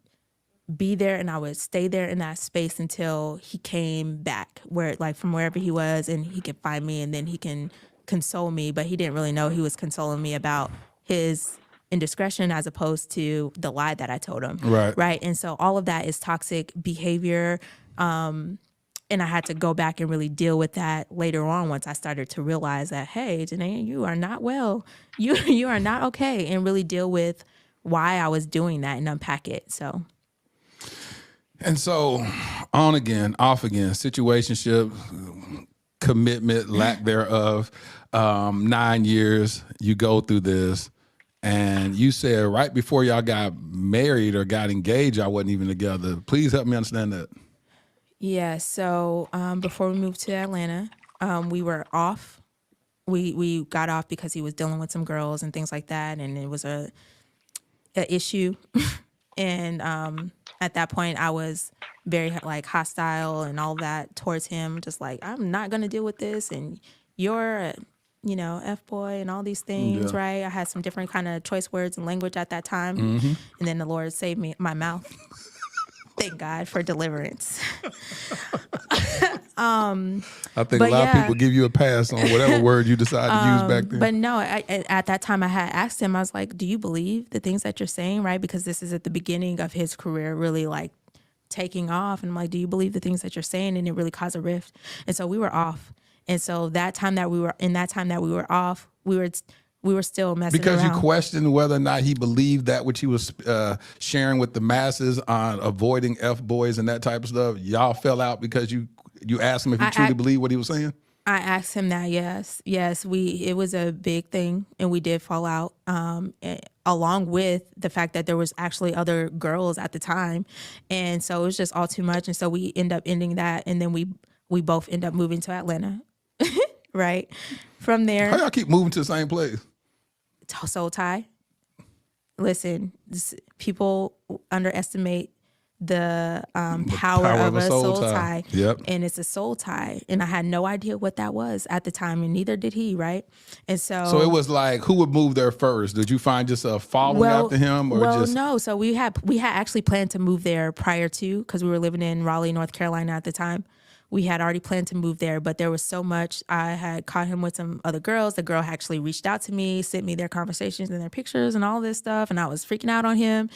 be there, and I would stay there in that space until he came back, where like from wherever he was, and he could find me, and then he can console me. But he didn't really know he was consoling me about his indiscretion as opposed to the lie that I told him. Right. And so all of that is toxic behavior. And I had to go back and really deal with that later on once I started to realize that, hey, Janae, you are not well. You are not okay. And really deal with why I was doing that and unpack it. So. And so on again, off again, situationship, commitment, lack thereof, 9 years, you go through this. And you said right before y'all got married or got engaged, y'all wasn't even together. Please help me understand that. Yeah, so before we moved to Atlanta, we were off. We got off because he was dealing with some girls and things like that, and it was a issue. And at that point, I was very like hostile and all that towards him. Just like, I'm not gonna deal with this, and you're F-boy and all these things, right? I had some different kind of choice words and language at that time, and then the Lord saved my mouth. Thank God for deliverance. I think a lot of people give you a pass on whatever word you decide to use back then. But no, at that time I had asked him, I was like, do you believe the things that you're saying, right? Because this is at the beginning of his career really like taking off. And I'm like, do you believe the things that you're saying? And it really caused a rift. And so we were off. And so that time that we were off, we were still messing because around. You questioned whether or not he believed that which he was sharing with the masses on avoiding F-boys and that type of stuff. Y'all fell out because you asked him if he truly believed what he was saying? I asked him that, yes. It was a big thing, and we did fall out, along with the fact that there was actually other girls at the time. And so it was just all too much. And so we end up ending that, and then we both end up moving to Atlanta, right? From there. How y'all keep moving to the same place? Soul tie. Listen, people underestimate the power of a soul tie. Yep. And it's a soul tie. And I had no idea what that was at the time, and neither did he, right? And so it was like, who would move there first? Did you find yourself following after him? Or no. So we had actually planned to move there prior to, because we were living in Raleigh, North Carolina at the time. We had already planned to move there, but there was so much. I had caught him with some other girls. The girl actually reached out to me, sent me their conversations and their pictures and all this stuff, and I was freaking out on him.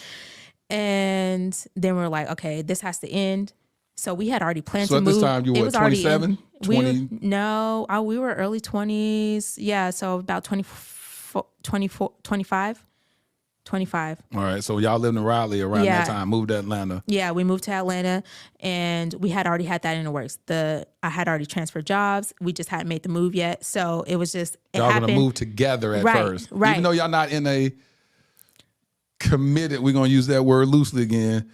And then we were like, okay, this has to end. So we had already planned to move. So at this time, you were 27? 20? No, we were early 20s. Yeah, so about 25. All right, so y'all lived in Raleigh around that time, moved to Atlanta. Yeah, we moved to Atlanta, and we had already had that in the works. I had already transferred jobs. We just hadn't made the move yet. So it was just, y'all gonna move together at first. Right. Even though y'all not in a committed, we're gonna use that word loosely again.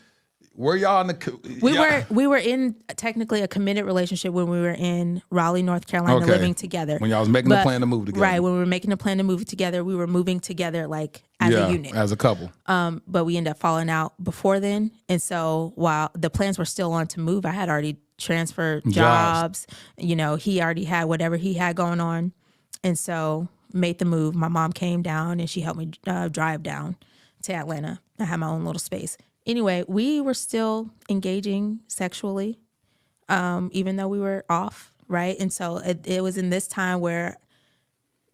Were y'all in the we were in technically a committed relationship when we were in Raleigh, North Carolina, living together. When y'all was making a plan to move together. Right, when we were making a plan to move together, we were moving together like as a unit. As a couple. But we ended up falling out before then. And so while the plans were still on to move, I had already transferred jobs. He already had whatever he had going on. And so made the move. My mom came down and she helped me drive down to Atlanta. I had my own little space. Anyway, we were still engaging sexually, even though we were off, right? And so it was in this time where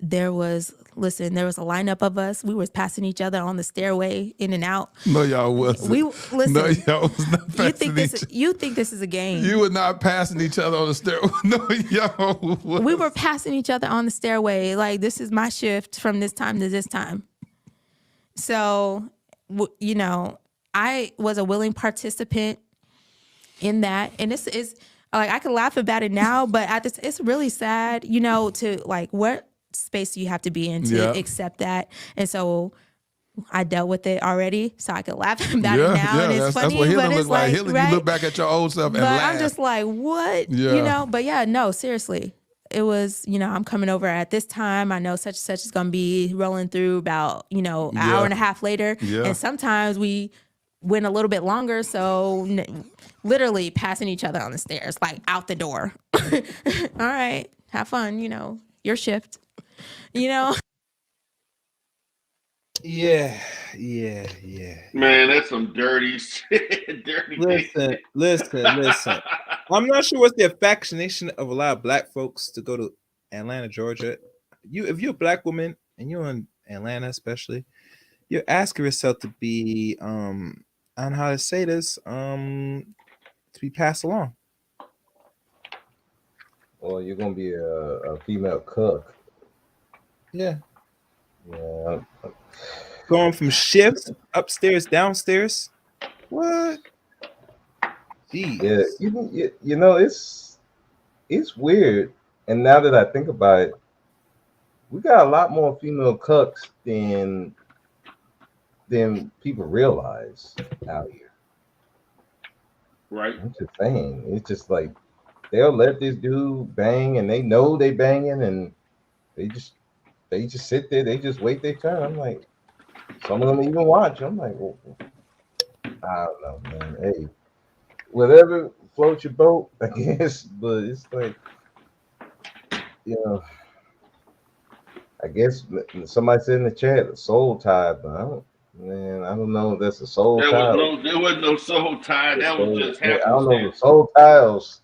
there was a lineup of us. We was passing each other on the stairway in and out. No, y'all wasn't. No, y'all was not passing you think this is a game. You were not passing each other on the stairway. No, y'all wasn't. We were passing each other on the stairway. Like, this is my shift from this time to this time. So, I was a willing participant in that. And this is, like, I can laugh about it now, but it's really sad, to, like, what space do you have to be in to accept that? And so I dealt with it already, so I can laugh about it now. And it's funny, that's what healing but looks like. Healing, right? You look back at your old self and laugh. I'm just like, what? Yeah. But no, seriously. It was, I'm coming over at this time. I know such and such is going to be rolling through about, an hour and a half later. Yeah. And sometimes we went a little bit longer. So literally passing each other on the stairs, like out the door. All right, have fun, your shift, Yeah. Man, that's some dirty shit. Dirty Listen. I'm not sure what's the fascination of a lot of black folks to go to Atlanta, Georgia. If you're a black woman and you're in Atlanta, especially, you're asking yourself to be I don't know how to say this, to be passed along. Or you're gonna be a female cook. Yeah. Yeah. Going from shifts upstairs, downstairs. What? Jeez. Yeah, you know, it's weird. And now that I think about it, we got a lot more female cooks than people realize out here. Right. I'm just saying, it's just like they'll let this dude bang, and they know they banging, and they just sit there, they just wait their turn. I'm like, some of them even watch. I'm like, well, I don't know, man. Hey, whatever floats your boat, I guess. But it's like, I guess somebody said in the chat, a soul tie, but I don't know if that's a soul tie. There was no soul tie. That was just happenstance. I don't know, the soul tiles.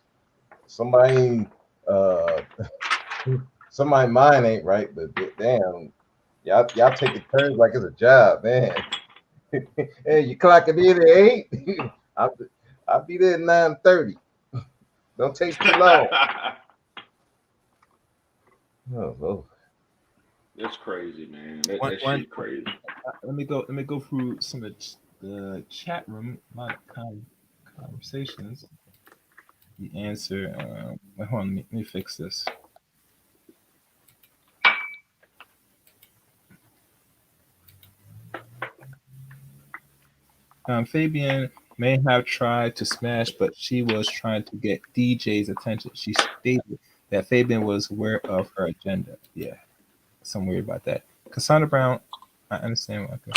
Somebody mind ain't right, but damn, y'all taking turns like it's a job, man. Hey, you clocking in at 8? I'll be there at 9:30. Don't take too long. Oh. That's crazy, man. That shit crazy. Let me go through some of the chat room, my conversations. The answer. Hold on, let me fix this. Fabian may have tried to smash, but she was trying to get DJ's attention. She stated that Fabian was aware of her agenda. Yeah, some weird about that. Cassandra Brown, I understand. Okay.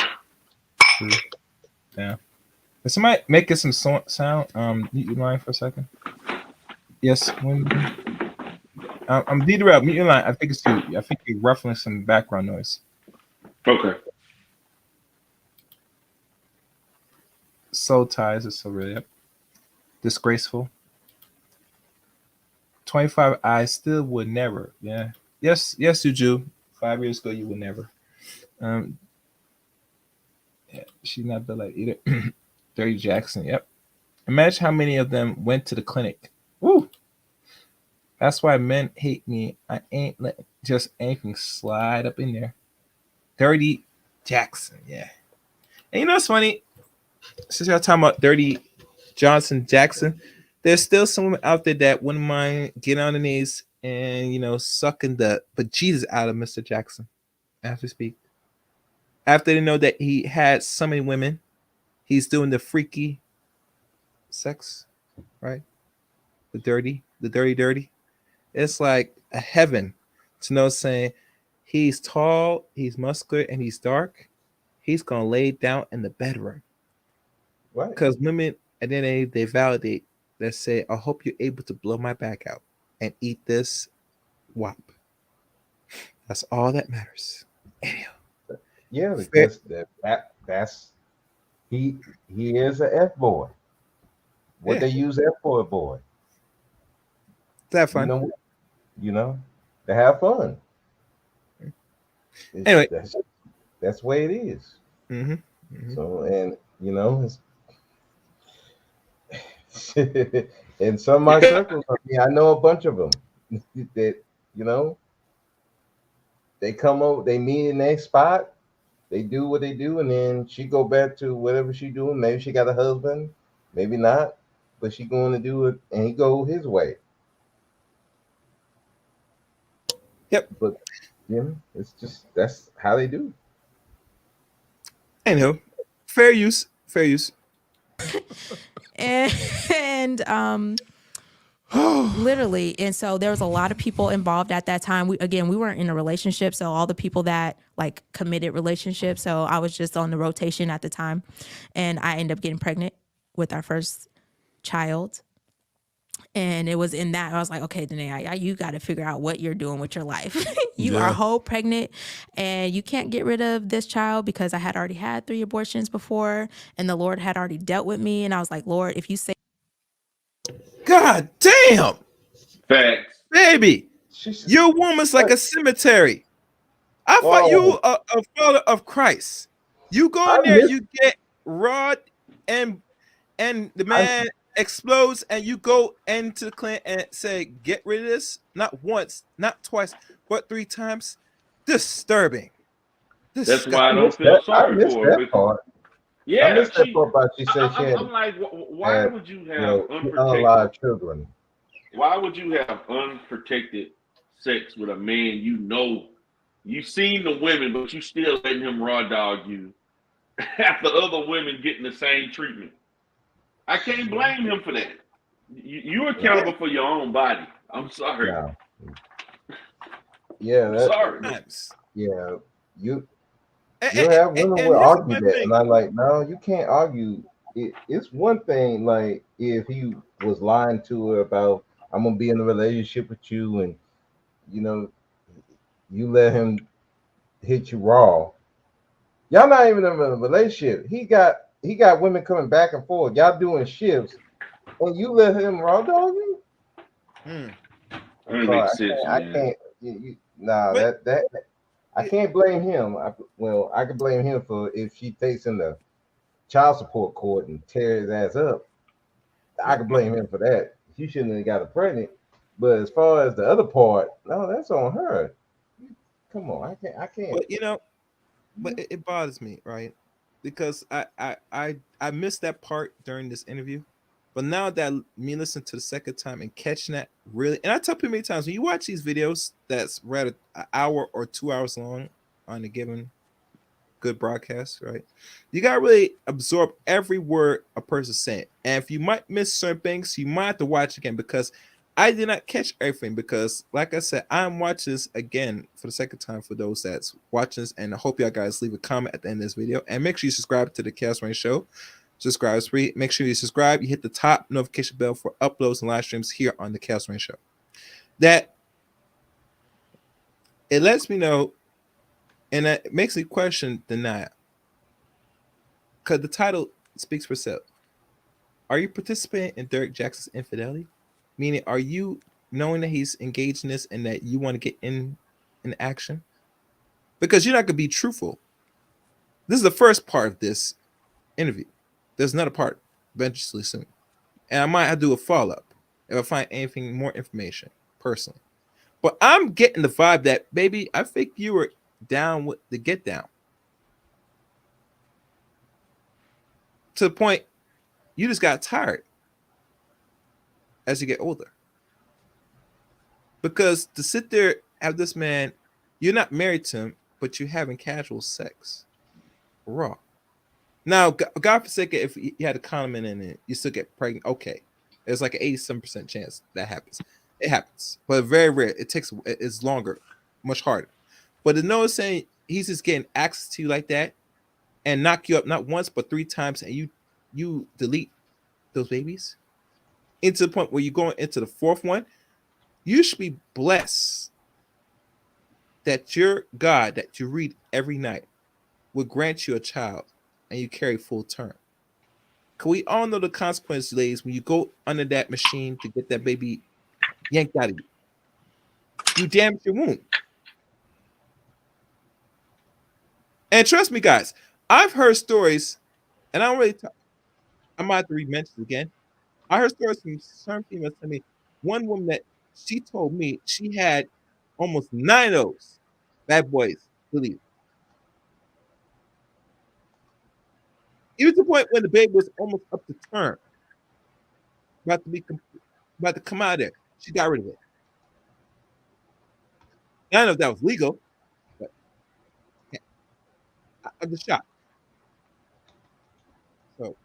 Yeah. Is somebody making some sound? Mute your line for a second. Yes. I'm Dieter. Mute your line. I think it's you. I think you're ruffling some background noise. Okay. Soul ties is so really disgraceful. 25. I still would never. Yeah. Yes, you do. 5 years ago, you would never. Yeah, she's not built like either. Derek Jaxn. Yep. Imagine how many of them went to the clinic. Woo. That's why men hate me. I ain't letting just anything slide up in there. Dirty Jaxn. Yeah. And you know what's funny? Since y'all talking about Dirty Jackson, there's still someone out there that wouldn't mind getting on the knees and sucking the bejesus out of Mr. Jackson after speak. After they know that he had so many women, he's doing the freaky sex, right? The dirty. It's like a heaven to know saying he's tall, he's muscular, and he's dark. He's gonna lay down in the bedroom. Right. Because women, and then they validate. They say, "I hope you're able to blow my back out and eat this wop." That's all that matters. Anyhow. Yeah, because that's he is an F boy. What they use F for a boy. To have fun. To have fun. Anyway, that's the way it is. Mm-hmm. Mm-hmm. So, and in some of my circles, I know a bunch of them that they come over, they meet in their spot, they do what they do, and then she go back to whatever she doing. Maybe she got a husband, maybe not, but she going to do it, and he go his way. Yep. But it's just that's how they do. Anyhow, fair use. And Literally. And so there was a lot of people involved at that time. We weren't in a relationship, so all the people that like committed relationships. So I was just on the rotation at the time, and I ended up getting pregnant with our first child. And it was in that I was like, okay, Danae, you got to figure out what you're doing with your life. You are whole pregnant, and you can't get rid of this child, because I had already had 3 abortions before, and the Lord had already dealt with me. And I was like, Lord, if you say, God damn, Facts. baby, She's your woman's like a cemetery. I thought whoa. you a follower of Christ. You go I in there, miss you get rod, and the I, man explodes, and you go into the clinic and say, "Get rid of this." Not once, not twice, but 3 times. Disturbing. That's why I don't feel I sorry missed for her. that Because, part. I yeah, missed that part about she said she I'm like, why had would you you have know, unprotected? unalive children. Why would you have unprotected sex with a man you know? You've seen the women, but you still letting him raw dog you after other women getting the same treatment. I can't blame him for that. You're No, accountable for your own body. I'm sorry. no. Yeah, I'm sorry. Times. yeah. You And, you have women and will here's argue my that, thing. and I'm like, no, you can't argue. It's one thing, like if he was lying to her about, I'm gonna be in a relationship with you, and you know, you let him hit you raw. Y'all not even in a relationship. He got women coming back and forth. Y'all doing shifts, and you let him raw dog you. Hmm. I'm That sorry, makes sense, I man. can't. Nah, But that I can't blame him. Well, I can blame him for if she takes him to child support court and tear his ass up. I my, can my, blame him for that. She shouldn't have got her pregnant. But as far as the other part, no, that's on her. Come on, I can't. I can't. but but it bothers me, right? Because I missed that part during this interview. But now that me listening to the second time and catching that really, and I tell people many times, when you watch these videos that's rather an hour or 2 hours long on a given good broadcast, right? You gotta really absorb every word a person's saying. And if you might miss certain things, you might have to watch again, because I did not catch everything, because like I said, I'm watching this again for the second time for those that's watching this, and I hope y'all guys leave a comment at the end of this video, and make sure you subscribe to the Chaos Rain Show. Subscribe is free. Make sure you subscribe. You hit the top notification bell for uploads and live streams here on the Chaos Rain Show. That it lets me know, and that makes me question denial, because the title speaks for itself. Are you participating in Derek Jaxn's infidelity? Meaning, are you knowing that he's engaged in this and that you want to get in action? Because you're not gonna be truthful. This is the first part of this interview. There's another part eventually soon, and I might have to do a follow up if I find anything more information personally. But I'm getting the vibe that, baby, I think you were down with the get down to the point you just got tired as you get older. Because to sit there, have this man, you're not married to him, but you're having casual sex, raw. Now, God forsake it, if you had a condom in it, you still get pregnant. Okay, there's like an 87% chance that happens. It happens, but very rare. It's longer, much harder. But the no saying he's just getting access to you like that and knock you up not once but 3 times, and you delete those babies into the point where you're going into the fourth one. You should be blessed that your God that you read every night will grant you a child and you carry full term. Cause we all know the consequences, ladies, when you go under that machine to get that baby yanked out of you. You damage your womb. And trust me, guys, I've heard stories, and I don't really talk, I might have to re-mention it again. I heard stories from certain females tell me one woman that she told me she had almost 9 of those bad boys deleted. Even to the point when the baby was almost up to term, about to be about to come out of there. She got rid of it. I don't know if that was legal, but yeah, I'm just shocked. So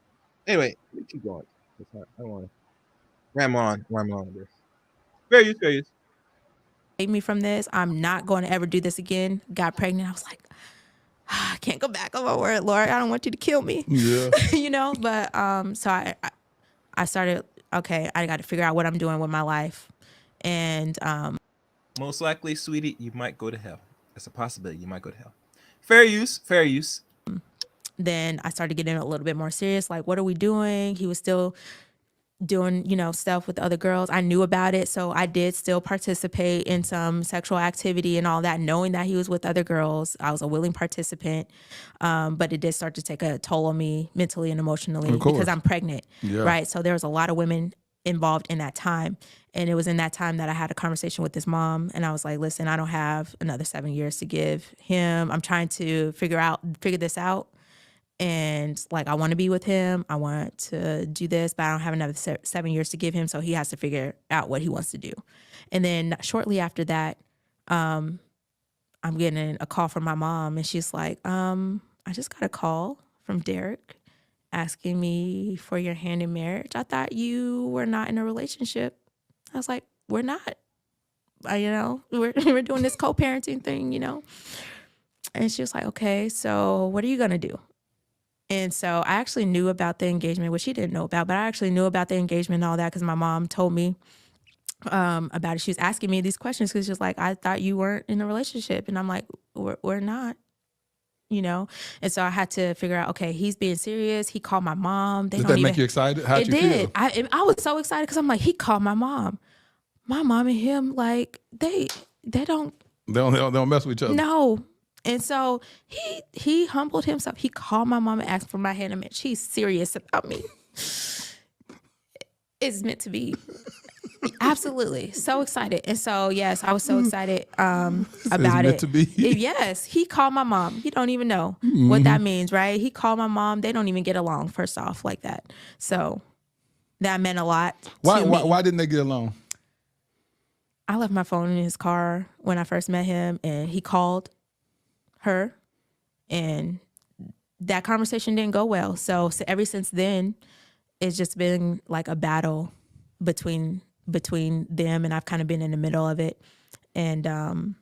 anyway, let me keep going. I don't want to. Ram on. Fair use. Save me from this. I'm not going to ever do this again. Got pregnant. I was like, I can't go back on my word, Lord. I don't want you to kill me. Yeah. But so I started, okay, I got to figure out what I'm doing with my life. And Most likely, sweetie, you might go to hell. That's a possibility. You might go to hell. Fair use. then I started getting a little bit more serious. Like, what are we doing? He was still doing, stuff with other girls. I knew about it. So I did still participate in some sexual activity and all that, knowing that he was with other girls. I was a willing participant. But it did start to take a toll on me mentally and emotionally Of course. because I'm pregnant. Yeah. Right. So there was a lot of women involved in that time. And it was in that time that I had a conversation with his mom. And I was like, listen, I don't have another 7 years to give him. I'm trying to figure this out. And like, I want to be with him. I want to do this, but I don't have another 7 years to give him. So he has to figure out what he wants to do. And then shortly after that, I'm getting a call from my mom, and she's like, I just got a call from Derek asking me for your hand in marriage. I thought you were not in a relationship. I was like, we're not. We're doing this co-parenting thing, And she was like, okay, so what are you going to do? And so I actually knew about the engagement, which she didn't know about, but I actually knew about the engagement and all that because my mom told me about it. She was asking me these questions because she was like, I thought you weren't in a relationship. And I'm like, we're not, And so I had to figure out, okay, he's being serious. He called my mom. Did that make you excited? How'd you feel? I was so excited because I'm like, he called my mom. My mom and him, like, they don't mess with each other. No. And so he humbled himself. He called my mom and asked for my hand in marriage. She's serious about me. It's meant to be. Absolutely. So excited. And so, yes, I was so excited about meant to be. Yes. He called my mom. He don't even know what that means, right? He called my mom. They don't even get along, first off, like that. So that meant a lot to me. Why didn't they get along? I left my phone in his car when I first met him, and he called her, and that conversation didn't go well. So ever since then, it's just been like a battle between them, and I've kind of been in the middle of it, and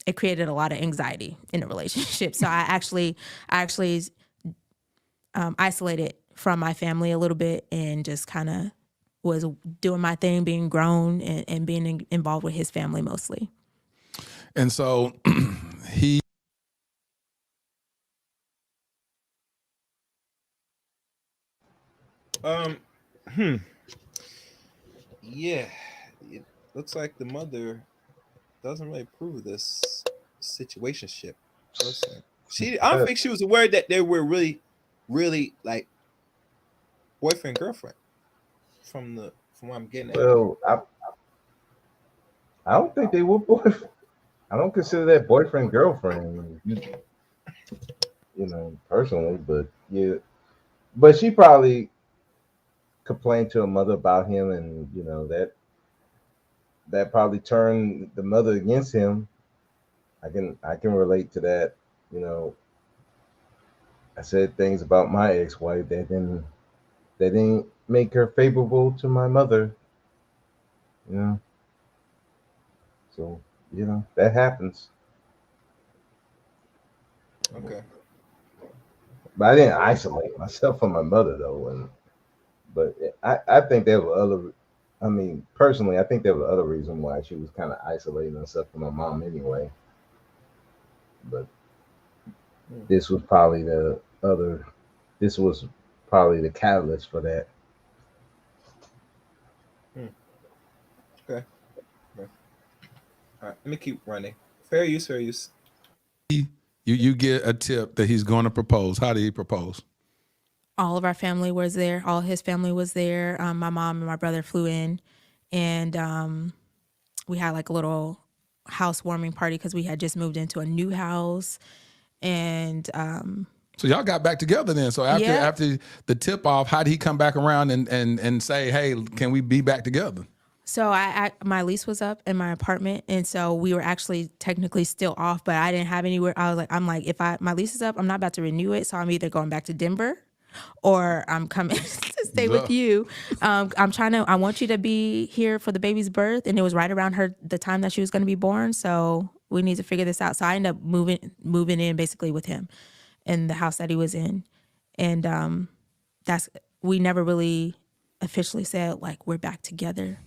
it created a lot of anxiety in the relationship. So I actually isolated from my family a little bit and just kind of was doing my thing, being grown and being involved with his family mostly. And so he. Yeah, it looks like the mother doesn't really approve of this situationship person. I don't think she was aware that they were really, really like boyfriend girlfriend. From what I'm getting at. Well, I don't think they were boyfriend. I don't consider that boyfriend girlfriend. Personally, but yeah, but she probably complained to her mother about him, and that probably turned the mother against him. I can relate to that. I said things about my ex-wife that didn't make her favorable to my mother. So that happens. Okay. But I didn't isolate myself from my mother though, but I think there were other. I mean, personally, I think there were other reasons why she was kind of isolating herself from my mom anyway. But this was probably the catalyst for that. Okay. All right, let me keep running. Fair use. You get a tip that he's going to propose. How did he propose? All of our family was there. All his family was there. My mom and my brother flew in, and we had like a little housewarming party because we had just moved into a new house. And so y'all got back together then. So after the tip off, how did he come back around and say, hey, can we be back together? So my lease was up in my apartment, and so we were actually technically still off, but I didn't have anywhere. I'm like, if my lease is up, I'm not about to renew it, so I'm either going back to Denver or I'm coming to stay with you. I want you to be here for the baby's birth. And it was right around the time that she was going to be born. So we need to figure this out. So I ended up moving in basically with him in the house that he was in. And we never really officially said like we're back together.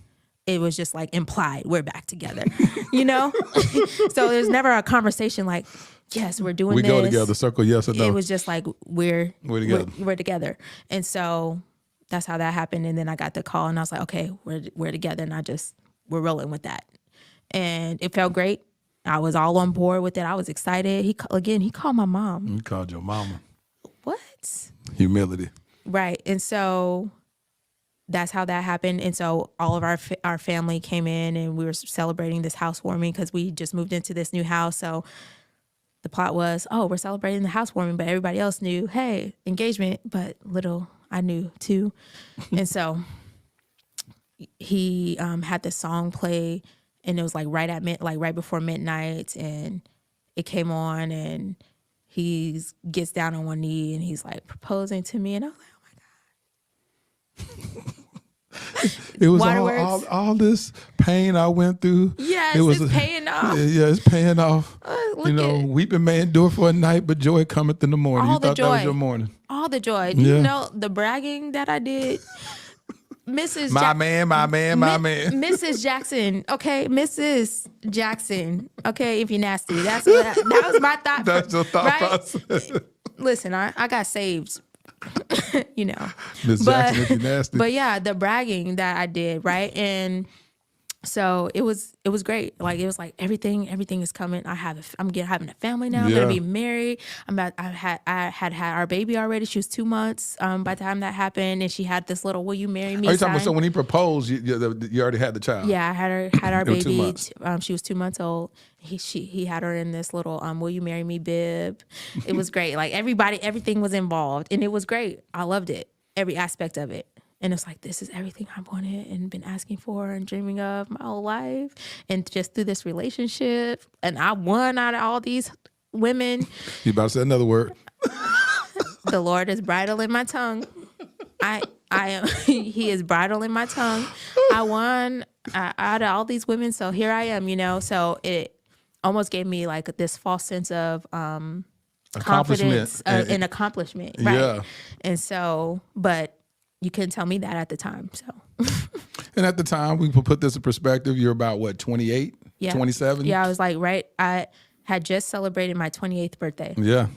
It was just like implied we're back together, So there's never a conversation like, yes, we're doing this. We go together, circle yes or no. It was just like we're together. We're together. And so that's how that happened. And then I got the call and I was like, okay, we're together. And we're rolling with that. And it felt great. I was all on board with it. I was excited. He called my mom. You called your mama. What? Humility. Right. And so that's how that happened. And so all of our family came in and we were celebrating this housewarming because we just moved into this new house. So the plot was, oh, we're celebrating the housewarming, but everybody else knew, hey, engagement, but little I knew too. And so he had this song play and it was like right before midnight, and it came on and he gets down on one knee and he's like proposing to me, and I was like, it was all this pain I went through. Yes, it was paying off. Yeah, it's paying off. Weeping may endure for a night, but joy cometh in the morning. You thought that was your morning. All the joy. Do you know the bragging that I did? My man. Mrs. Jackson. Okay, Mrs. Jackson. Okay, if you're nasty. That was my thought. That's your thought process. Listen, I got saved. Miss Jackson, if you're nasty. But yeah, the bragging that I did, right? And so it was great. Like it was like everything is coming. I'm having a family now. I'm gonna be married. I had our baby already. She was 2 months by the time that happened, and she had this little "Will you marry me?" Are you talking about, so when he proposed, you already had the child? Yeah, I had our baby. 2 months. She was 2 months old. He had her in this little "Will you marry me" bib. It was great. Like everything was involved, and it was great. I loved it, every aspect of it. And it's like, this is everything I wanted and been asking for and dreaming of my whole life. And just through this relationship, and I won out of all these women. You about to say another word? The Lord is bridling my tongue. I am. He is bridling my tongue. I won out of all these women, so here I am. So it almost gave me like this false sense of confidence and accomplishment, right? Yeah. And so, but you couldn't tell me that at the time. So. And at the time, we put this in perspective, you're about what, 28, 27? Yeah, I was like, right. I had just celebrated my 28th birthday. Yeah.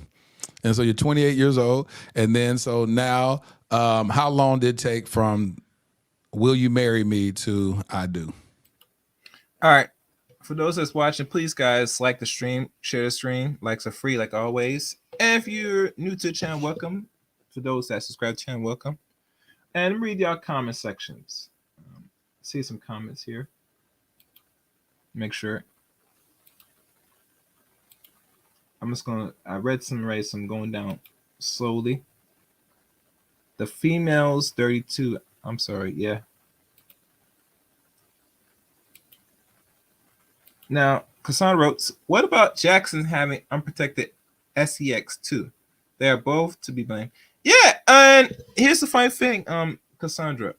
And so you're 28 years old. And then, so now, how long did it take from "Will you marry me" to "I do"? All right. For those that's watching, please, guys, like the stream, share the stream. Likes are free, like always. And if you're new to the channel, welcome. For those that subscribe to the channel, welcome. And read y'all comment sections. See some comments here. Make sure. I read some already, so I'm going down slowly. The females, 32. I'm sorry, yeah. Now, Cassandra wrote, what about Jackson having unprotected sex too? They are both to be blamed. Yeah, and here's the funny thing, Cassandra.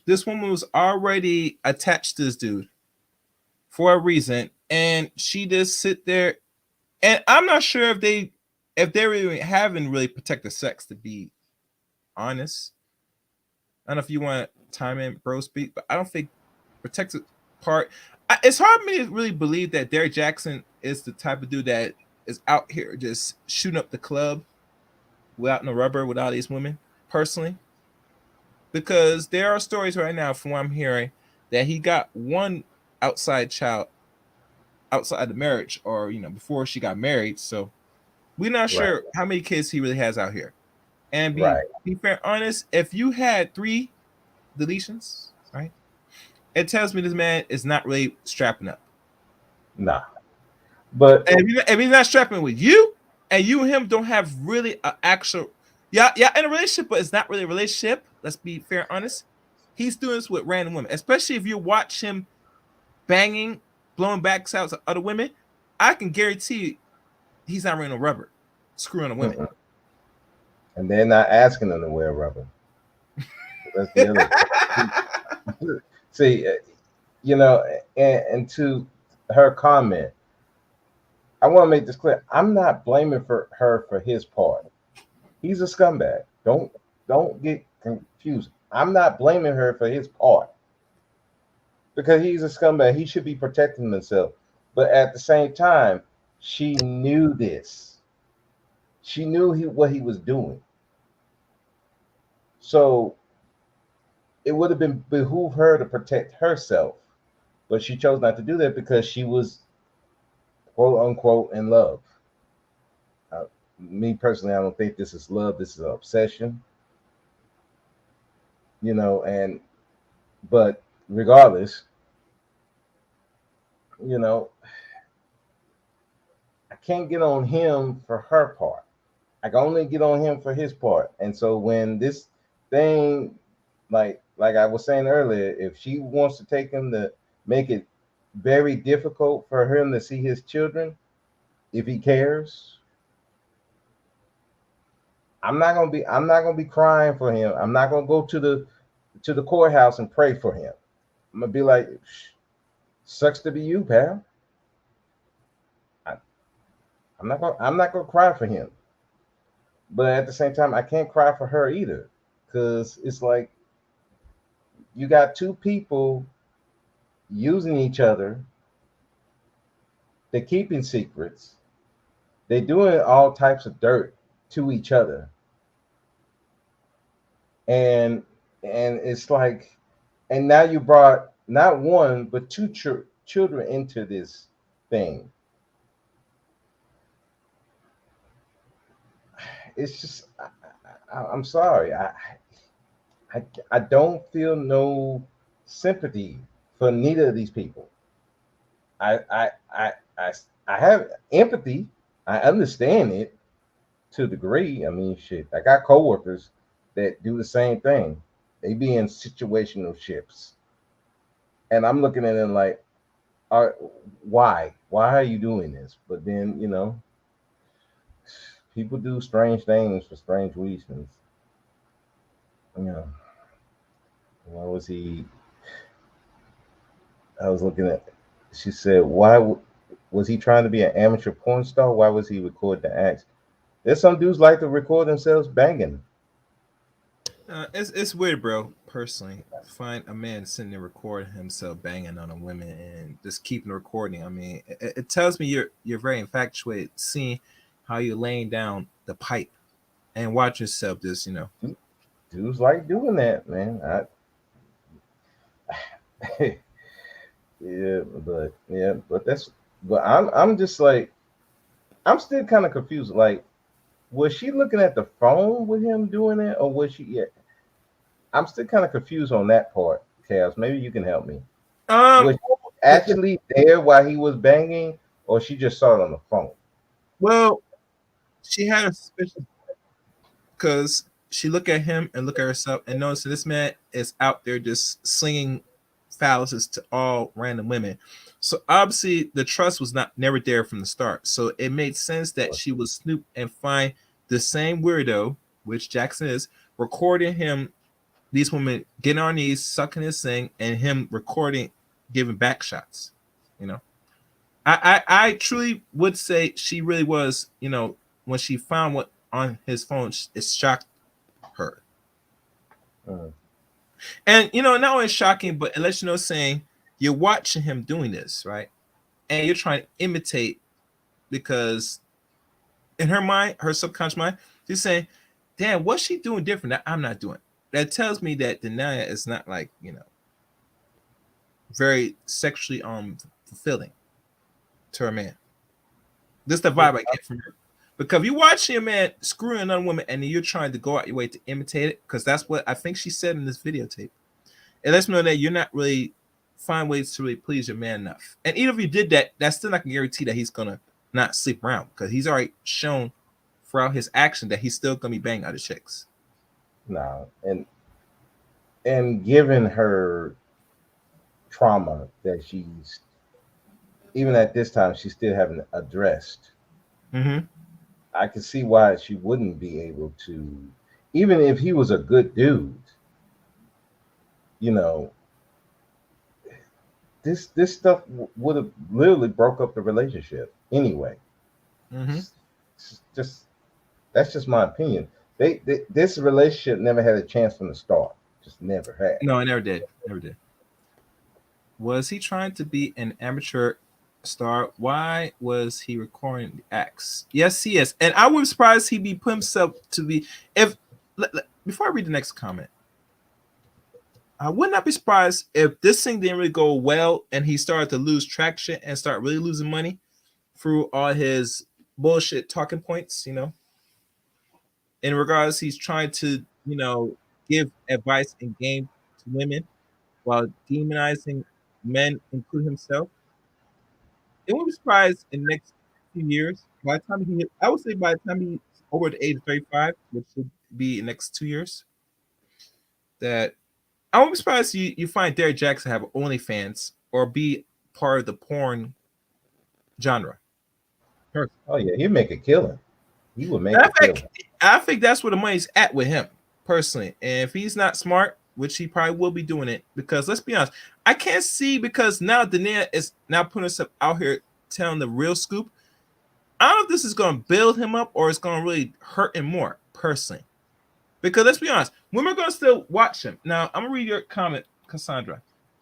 This woman was already attached to this dude for a reason, and she just sit there, and I'm not sure if they really haven't really protected sex, to be honest. I don't know if you want to time in bro speak, but I don't think protected part. It's hard for me to really believe that Derek Jaxn is the type of dude that is out here just shooting up the club without no rubber with all these women, personally. Because there are stories right now, from what I'm hearing, that he got one outside child outside the marriage, or before she got married. So we're not sure how many kids he really has out here. And be fair, honest, if you had 3 deletions, right, it tells me this man is not really strapping up. Nah. But if he's not strapping with you, and you and him don't have really an actual, yeah, in a relationship, but it's not really a relationship. Let's be fair, honest. He's doing this with random women, especially if you watch him banging, blowing backs out to other women. I can guarantee you, he's not wearing no rubber, screwing on women. and they're not asking them to wear rubber. That's the other thing. See, you know, and to her comment, I want to make this clear. I'm not blaming for her for his part. He's a scumbag. Don't get confused. I'm not blaming her for his part because he's a scumbag. He should be protecting himself. But at the same time, she knew this. She knew what he was doing. So it would have been behoove her to protect herself, but she chose not to do that because she was quote unquote in love. Uh, Me personally, I don't think this is love. This is an obsession. You know, but regardless, you know, I can't get on him for her part. I can only get on him for his part. And so when this thing, like I was saying earlier, if she wants to take him to make it very difficult for him to see his children, if he cares, I'm not gonna be crying for him. I'm not gonna go to the courthouse and pray for him. I'm gonna be like, sucks to be you, pal. I, I'm not gonna cry for him. But at the same time, I can't cry for her either. Because it's like you got two people using each other, they're keeping secrets, they're doing all types of dirt to each other. And it's like, and now you brought not one but two children into this thing. It's just I'm sorry, I don't feel no sympathy for neither of these people. I I I I, I have empathy. I understand it to a degree. I mean, shit. I got coworkers that do the same thing. They be in situational ships, and I'm looking at them like, why? Why are you doing this? But then people do strange things for strange reasons. You know, why was he? I was looking at. She said, "Why was he trying to be an amateur porn star? Why was he recording the acts?" There's some dudes like to record themselves banging. It's weird, bro. Personally, find a man sitting there recording himself banging on a woman and just keeping the recording. I mean, it tells me you're very infatuated, seeing how you're laying down the pipe and watch yourself just Dudes like doing that, man. But I'm just like, I'm still kind of confused. Like, was she looking at the phone with him doing it, or was she? Yeah, I'm still kind of confused on that part. Chaos, maybe you can help me. Was she actually there while he was banging, or she just saw it on the phone? well, she had a suspicion because she looked at him and looked at herself and noticed that this man is out there just slinging phalluses to all random women. So obviously the trust was not never there from the start. So it made sense that she would snoop and find the same weirdo, which Jackson is, recording him, these women getting on their knees, sucking his thing, and him recording, giving back shots. You know, I truly would say she really was. When she found what on his phone, it shocked her. And not only shocking, but it lets you know, saying you're watching him doing this, right? And you're trying to imitate, because in her mind, her subconscious mind, she's saying, damn, what's she doing different that I'm not doing? That tells me that Denia is not like, very sexually fulfilling to her man. This is the vibe I get from her. Because you watch your man screwing another woman and then you're trying to go out your way to imitate it, because that's what I think she said in this videotape. It lets me know that you're not really find ways to really please your man enough. And even if you did that, that's still not gonna guarantee that he's gonna not sleep around, because he's already shown throughout his action that he's still gonna be banging other chicks. No, and given her trauma that she's even at this time she still haven't addressed. Mm-hmm. I can see why she wouldn't be able to, even if he was a good dude. You know, this stuff would have literally broke up the relationship anyway. Mm-hmm. Just that's just my opinion. This relationship never had a chance from the start. Just never had. No, I never did. Never did. Was he trying to be an amateur star? Why was he recording the acts? Yes, he is. And I would be surprised he'd be put himself to be if before I read the next comment. I would not be surprised if this thing didn't really go well and he started to lose traction and start really losing money through all his bullshit talking points, you know. In regards, he's trying to, you know, give advice and game to women while demonizing men, including himself. It won't be surprised in the next few years. By the time I would say by the time he's over the age of 35, which would be in the next 2 years, that I won't be surprised you find Derek Jaxn have OnlyFans or be part of the porn genre. Oh yeah, he'd make a killing. He would make a killing. I think that's where the money's at with him, personally. And if he's not smart, which he probably will be doing it, because let's be honest, I can't see because now Dania is now putting himself out here telling the real scoop. I don't know if this is going to build him up or it's going to really hurt him more, personally. Because let's be honest, women are going to still watch him. Now, I'm going to read your comment, Cassandra.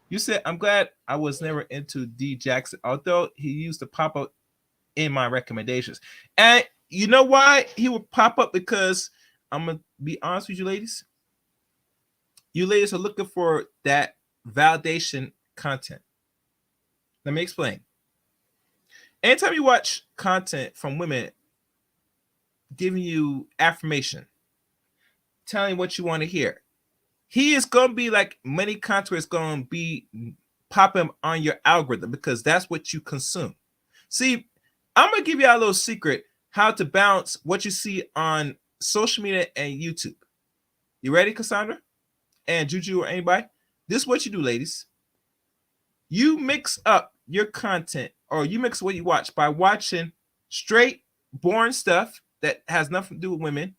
You said, I'm glad I was never into D. Jaxn, although he used to pop up in my recommendations. And you know why he would pop up? Because I'm going to be honest with you, ladies. You ladies are looking for that validation content. Let me explain. Anytime you watch content from women giving you affirmation, telling what you want to hear, he is going to be like many content is going to be popping on your algorithm because that's what you consume. See, I'm going to give you a little secret how to balance what you see on social media and YouTube. You ready, Cassandra? And Juju or anybody? This is what you do, ladies. You mix up your content or you mix what you watch by watching straight, boring stuff that has nothing to do with women.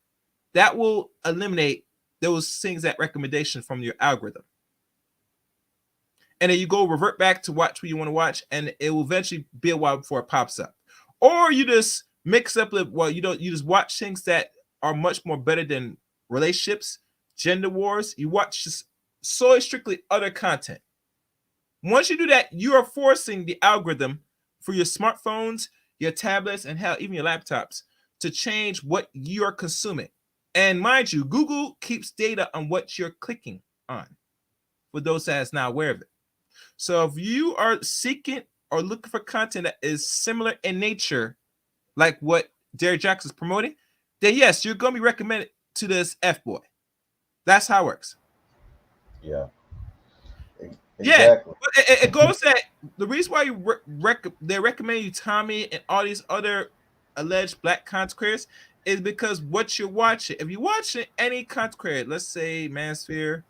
That will eliminate those things, that recommendation from your algorithm. And then you go revert back to watch what you want to watch, and it will eventually be a while before it pops up. Or you just mix up with, well, you just watch things that are much more better than relationships, gender wars. You watch just solely strictly other content. Once you do that, you are forcing the algorithm for your smartphones, your tablets, and hell, even your laptops to change what you are consuming. And mind you, Google keeps data on what you're clicking on for those that's not aware of it. So if you are seeking or looking for content that is similar in nature, like what Derek Jaxn is promoting, then yes, you're going to be recommended to this F-boy. That's how it works. Yeah. Exactly. Yeah, but it goes that the reason why they recommend you Tommy and all these other alleged black content creators is because what you're watching. If you're watching any content creator, let's say Manosphere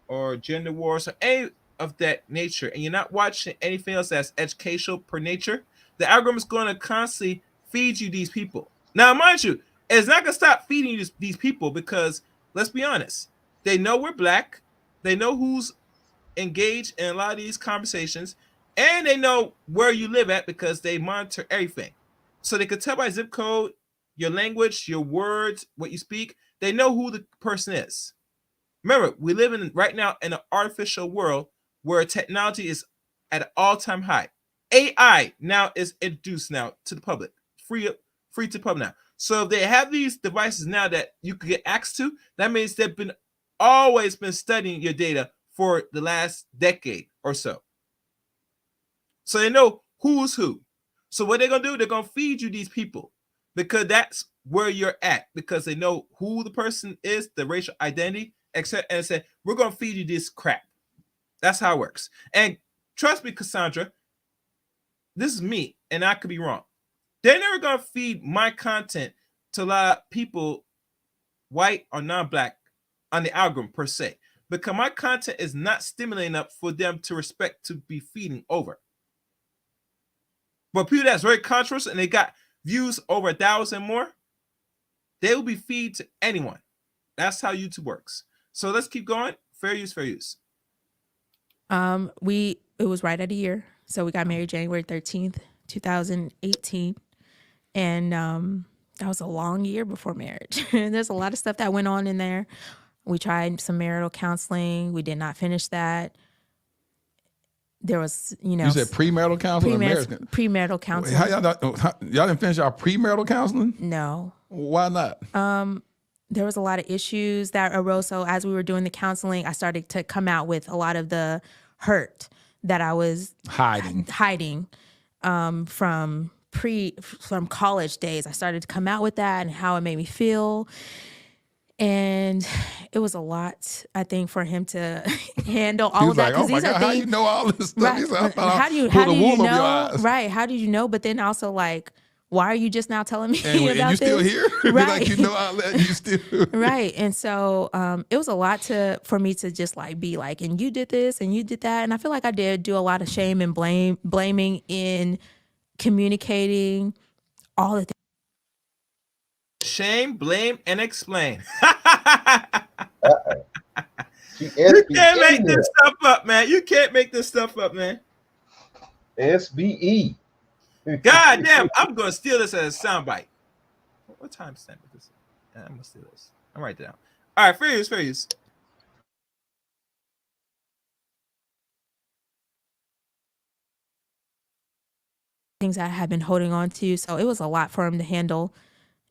or Gender Wars or any of that nature, and you're not watching anything else that's educational per nature, the algorithm is going to constantly feed you these people. Now, mind you, it's not going to stop feeding you these people because, let's be honest, they know we're black, they know who's engaged in a lot of these conversations, and they know where you live at because they monitor everything. So they could tell by zip code, your language, your words, what you speak. They know who the person is. Remember, we live in right now in an artificial world where technology is at an all-time high. AI now is introduced now to the public, free to the public now. So if they have these devices now that you could get access to, that means they've always been studying your data for the last decade or so. So they know who's who. So what they're going to do, they're going to feed you these people because that's where you're at, because they know who the person is, the racial identity, etc. And say, we're going to feed you this crap. That's how it works. And trust me, Cassandra, this is me, and I could be wrong. They're never going to feed my content to a lot of people, white or non-black, on the algorithm per se, because my content is not stimulating enough for them to respect to be feeding over. But people that's very controversial and they got views over 1,000 more, They will be feed to anyone. That's how YouTube works. So let's keep going. Fair use, fair use. It was right at a year. So we got married January 13th, 2018. And that was a long year before marriage. There's a lot of stuff that went on in there. We tried some marital counseling. We did not finish that. There was, You said premarital counseling or marriage? Premarital counseling. Y'all didn't finish our premarital counseling? No. Why not? There was a lot of issues that arose. So as we were doing the counseling, I started to come out with a lot of the hurt that I was hiding from college days. I started to come out with that and how it made me feel. And it was a lot, I think, for him to handle all of that. Like, oh my God, how you know all this stuff? Right. How do you know? Right. How did you know? But then also like, why are you just now telling me about this? And you still here? Right. Like, you know all that, you still Right. And so it was a lot for me to just like be like, and you did this and you did that. And I feel like I did do a lot of shame and blaming in communicating all the things. Shame, blame, and explain. You can't make this stuff up, man. You can't make this stuff up, man. SBE. God damn, I'm gonna steal this as a soundbite. What time stamp is this? Yeah, I'm gonna steal this. I'm write it down. All right, fair use, fair use. Things I had been holding on to, so it was a lot for him to handle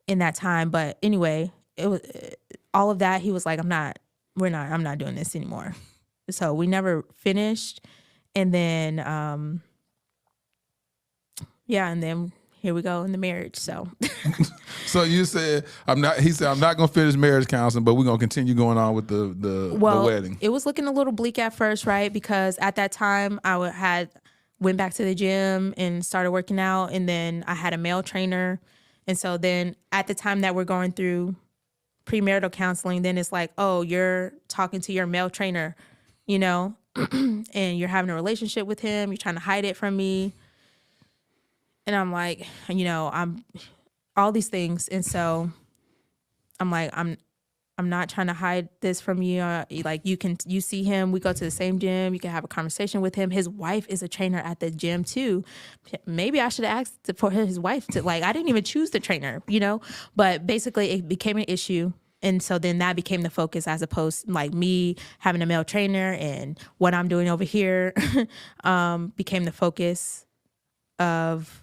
in that time. But anyway, it was all of that. He was like, I'm not doing this anymore. So we never finished. And then, and then here we go in the marriage. So, so you said, he said, I'm not going to finish marriage counseling, but we're going to continue going on with the wedding. It was looking a little bleak at first, right? Because at that time went back to the gym and started working out. And then I had a male trainer. And so then at the time that we're going through premarital counseling, then it's like, oh, you're talking to your male trainer, and you're having a relationship with him. You're trying to hide it from me. And I'm like, I'm all these things. And so I'm like, I'm not trying to hide this from you. Like you see him, we go to the same gym. You can have a conversation with him. His wife is a trainer at the gym too. Maybe I should have asked for his wife to, like, I didn't even choose the trainer, but basically it became an issue. And so then that became the focus as opposed to like me having a male trainer and what I'm doing over here became the focus of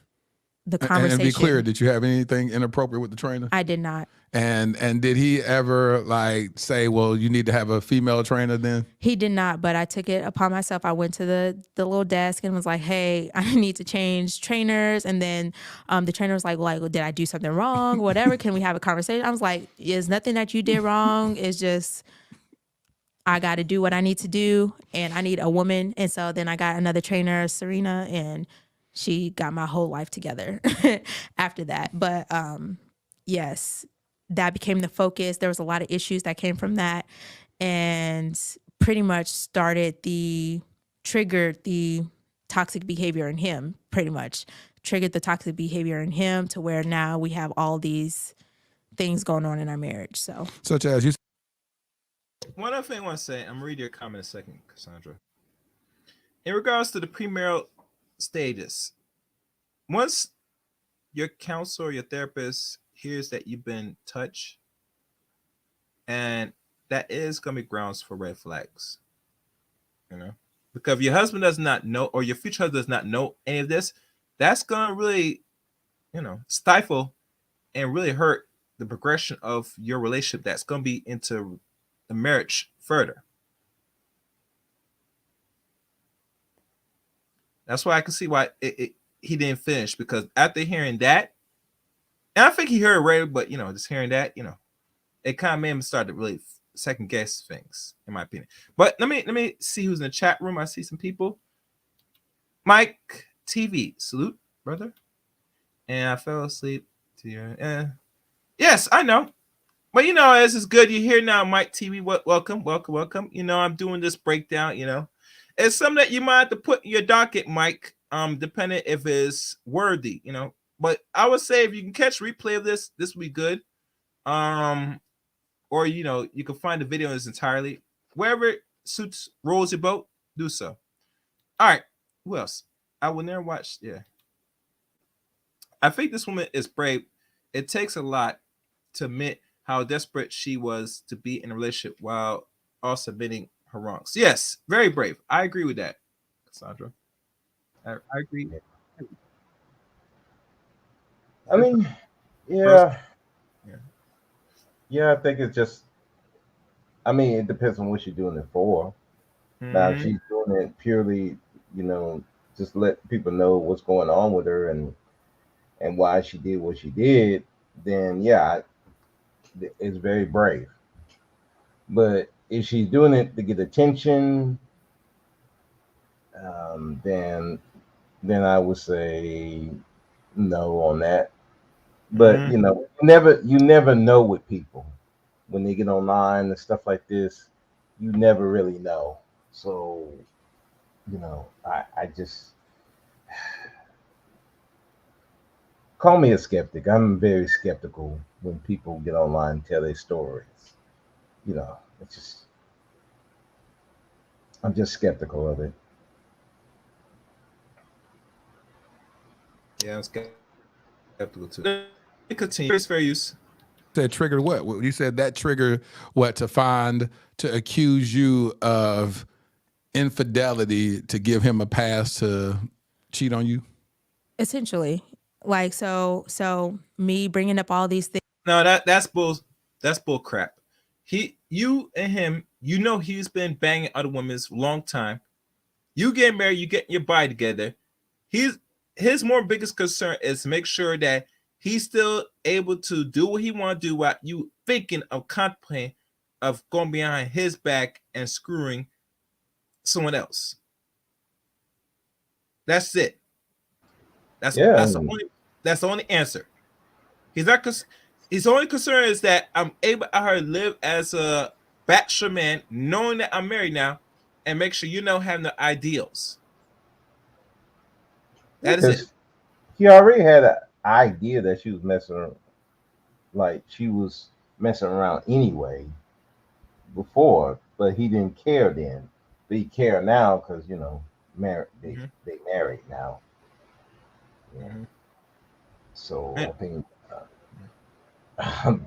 the conversation. And be clear, did you have anything inappropriate with the trainer? I did not. And did he ever like say, well, you need to have a female trainer then? He did not, but I took it upon myself. I went to the little desk and was like, hey, I need to change trainers. And then the trainer was like, well, did I do something wrong? Whatever. Can we have a conversation? I was like, there's nothing that you did wrong. It's just I got to do what I need to do. And I need a woman. And so then I got another trainer, Serena, and she got my whole life together after that. But yes, that became the focus. There was a lot of issues that came from that and pretty much triggered the toxic behavior in him, triggered the toxic behavior in him to where now we have all these things going on in our marriage. So such as you. One other thing I want to say, I'm going to read your comment in a second, Cassandra. In regards to the premarital status, once your counselor, your therapist hears that you've been touched, and that is going to be grounds for red flags, because if your husband does not know, or your future husband does not know any of this, that's going to really, stifle and really hurt the progression of your relationship that's going to be into the marriage further. That's why I can see why he didn't finish, because after hearing that, and I think he heard it right, but just hearing that, it kind of made him start to really second guess things, in my opinion. But let me see who's in the chat room. I see some people. Mike TV, salute, brother. And I fell asleep to your. Yes, I know. But this is good. You're here now, Mike TV. Welcome. I'm doing this breakdown. It's something that you might have to put in your docket, Mike. Depending if it's worthy, But I would say if you can catch replay of this would be good. or you can find the video in its entirely. Wherever suits rolls your boat, do so. All right, who else? I will never watch. Yeah, I think this woman is brave. It takes a lot to admit how desperate she was to be in a relationship while also admitting her wrongs. Yes, very brave. I agree with that, Cassandra. I agree. I mean, yeah, I think it's just. I mean, it depends on what she's doing it for. Now, if she's doing it purely, just let people know what's going on with her and why she did what she did, then yeah, it's very brave. But if she's doing it to get attention, then I would say no on that. But you never know with people when they get online and stuff like this. You never really know. So I just call me a skeptic. I'm very skeptical when people get online and tell their stories. It's just I'm just skeptical of it. Yeah, I'm skeptical too. Continue. It's fair use. That triggered what? You said that trigger what to accuse you of infidelity to give him a pass to cheat on you? Essentially, like so me bringing up all these things. No, that's bull. That's bull crap. You and him, he's been banging other women for a long time. You get married, you get your body together. His more biggest concern is to make sure that he's still able to do what he want to do while you thinking of contemplating of going behind his back and screwing someone else. That's it. That's the only answer. His only concern is that I'm able to live as a bachelor man, knowing that I'm married now, and make sure have the ideals. That is it. He already had an idea that she was messing around anyway before, but he didn't care then. But he care now because married. They married now. Yeah. So I think, I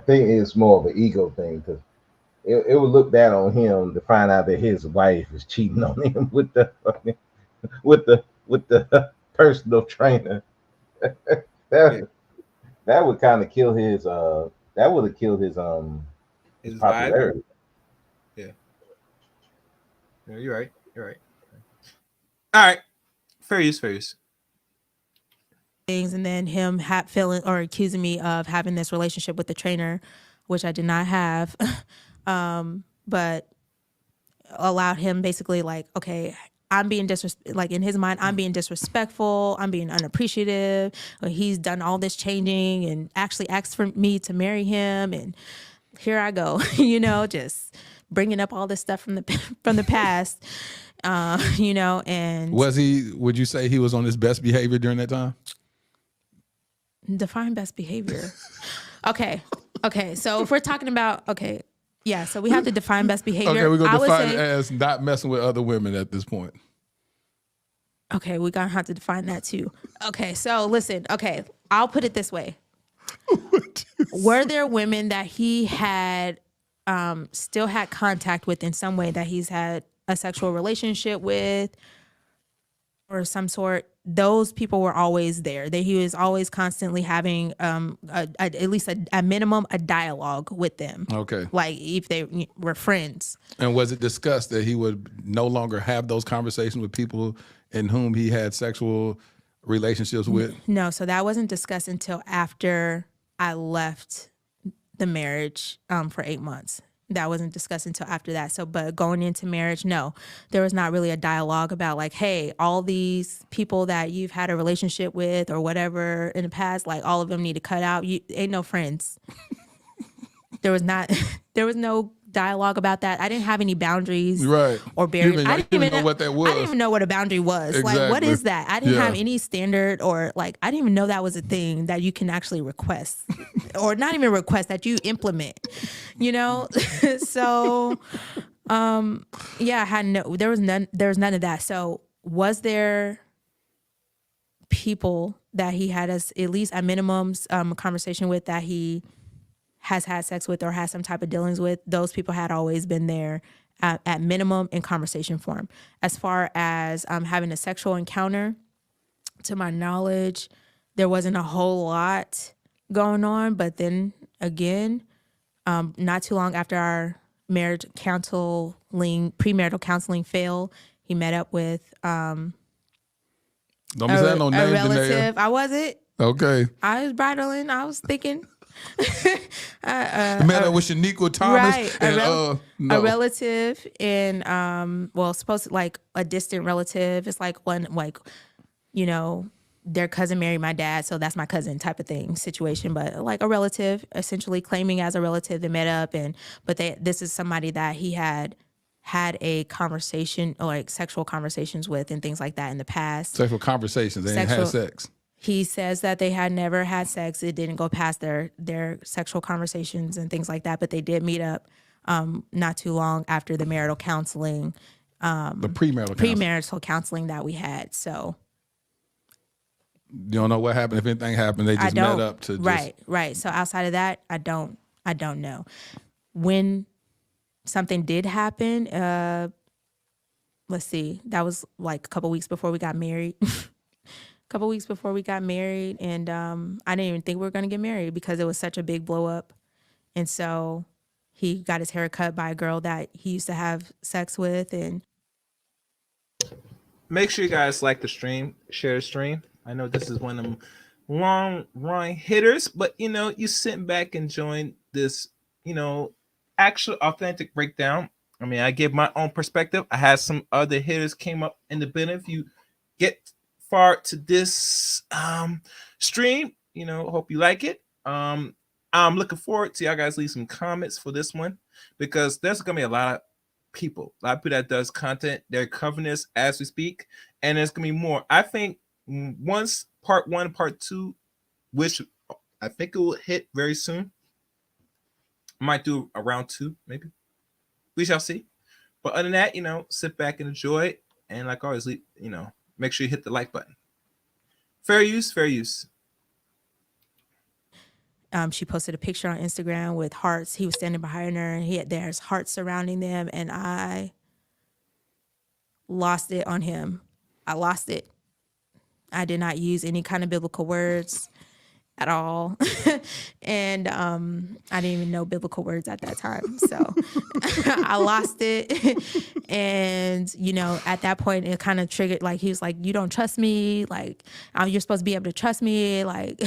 think it's more of an ego thing because it would look bad on him to find out that his wife is cheating on him with the personal trainer. that would kind of kill his that would have killed his popularity. Yeah, you're right. All right, fair use. Things, and then him feeling or accusing me of having this relationship with the trainer, which I did not have, but allowed him basically like, okay, I'm being like in his mind, I'm being disrespectful, I'm being unappreciative. He's done all this changing and actually asked for me to marry him, and here I go, just bringing up all this stuff from the past, and would you say he was on his best behavior during that time? Define best behavior. Okay. So if we're talking about, so we have to define best behavior. Okay, we're going to define it as not messing with other women at this point. Okay, we're going to have to define that too. Okay, so listen, I'll put it this way. Were there women that he had still had contact with in some way that he's had a sexual relationship with or some sort? Those people were always there. He was always constantly having at least a minimum a dialogue with them. Okay. Like if they were friends. And was it discussed that he would no longer have those conversations with people in whom he had sexual relationships with? No, so that wasn't discussed until after I left the marriage for 8 months. That wasn't discussed until after that. So, but going into marriage, no, there was not really a dialogue about like, hey, all these people that you've had a relationship with or whatever in the past, like all of them need to cut out. You ain't no friends. There was no dialogue about that. I didn't have any boundaries Right. or barriers. I didn't even know what that was. I didn't even know what a boundary was. Like, what Exactly. is that? I didn't Yeah. have any standard, or like, I didn't even know that was a thing that you can actually request or not even request, that you implement, you know? So, yeah, I had there was none of that. So was there people that he had us at least at minimums a conversation with that he has had sex with or has some type of dealings with? Those people had always been there at minimum in conversation form. As far as having a sexual encounter, to my knowledge, there wasn't a whole lot going on. But then again, not too long after our premarital counseling failed, he met up with Don't be saying no a names, relative. Danae. I wasn't. Okay. I was bridling. I was thinking. The man that was Shaniqua Thomas. Right. And, A relative, and well, supposed to, like, a distant relative. It's like one, like, you know, their cousin married my dad, so that's my cousin type of thing situation. But like a relative, essentially claiming as a relative, they met up, but this is somebody that he had a conversation, or like sexual conversations with and things like that in the past. Sexual conversations. They ain't had sex. He says that they had never had sex. It didn't go past their sexual conversations and things like that, but they did meet up not too long after the marital counseling. The premarital counseling that we had. So you don't know what happened. If anything happened, they just met up to just... Right. So outside of that, I don't know. When something did happen, let's see, that was like a couple weeks before we got married. And I didn't even think we were going to get married because it was such a big blow up. And so he got his hair cut by a girl that he used to have sex with. And make sure you guys like the stream, share the stream. I know this is one of them long run hitters, but you know, you sitting back enjoying this, you know, actual authentic breakdown. I mean, I give my own perspective. I had some other hitters came up in the bin. If you get far to this stream, you know, hope you like it. I'm looking forward to y'all guys leave some comments for this one, because there's gonna be a lot of people that does content. They're covering this as we speak, and there's gonna be more. I think once part 1, part 2, which I think it will hit very soon, might do a round 2, maybe. We shall see. But other than that, you know, sit back and enjoy it. And like always, you know, make sure you hit the like button. Fair use. She posted a picture on Instagram with hearts. He was standing behind her, and there's hearts surrounding them, and I lost it on him. I lost it. I did not use any kind of biblical words at all. And I didn't even know biblical words at that time. So I lost it. And, you know, at that point, it kind of triggered, like, he was like, you don't trust me. Like, you're supposed to be able to trust me. Like,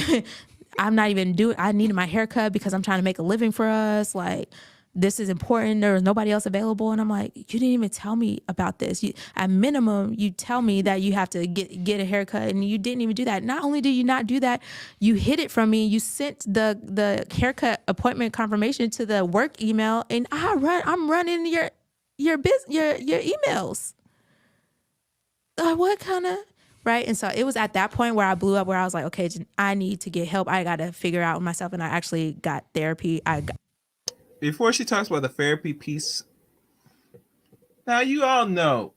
I'm not even I needed my haircut because I'm trying to make a living for us. Like, this is important. There was nobody else available. And I'm like, you didn't even tell me about this. At minimum, you tell me that you have to get a haircut, and you didn't even do that. Not only did you not do that, you hid it from me. You sent the haircut appointment confirmation to the work email, and I'm running your emails. What kind of... Right. And so it was at that point where I blew up, where I was like, okay, I need to get help. I got to figure out myself. And I actually got therapy. Before she talks about the therapy piece, now you all know,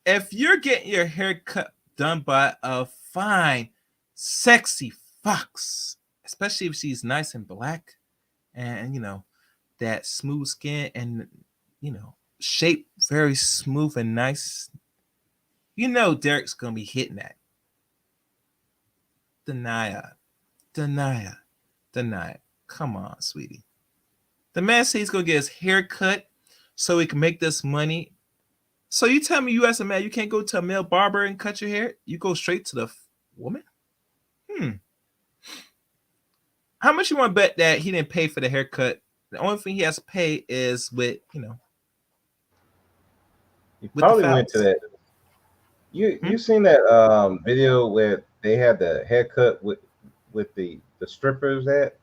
if you're getting your hair cut done by a fine, sexy fox, especially if she's nice and black and, you know, that smooth skin and, you know, shape very smooth and nice, you know Derek's going to be hitting that. Deny it. Come on, sweetie. The man said he's going to get his hair cut so he can make this money. So you tell me, you as a man, you can't go to a male barber and cut your hair? You go straight to the woman? How much you want to bet that he didn't pay for the haircut? The only thing he has to pay is with, you know. He probably went to that. You seen that video where they had the haircut with the strippers at?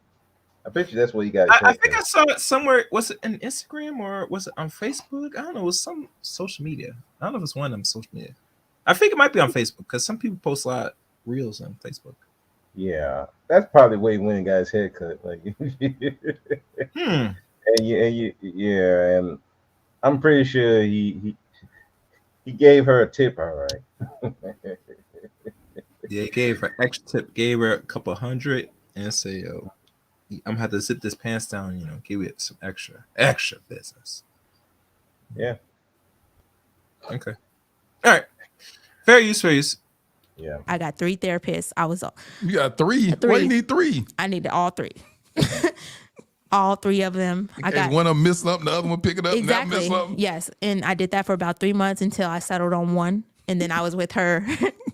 I bet you that's where you got his I think haircut. I saw it somewhere. Was it on Instagram or was it on Facebook? I don't know. It was some social media. I don't know if it's one of them social media. I think it might be on Facebook because some people post a lot of reels on Facebook. Yeah, that's probably where he went and got his haircut. Like, Hmm. yeah, and I'm pretty sure he gave her a tip, all right. Yeah, he gave her extra tip, gave her a couple hundred, and say, "Yo, I'm gonna have to zip this pants down. Give it some extra business." Yeah, Okay. All right. Fair use. Fair use. yeah. I got 3 therapists. You got 3. Why Three. you need 3? I needed all 3. All 3 of them. I got one of them miss something, the other one pick it up, and that miss exactly. something. Yes, and I did that for about 3 months until I settled on one, and then I was with her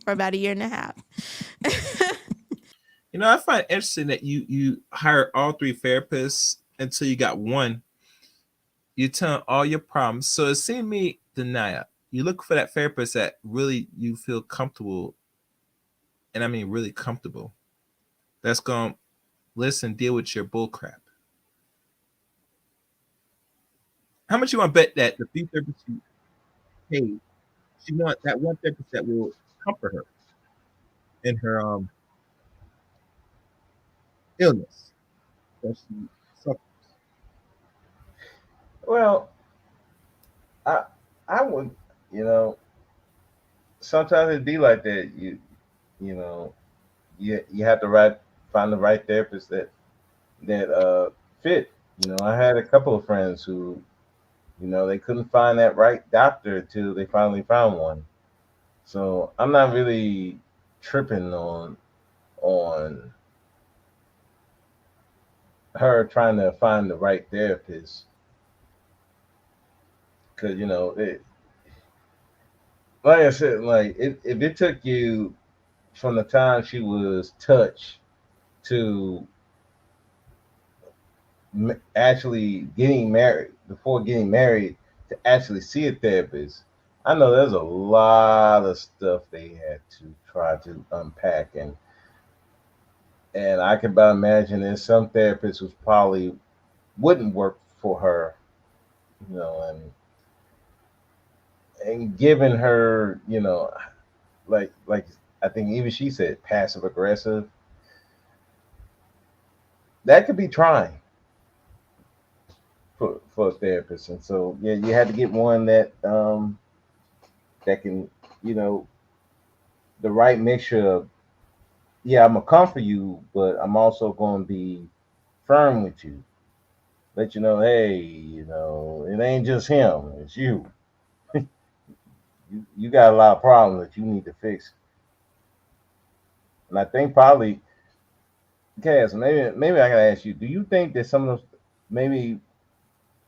for about a year and a half. I find it interesting that you hire all 3 therapists until you got one. You tell them all your problems. So it seemed to me, Denia, you look for that therapist that really you feel comfortable, and I mean really comfortable. That's gonna listen, deal with your bull crap. How much you want to bet that the 3 therapists you pay, she want that one therapist that will comfort her in her illness that she suffers? Well, I would, you know, sometimes it be like that. You know, you have to find the right therapist that fit. I had a couple of friends who, they couldn't find that right doctor until they finally found one. So I'm not really tripping on her trying to find the right therapist, because like I said, like if it took you from the time she was touched to actually getting married, before getting married, to actually see a therapist, I know there's a lot of stuff they had to try to unpack, and I can about imagine there's some therapists who probably wouldn't work for her, and giving her, like I think even she said passive aggressive. That could be trying for a therapist, and so yeah, you had to get one that can, you know, the right mixture of, yeah, I'm gonna comfort you, but I'm also gonna be firm with you. Let you know, hey, it ain't just him, it's you. You got a lot of problems that you need to fix. And I think probably, Cass, maybe I gotta ask you, do you think that some of those, maybe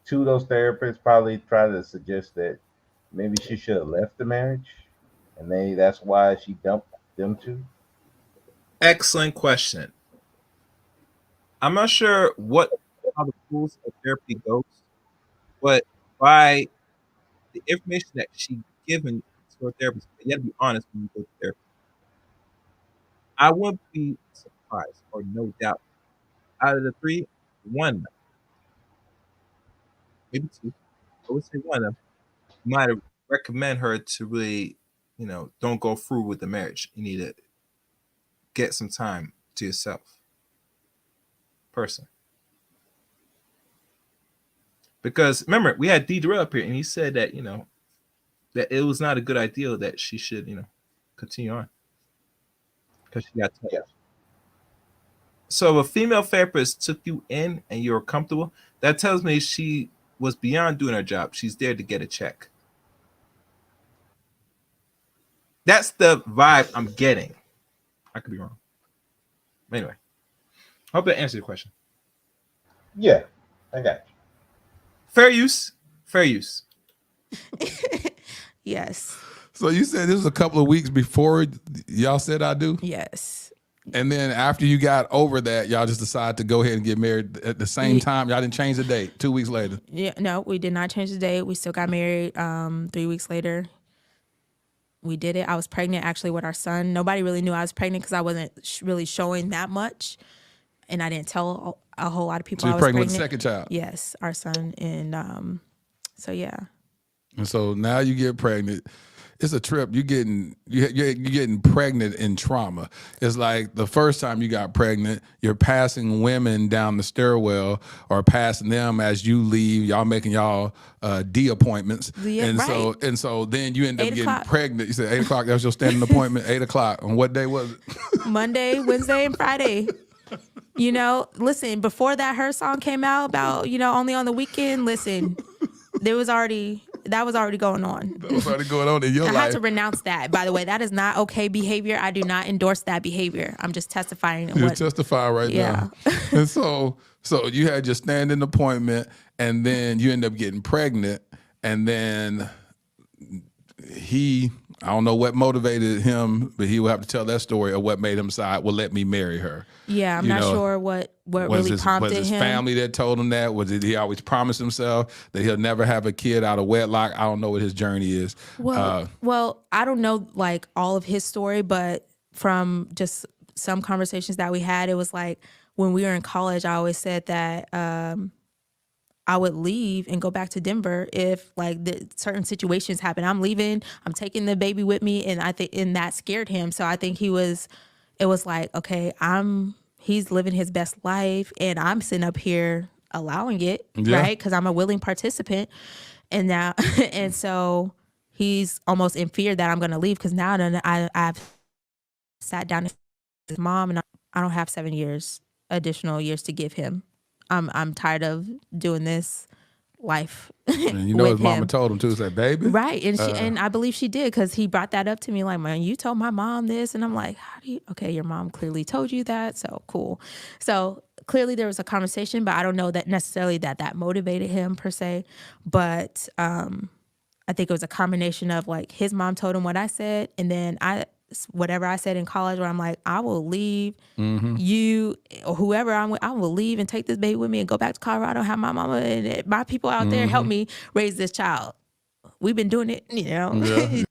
two of those therapists probably try to suggest that maybe she should have left the marriage, and maybe that's why she dumped them two? Excellent question. I'm not sure how the rules of therapy goes, but by the information that she given to her therapist, you got to be honest when you go to therapy. I wouldn't be surprised or no doubt out of the 3, one, maybe 2, I would say one of them might recommend her to really, don't go through with the marriage. You need to get some time to yourself, person. Because remember, we had Deidre up here, and he said that that it was not a good idea that she should continue on because she got touched. Yeah. So if a female therapist took you in and you're comfortable, that tells me she was beyond doing her job. She's there to get a check. That's the vibe I'm getting. I could be wrong. Anyway, hope that answers your question. Yeah, I got you. Fair use. Fair use. Yes. So you said this was a couple of weeks before y'all said I do? Yes. And then after you got over that, y'all just decided to go ahead and get married at the same time? Y'all didn't change the date 2 weeks later? Yeah. No, we did not change the date. We still got married 3 weeks later. We did it. I was pregnant actually with our son. Nobody really knew I was pregnant because I wasn't really showing that much. And I didn't tell a whole lot of people So I you're was pregnant pregnant. with the second child. Yes, our son. And so yeah. And so now you get pregnant. It's a trip. You're getting pregnant in trauma. It's like the first time you got pregnant, you're passing women down the stairwell or passing them as you leave. Y'all making y'all D appointments, Yeah, and right. so then you end up 8 getting o'clock. pregnant. You said 8 o'clock. That was your standing appointment. 8 o'clock. On what day was it? Monday, Wednesday, and Friday. You know, listen, before that her song came out about, you know, only on the weekend, listen, that was already going on. That was already going on in your I life. had to renounce that. By the way, that is not okay behavior. I do not endorse that behavior. I'm just testifying. You're testifying right now. And so you had your standing appointment, and then you end up getting pregnant, and then I don't know what motivated him, but he will have to tell that story of what made him decide, well, let me marry her. Yeah, I'm not sure what really prompted him. Was his him. family that told him that? Was it he always promised himself that he'll never have a kid out of wedlock? I don't know what his journey is. Well, I don't know like all of his story, but from just some conversations that we had, it was like when we were in college, I always said that I would leave and go back to Denver if like certain situations happen. I'm leaving, I'm taking the baby with me, and I think that scared him. So I think it was like, okay, he's living his best life and I'm sitting up here allowing it, right? Because I'm a willing participant. And now and so he's almost in fear that I'm gonna leave because now I've sat down with his mom and I don't have 7 years, additional years to give him. I'm tired of doing this life. And you know his mama told him too, said, baby. Right. And and I believe she did because he brought that up to me like, man, you told my mom this. And I'm like, okay, your mom clearly told you that. So cool. So clearly there was a conversation, but I don't know that necessarily that motivated him per se. But I think it was a combination of like his mom told him what I said. And then whatever I said in college where I'm like, I will leave you or whoever I'm with, I will leave and take this baby with me and go back to Colorado, have my mama and my people out there help me raise this child. We've been doing it, you know. Yeah.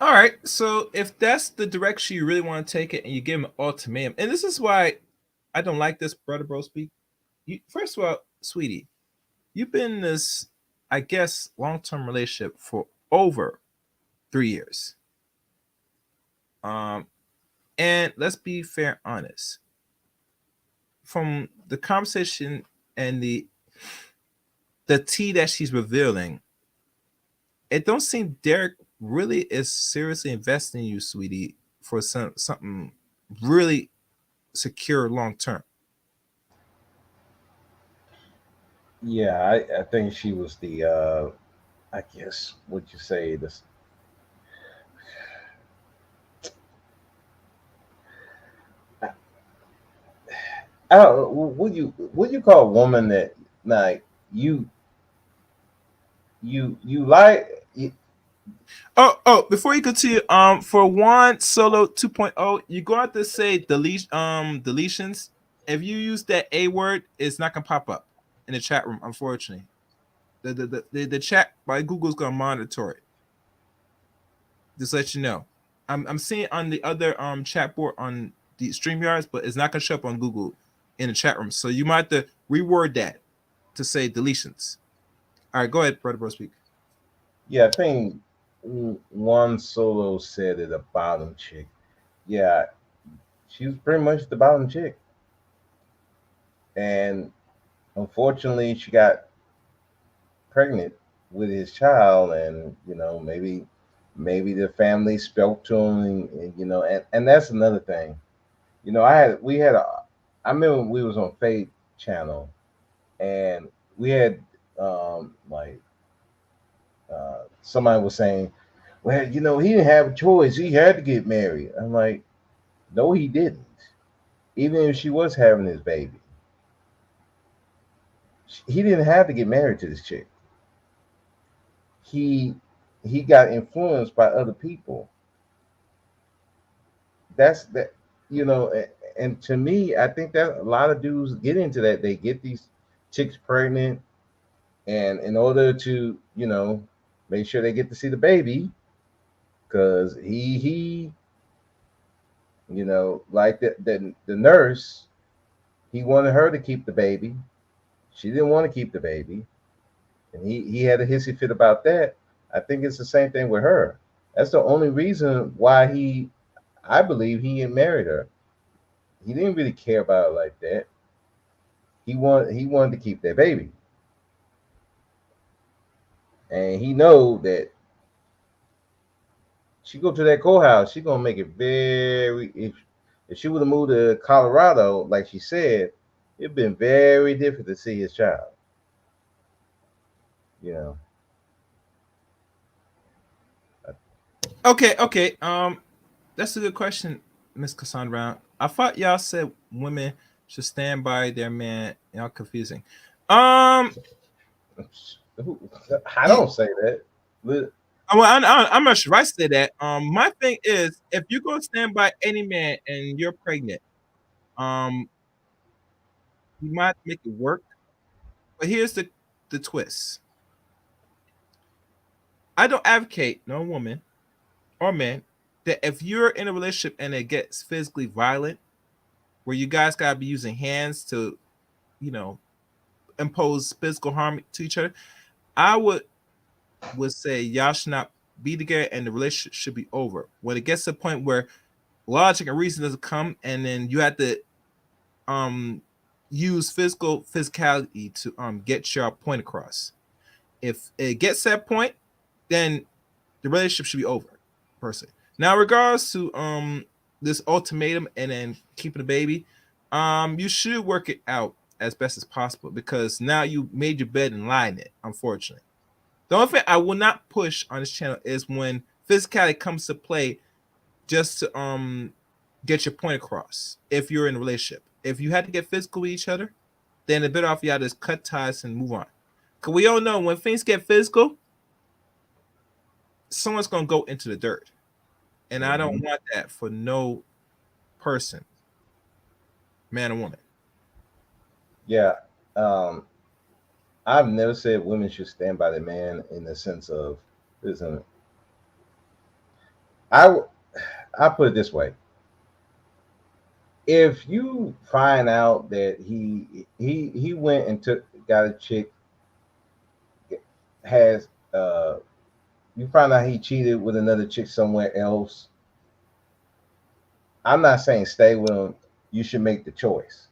All right, so if that's the direction you really want to take it and you give him an ultimatum, and this is why I don't like this brother bro speak. First of all, sweetie, you've been in this, I guess, long-term relationship for over 3 years. And let's be fair, honest. From the conversation and the tea that she's revealing, it don't seem Derek really is seriously investing in you, sweetie, for something really secure long term. Yeah, I think she was the I guess would you say this. I don't, would you call a woman that like you like Oh, before you continue, for Juan Solo 2.0, you go out to say deletions. If you use that A word, it's not gonna pop up in the chat room, unfortunately. The chat by Google's gonna monitor it. Just let you know. I'm seeing on the other chat board on the StreamYards, but it's not gonna show up on Google in the chat room. So you might have to reword that to say deletions. All right, go ahead, brother bro speak. Yeah, I think one solo said it, a bottom chick. Yeah, she was pretty much the bottom chick. And unfortunately, she got pregnant with his child, and maybe the family spoke to him, and that's another thing. I remember we was on Faith Channel, and we had like somebody was saying, well, he didn't have a choice. He had to get married. I'm like, no, he didn't. Even if she was having his baby, he didn't have to get married to this chick. He got influenced by other people. That's that, and to me, I think that a lot of dudes get into that. They get these chicks pregnant, and in order to, make sure they get to see the baby, because he like the nurse, He wanted her to keep the baby. She didn't want to keep the baby. And he had a hissy fit about that. I think it's the same thing with her. That's the only reason why I believe he married her. He didn't really care about it like that. He wanted to keep their baby. And he know that she go to that courthouse, she gonna make it very if she would have moved to Colorado, like she said, it'd been very different to see his child. You know. Okay. That's a good question, Miss Cassandra. I thought y'all said women should stand by their man. Y'all confusing. I don't say that. I'm not sure if I say that. My thing is, if you're gonna stand by any man and you're pregnant, you might make it work. But here's the twist. I don't advocate no woman or man that if you're in a relationship and it gets physically violent, where you guys gotta be using hands to, impose physical harm to each other, I would say y'all should not be together and the relationship should be over. When it gets to the point where logic and reason doesn't come, and then you have to use physicality to get your point across. If it gets to that point, then the relationship should be over, personally. Now, in regards to this ultimatum and then keeping the baby, you should work it out as best as possible, because now you made your bed and lie in it, unfortunately. The only thing I will not push on this channel is when physicality comes to play just to get your point across. If you're in a relationship, if you had to get physical with each other, then the better off y'all just cut ties and move on. Because we all know when things get physical, someone's going to go into the dirt. And I don't want that for no person, man or woman. Yeah. I've never said women should stand by their man in the sense of, listen, I put it this way. If you find out that he went and got a chick, you find out he cheated with another chick somewhere else, I'm not saying stay with him. You should make the choice.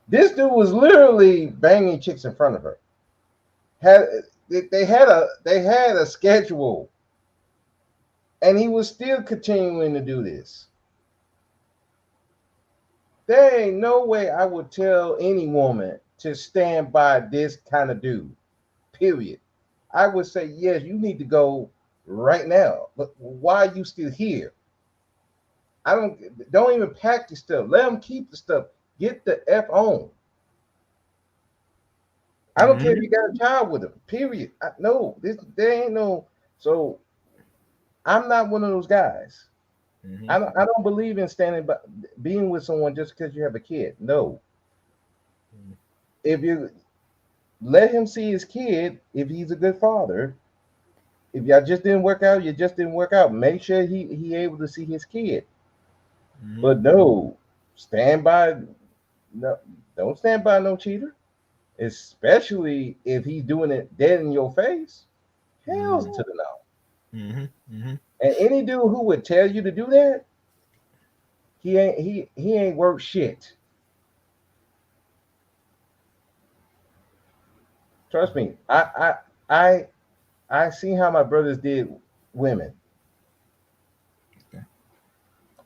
This dude was literally banging chicks in front of her. They had a schedule, and he was still continuing to do this. There ain't no way I would tell any woman to stand by this kind of dude. Period. I would say, yes, you need to go right now. But why are you still here? Don't even pack your stuff. Let him keep the stuff. Get the F on. I don't care if you got a child with him. Period. There ain't no. So I'm not one of those guys. I don't believe in being with someone just because you have a kid. No. If you let him see his kid, if he's a good father, if y'all just didn't work out, you just didn't work out. Make sure he able to see his kid. But no, don't stand by no cheater, especially if he's doing it dead in your face. Hell's to the no. And any dude who would tell you to do that, he ain't worth shit. Trust me, I seen how my brothers did women.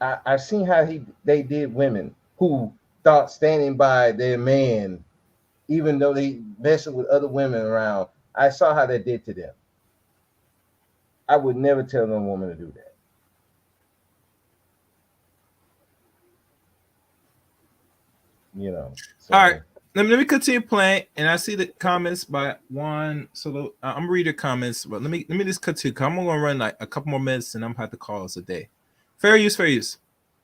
I've seen how they did women who thought standing by their man, even though they messing with other women around. I saw how that did to them. I would never tell no woman to do that. So. All right. Let me continue playing, and I see the comments by Juan. So I'm reading the comments, but let me just continue. I'm gonna run like a couple more minutes, and I'm gonna have to call us a day. Fair use.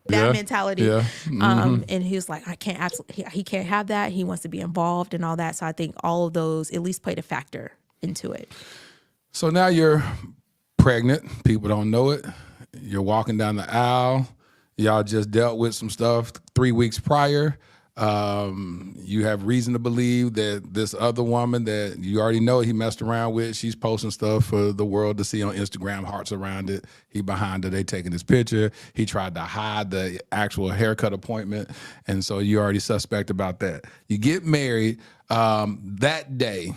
That mentality. Yeah. And he was like, he can't have that. He wants to be involved and all that. So I think all of those at least played a factor into it. So now you're pregnant. People don't know it. You're walking down the aisle. Y'all just dealt with some stuff 3 weeks prior. You have reason to believe that this other woman that you already know he messed around with, she's posting stuff for the world to see on Instagram, hearts around it. He behind her, they taking his picture. He tried to hide the actual haircut appointment. And so you already suspect about that. You get married that day.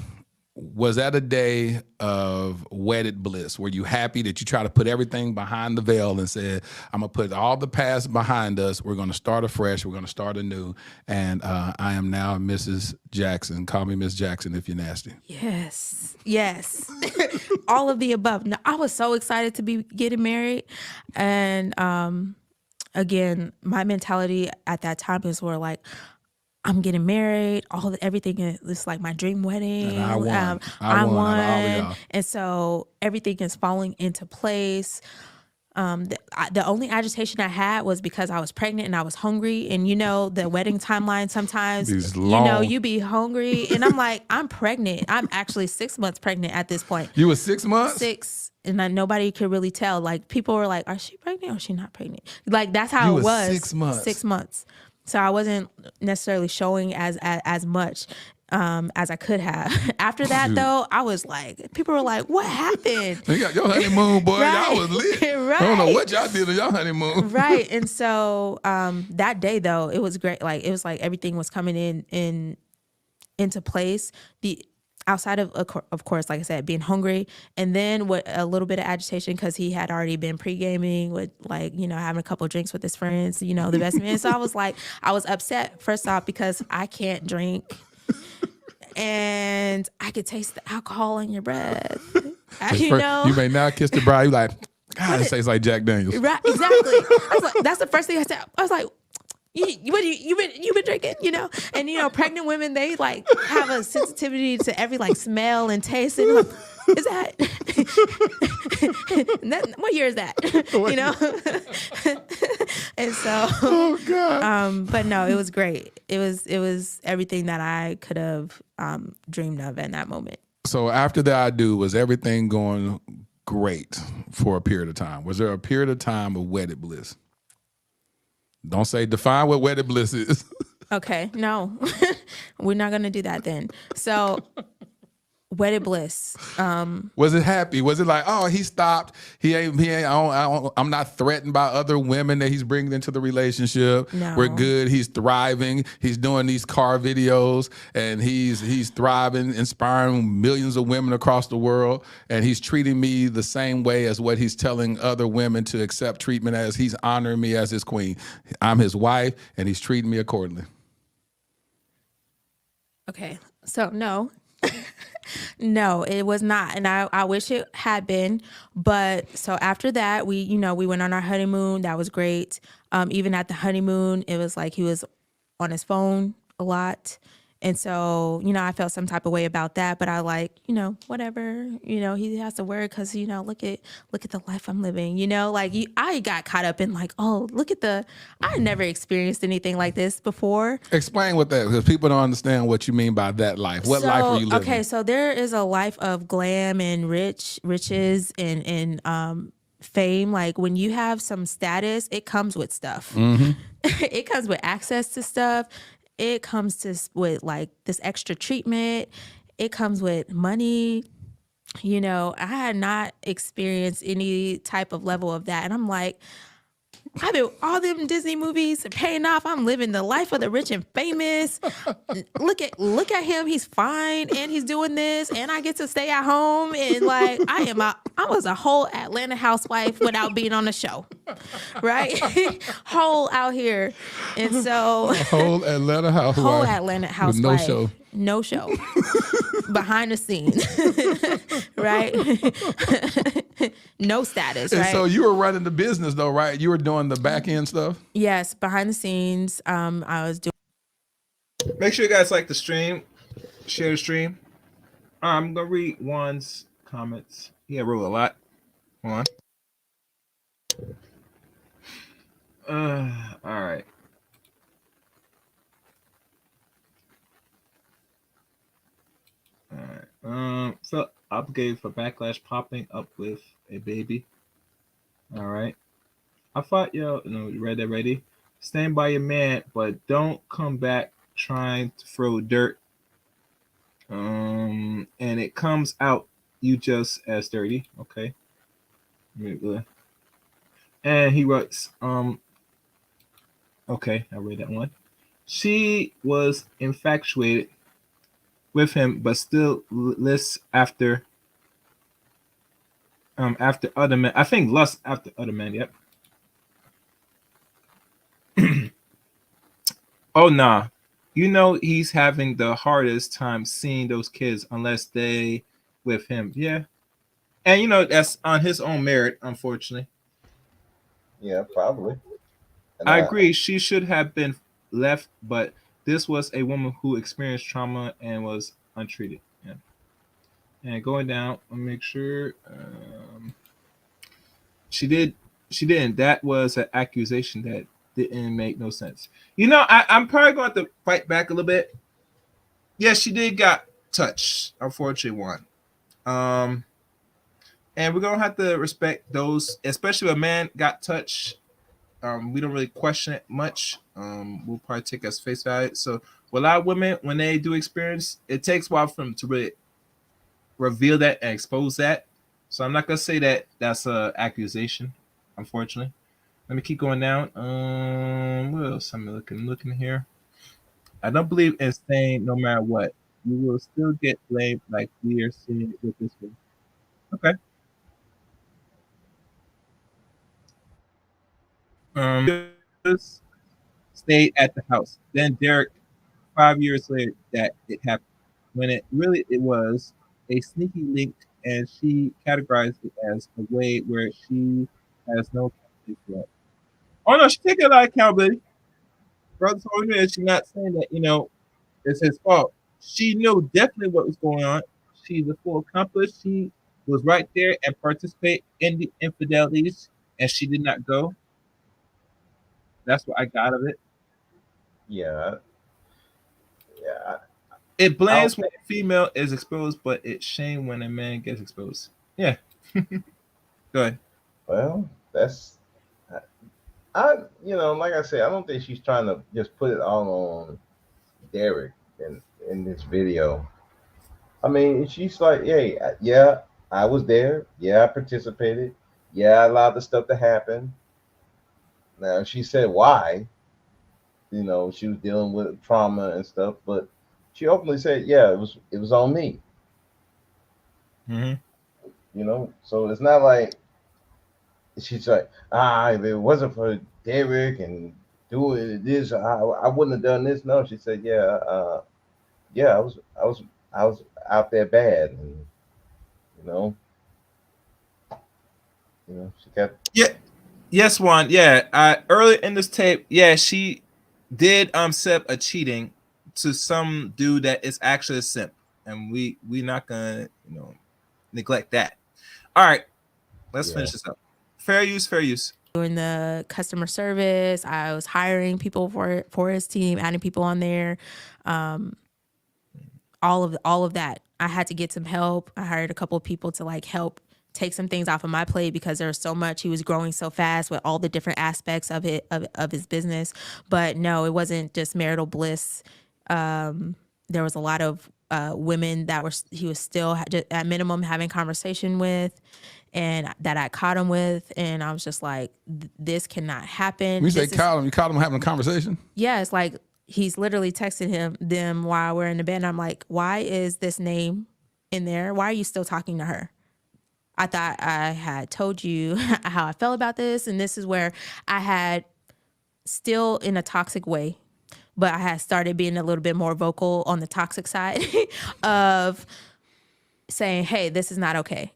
Was that a day of wedded bliss? Were you happy that you try to put everything behind the veil and said, I'm going to put all the past behind us. We're going to start afresh. We're going to start anew. And I am now Mrs. Jackson. Call me Miss Jackson if you're nasty. Yes. Yes. All of the above. No, I was so excited to be getting married. And again, my mentality at that time is where like, I'm getting married. Everything is like my dream wedding. And I won. I I won won. out of all of y'all. And so everything is falling into place. The only agitation I had was because I was pregnant and I was hungry. And you know, the wedding timeline sometimes, These you know, long- you be hungry. And I'm like, I'm pregnant. I'm actually 6 months pregnant at this point. You were 6 months? 6. And nobody could really tell. Like people were like, "Are she pregnant or is she not pregnant?" Like that's how You it was was. 6 months. 6 months. So I wasn't necessarily showing as much as I could have. After that, though, I was like, people were like, "What happened?" You got your honeymoon, boy. Right. Y'all was lit. Right. I don't know what y'all did on y'all honeymoon. Right. And so that day, though, it was great. Like it was like everything was coming into place. Outside of course, like I said, being hungry, and then with a little bit of agitation because he had already been pre-gaming with like, you know, having a couple of drinks with his friends, you know, the best man. So I was upset first off because I can't drink and I could taste the alcohol in your breath. You know, you may now kiss the bride. You like, God, it tastes like Jack Daniels. Right, exactly. I was like, that's the first thing I said. I was like, you been drinking, you know? And you know, pregnant women, they like have a sensitivity to every like smell and taste. And like, is that, what year is that? You know? And so, Oh God. but no, it was great. It was everything that I could have dreamed of in that moment. So after the I do, was everything going great for a period of time? Was there a period of time of wedded bliss? Don't say define what wedded bliss is. Okay, no, we're not gonna do that then. So, wedded bliss. Was it happy? Was it like, oh, he stopped? He ain't. I'm not threatened by other women that he's bringing into the relationship. No. We're good. He's thriving. He's doing these car videos, and he's thriving, inspiring millions of women across the world. And he's treating me the same way as what he's telling other women to accept treatment as. He's honoring me as his queen. I'm his wife, and he's treating me accordingly. Okay, so no. No, it was not. And I wish it had been. But so after that, we went on our honeymoon. That was great. Even at the honeymoon, it was like he was on his phone a lot. And so, you know, I felt some type of way about that, but I like, you know, whatever, you know, he has to work because, you know, look at the life I'm living, you know, like I got caught up in like, oh, I never experienced anything like this before. Explain what that, because people don't understand what you mean by that life. What life were you living? Okay, so there is a life of glam and riches and fame. Like when you have some status, it comes with stuff. Mm-hmm. It comes with access to stuff. It comes with like this extra treatment. It comes with money. You know, I had not experienced any type of level of that. And I'm like, I've been all them Disney movies are paying off. I'm living the life of the rich and famous. Look at him. He's fine and he's doing this and I get to stay at home and like I was a whole Atlanta housewife without being on the show. Right? Whole out here. And so Whole Atlanta housewife. Whole Atlanta housewife. With no show. No show. Behind the scenes. Right? No status, And right? so you were running the business though, right? You were doing the back end stuff? Yes, behind the scenes. I was doing. Make sure you guys like the stream, share the stream. I'm gonna read Juan's comments. He wrote a lot. Juan. All right. All right. So obligated for backlash popping up with a baby. All right. I thought, no, you read that already. Stand by your man, but don't come back trying to throw dirt. And it comes out you just as dirty. Okay. And he writes, okay, I read that one. She was infatuated with him, but still lists after other men. I think lust after other men. Yep. Oh nah. You know he's having the hardest time seeing those kids unless they with him. Yeah. And that's on his own merit, unfortunately. Yeah, probably. And I agree. She should have been left, but this was a woman who experienced trauma and was untreated. Yeah. And going down, I'll make sure she did. She didn't. That was an accusation that didn't make no sense. I'm probably going to fight back a little bit. Yeah, she did got touched. Unfortunately, one. And we're gonna have to respect those, especially if a man got touched. We don't really question it much. We'll probably take as face value. So, a lot of women, when they do experience, it takes a while for them to really reveal that and expose that. So, I'm not gonna say that that's a accusation. Unfortunately, let me keep going down. What else? I'm looking here. I don't believe in saying no matter what, you will still get blamed, like we are seeing with this one. Okay. Just stayed at the house. Then Derek, 5 years later, that it happened. When it was a sneaky link, and she categorized it as a way where she has no accountability for it. Oh no, she taking a lot of accountability. Brother told me she's not saying that it's his fault. She knew definitely what was going on. She's a full accomplice. She was right there and participate in the infidelities, and she did not go. That's what I got of it. yeah, yeah. It blames when a female is exposed, but it's shame when a man gets exposed. Yeah. Go ahead. Well, that's like I said, I don't think she's trying to just put it all on Derek in this video. I mean, she's like, hey, yeah, I was there. Yeah, I participated. Yeah, I allowed the stuff to happen. Now she said why. She was dealing with trauma and stuff, but she openly said, yeah, it was on me. Mm-hmm. So it's not like she's like, if it wasn't for Derek and doing this, I wouldn't have done this. No, she said, yeah, I was out there bad, and you know, she got. Yeah. Yes, Juan. Yeah. Early in this tape, yeah, she did set a cheating to some dude that is actually a simp, and we not gonna neglect that. All right, let's finish this up. Fair use, fair use. Doing the customer service, I was hiring people for his team, adding people on there, all of that. I had to get some help. I hired a couple of people to help take some things off of my plate because there was so much. He was growing so fast with all the different aspects of it of his business. But no, it wasn't just marital bliss. There was a lot of women that he was still at minimum having conversation with, and that I caught him with, and I was just like, this cannot happen. When you say caught him, you caught him having a conversation? Yeah, it's like he's literally texting them while we're in the bed. I'm like, why is this name in there? Why are you still talking to her? I thought I had told you how I felt about this, and this is where I had still in a toxic way, but I had started being a little bit more vocal on the toxic side of saying, hey, this is not okay.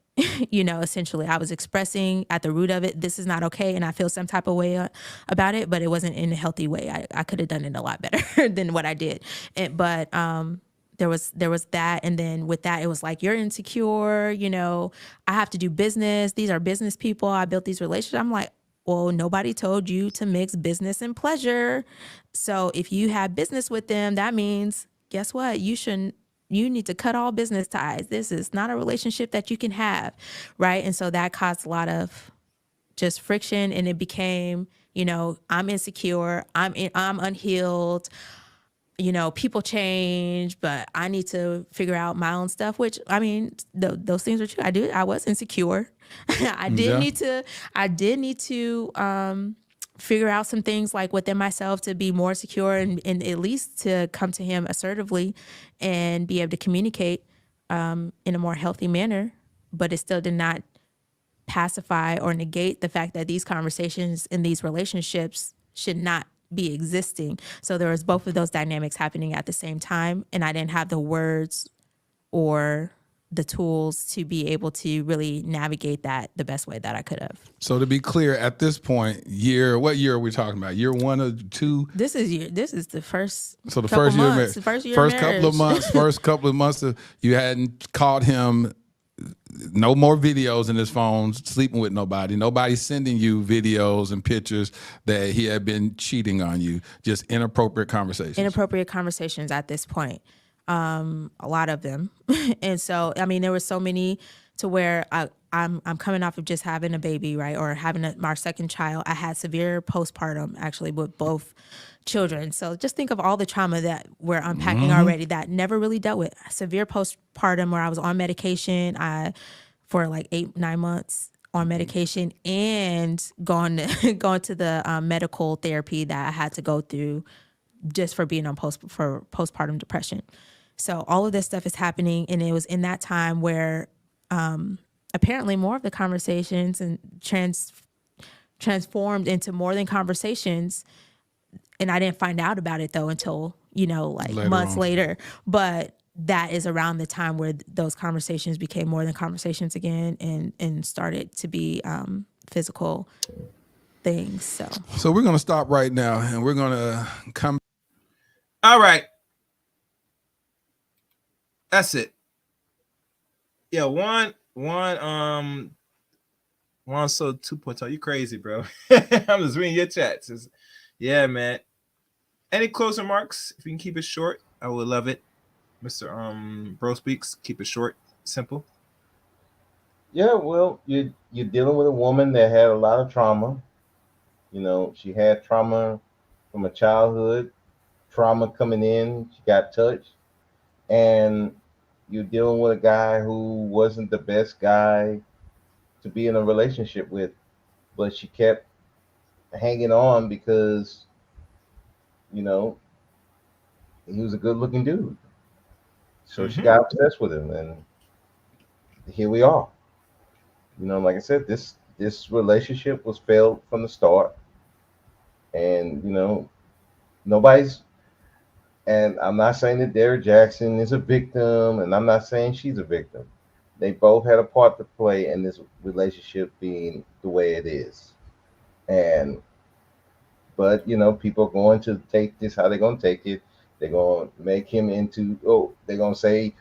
Essentially I was expressing at the root of it, this is not okay. And I feel some type of way about it, but it wasn't in a healthy way. I could have done it a lot better than what I did. But there was that. And then with that, it was like, you're insecure. I have to do business. These are business people. I built these relationships. I'm like, well, nobody told you to mix business and pleasure. So if you have business with them, that means, guess what? You need to cut all business ties. This is not a relationship that you can have, right? And so that caused a lot of just friction, and it became You know, I'm insecure. I'm unhealed. You know, people change, but I need to figure out my own stuff, which I mean, those things are true. I was insecure. I did need to figure out some things like within myself to be more secure and at least to come to him assertively and be able to communicate in a more healthy manner. But it still did not pacify or negate the fact that these conversations in these relationships should not be existing. So there was both of those dynamics happening at the same time, and I didn't have the words or the tools to be able to really navigate that the best way that I could have. So to be clear, at this point, what year are we talking about? Year 1 or 2? This is the first. So the first year, months, first of couple of months, first couple of months, you hadn't caught him. No more videos in his phone, sleeping with nobody. Nobody sending you videos and pictures that he had been cheating on you. Just inappropriate conversations. Inappropriate conversations at this point. A lot of them. And so, I mean, there were so many to where I'm coming off of just having a baby, right? Or having our second child. I had severe postpartum actually with both children. So just think of all the trauma that we're unpacking already that never really dealt with. Severe postpartum where I was on medication for like 8-9 months on medication and gone to the medical therapy that I had to go through just for being on postpartum depression. So all of this stuff is happening, and it was in that time where apparently more of the conversations and transformed into more than conversations. And I didn't find out about it though until, months later. But that is around the time where those conversations became more than conversations again and started to be physical things. So we're going to stop right now and we're going to come. All right. That's it. Yeah, one so 2.0. You crazy, bro. I'm just reading your chats. Yeah, man. Any closing remarks? If you can keep it short, I would love it. Mr. Bro Speaks, keep it short, simple. Yeah, well, you're dealing with a woman that had a lot of trauma. You know, she had trauma from a childhood, trauma coming in, she got touched, and you're dealing with a guy who wasn't the best guy to be in a relationship with, but she kept hanging on because, he was a good looking dude. So she got obsessed with him, and here we are. Like I said, this relationship was failed from the start, and nobody's. And I'm not saying that Derek Jaxn is a victim, and I'm not saying she's a victim. They both had a part to play in this relationship being the way it is. But people are going to take this how they're going to take it. They're going to make him into, they're going to say,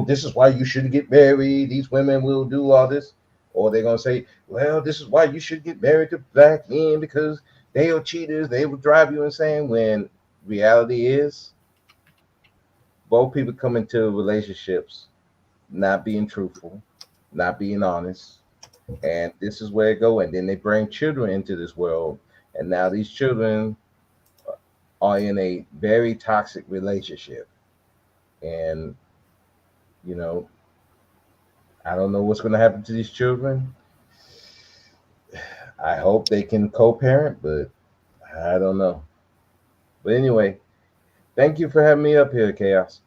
this is why you shouldn't get married. These women will do all this. Or they're going to say, well, this is why you should get married to black men because they are cheaters. They will drive you insane. When reality is, both people come into relationships not being truthful, not being honest. And this is where it go. And then they bring children into this world. And now these children are in a very toxic relationship. And, I don't know what's going to happen to these children. I hope they can co-parent, but I don't know. But anyway, thank you for having me up here, Chaos.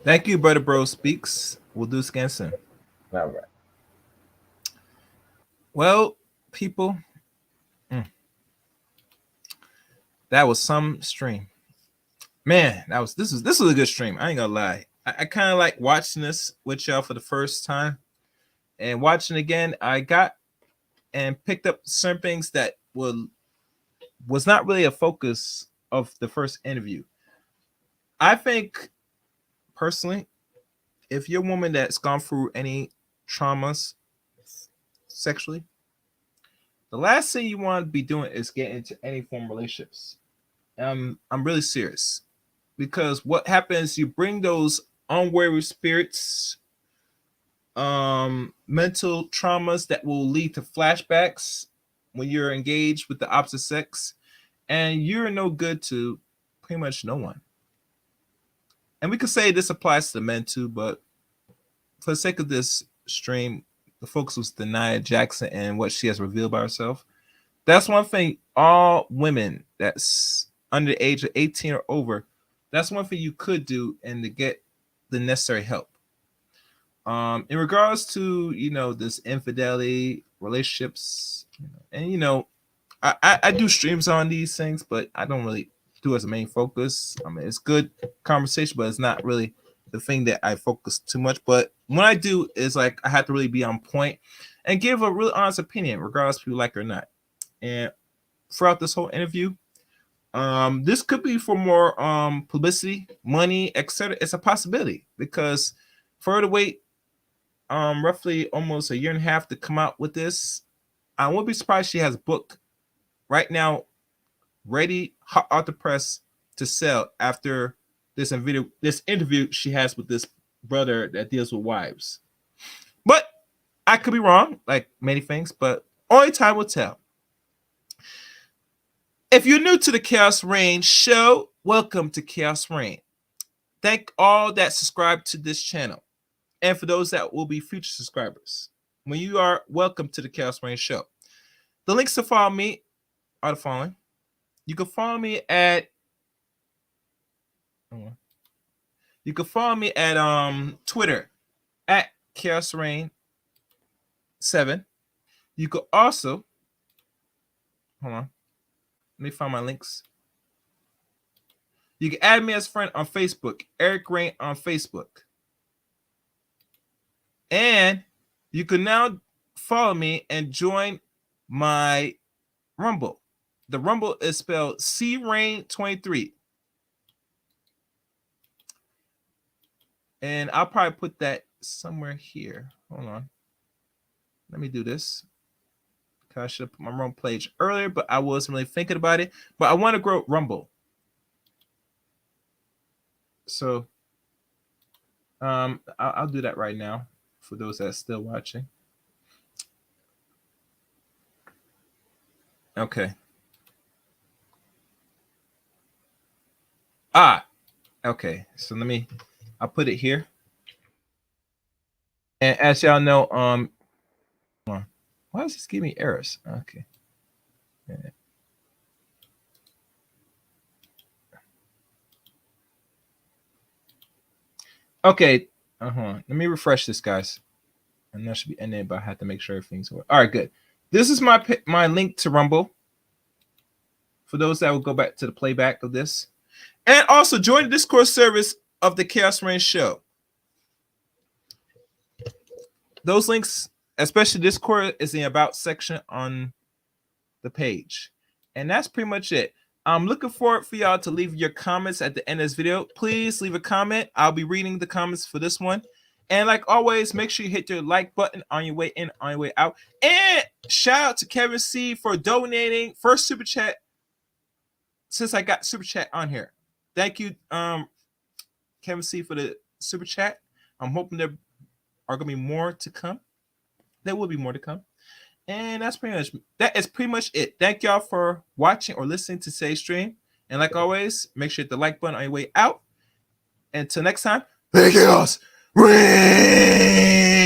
Thank you, Brother Bro Speaks. We'll do this again soon. All right. Well, people, that was some stream. Man, this was a good stream. I ain't gonna lie. I kind of like watching this with y'all for the first time, and watching again, I got and picked up certain things that was not really a focus of the first interview. I think personally, if you're a woman that's gone through any traumas sexually, the last thing you want to be doing is get into any form of relationships. I'm really serious, because what happens, you bring those unwary spirits, mental traumas that will lead to flashbacks when you're engaged with the opposite sex, and you're no good to pretty much no one. And we could say this applies to the men too, but for the sake of this stream, the focus was Derek Jaxn and what she has revealed by herself. That's one thing all women that's under the age of 18 or over, that's one thing you could do and to get the necessary help. In regards to, this infidelity, relationships, and I do streams on these things, but I don't really do it as a main focus. I mean, it's good conversation, but it's not really the thing that I focus too much. But when I do, is like I have to really be on point and give a really honest opinion, regardless if you like it or not. And throughout this whole interview, this could be for more publicity, money, etc. It's a possibility because for her to wait roughly almost a year and a half to come out with this, I won't be surprised she has a book right now ready, hot out the press to sell after this interview she has with this brother that deals with wives. But I could be wrong, like many things, but only time will tell. If you're new to the Chaos Reign show, welcome to Chaos Reign. Thank all that subscribe to this channel. And for those that will be future subscribers, when you are, welcome to the Chaos Reign show. The links to follow me are the following. You can follow me at Twitter at Chaos Reign 7. You could also let me find my links. You can add me as a friend on Facebook, Eric Reign on Facebook. And you can now follow me and join my Rumble. The Rumble is spelled CRain23. And I'll probably put that somewhere here. Hold on. Let me do this. I should have put my Rumble page earlier, but I wasn't really thinking about it. But I want to grow Rumble. So I'll do that right now for those that are still watching. Okay. Okay. So I'll put it here. And as y'all know, why does this give me errors? Okay. Yeah. Okay. Let me refresh this, guys. And that should be ended, but I have to make sure everything's all right. Good. This is my link to Rumble. For those that will go back to the playback of this. And also join the Discord service of the Chaos Reign show. Those links, especially Discord, is in the About section on the page. And that's pretty much it. I'm looking forward for y'all to leave your comments at the end of this video. Please leave a comment. I'll be reading the comments for this one. And like always, make sure you hit your like button on your way in, on your way out. And shout out to Kevin C for donating first super chat since I got super chat on here. Thank you, Kevin C, for the super chat. I'm hoping there are going to be more to come. There will be more to come. And that is pretty much it. Thank y'all for watching or listening to today's stream. And like always, make sure you hit the like button on your way out. And until next time, Chaos Reign.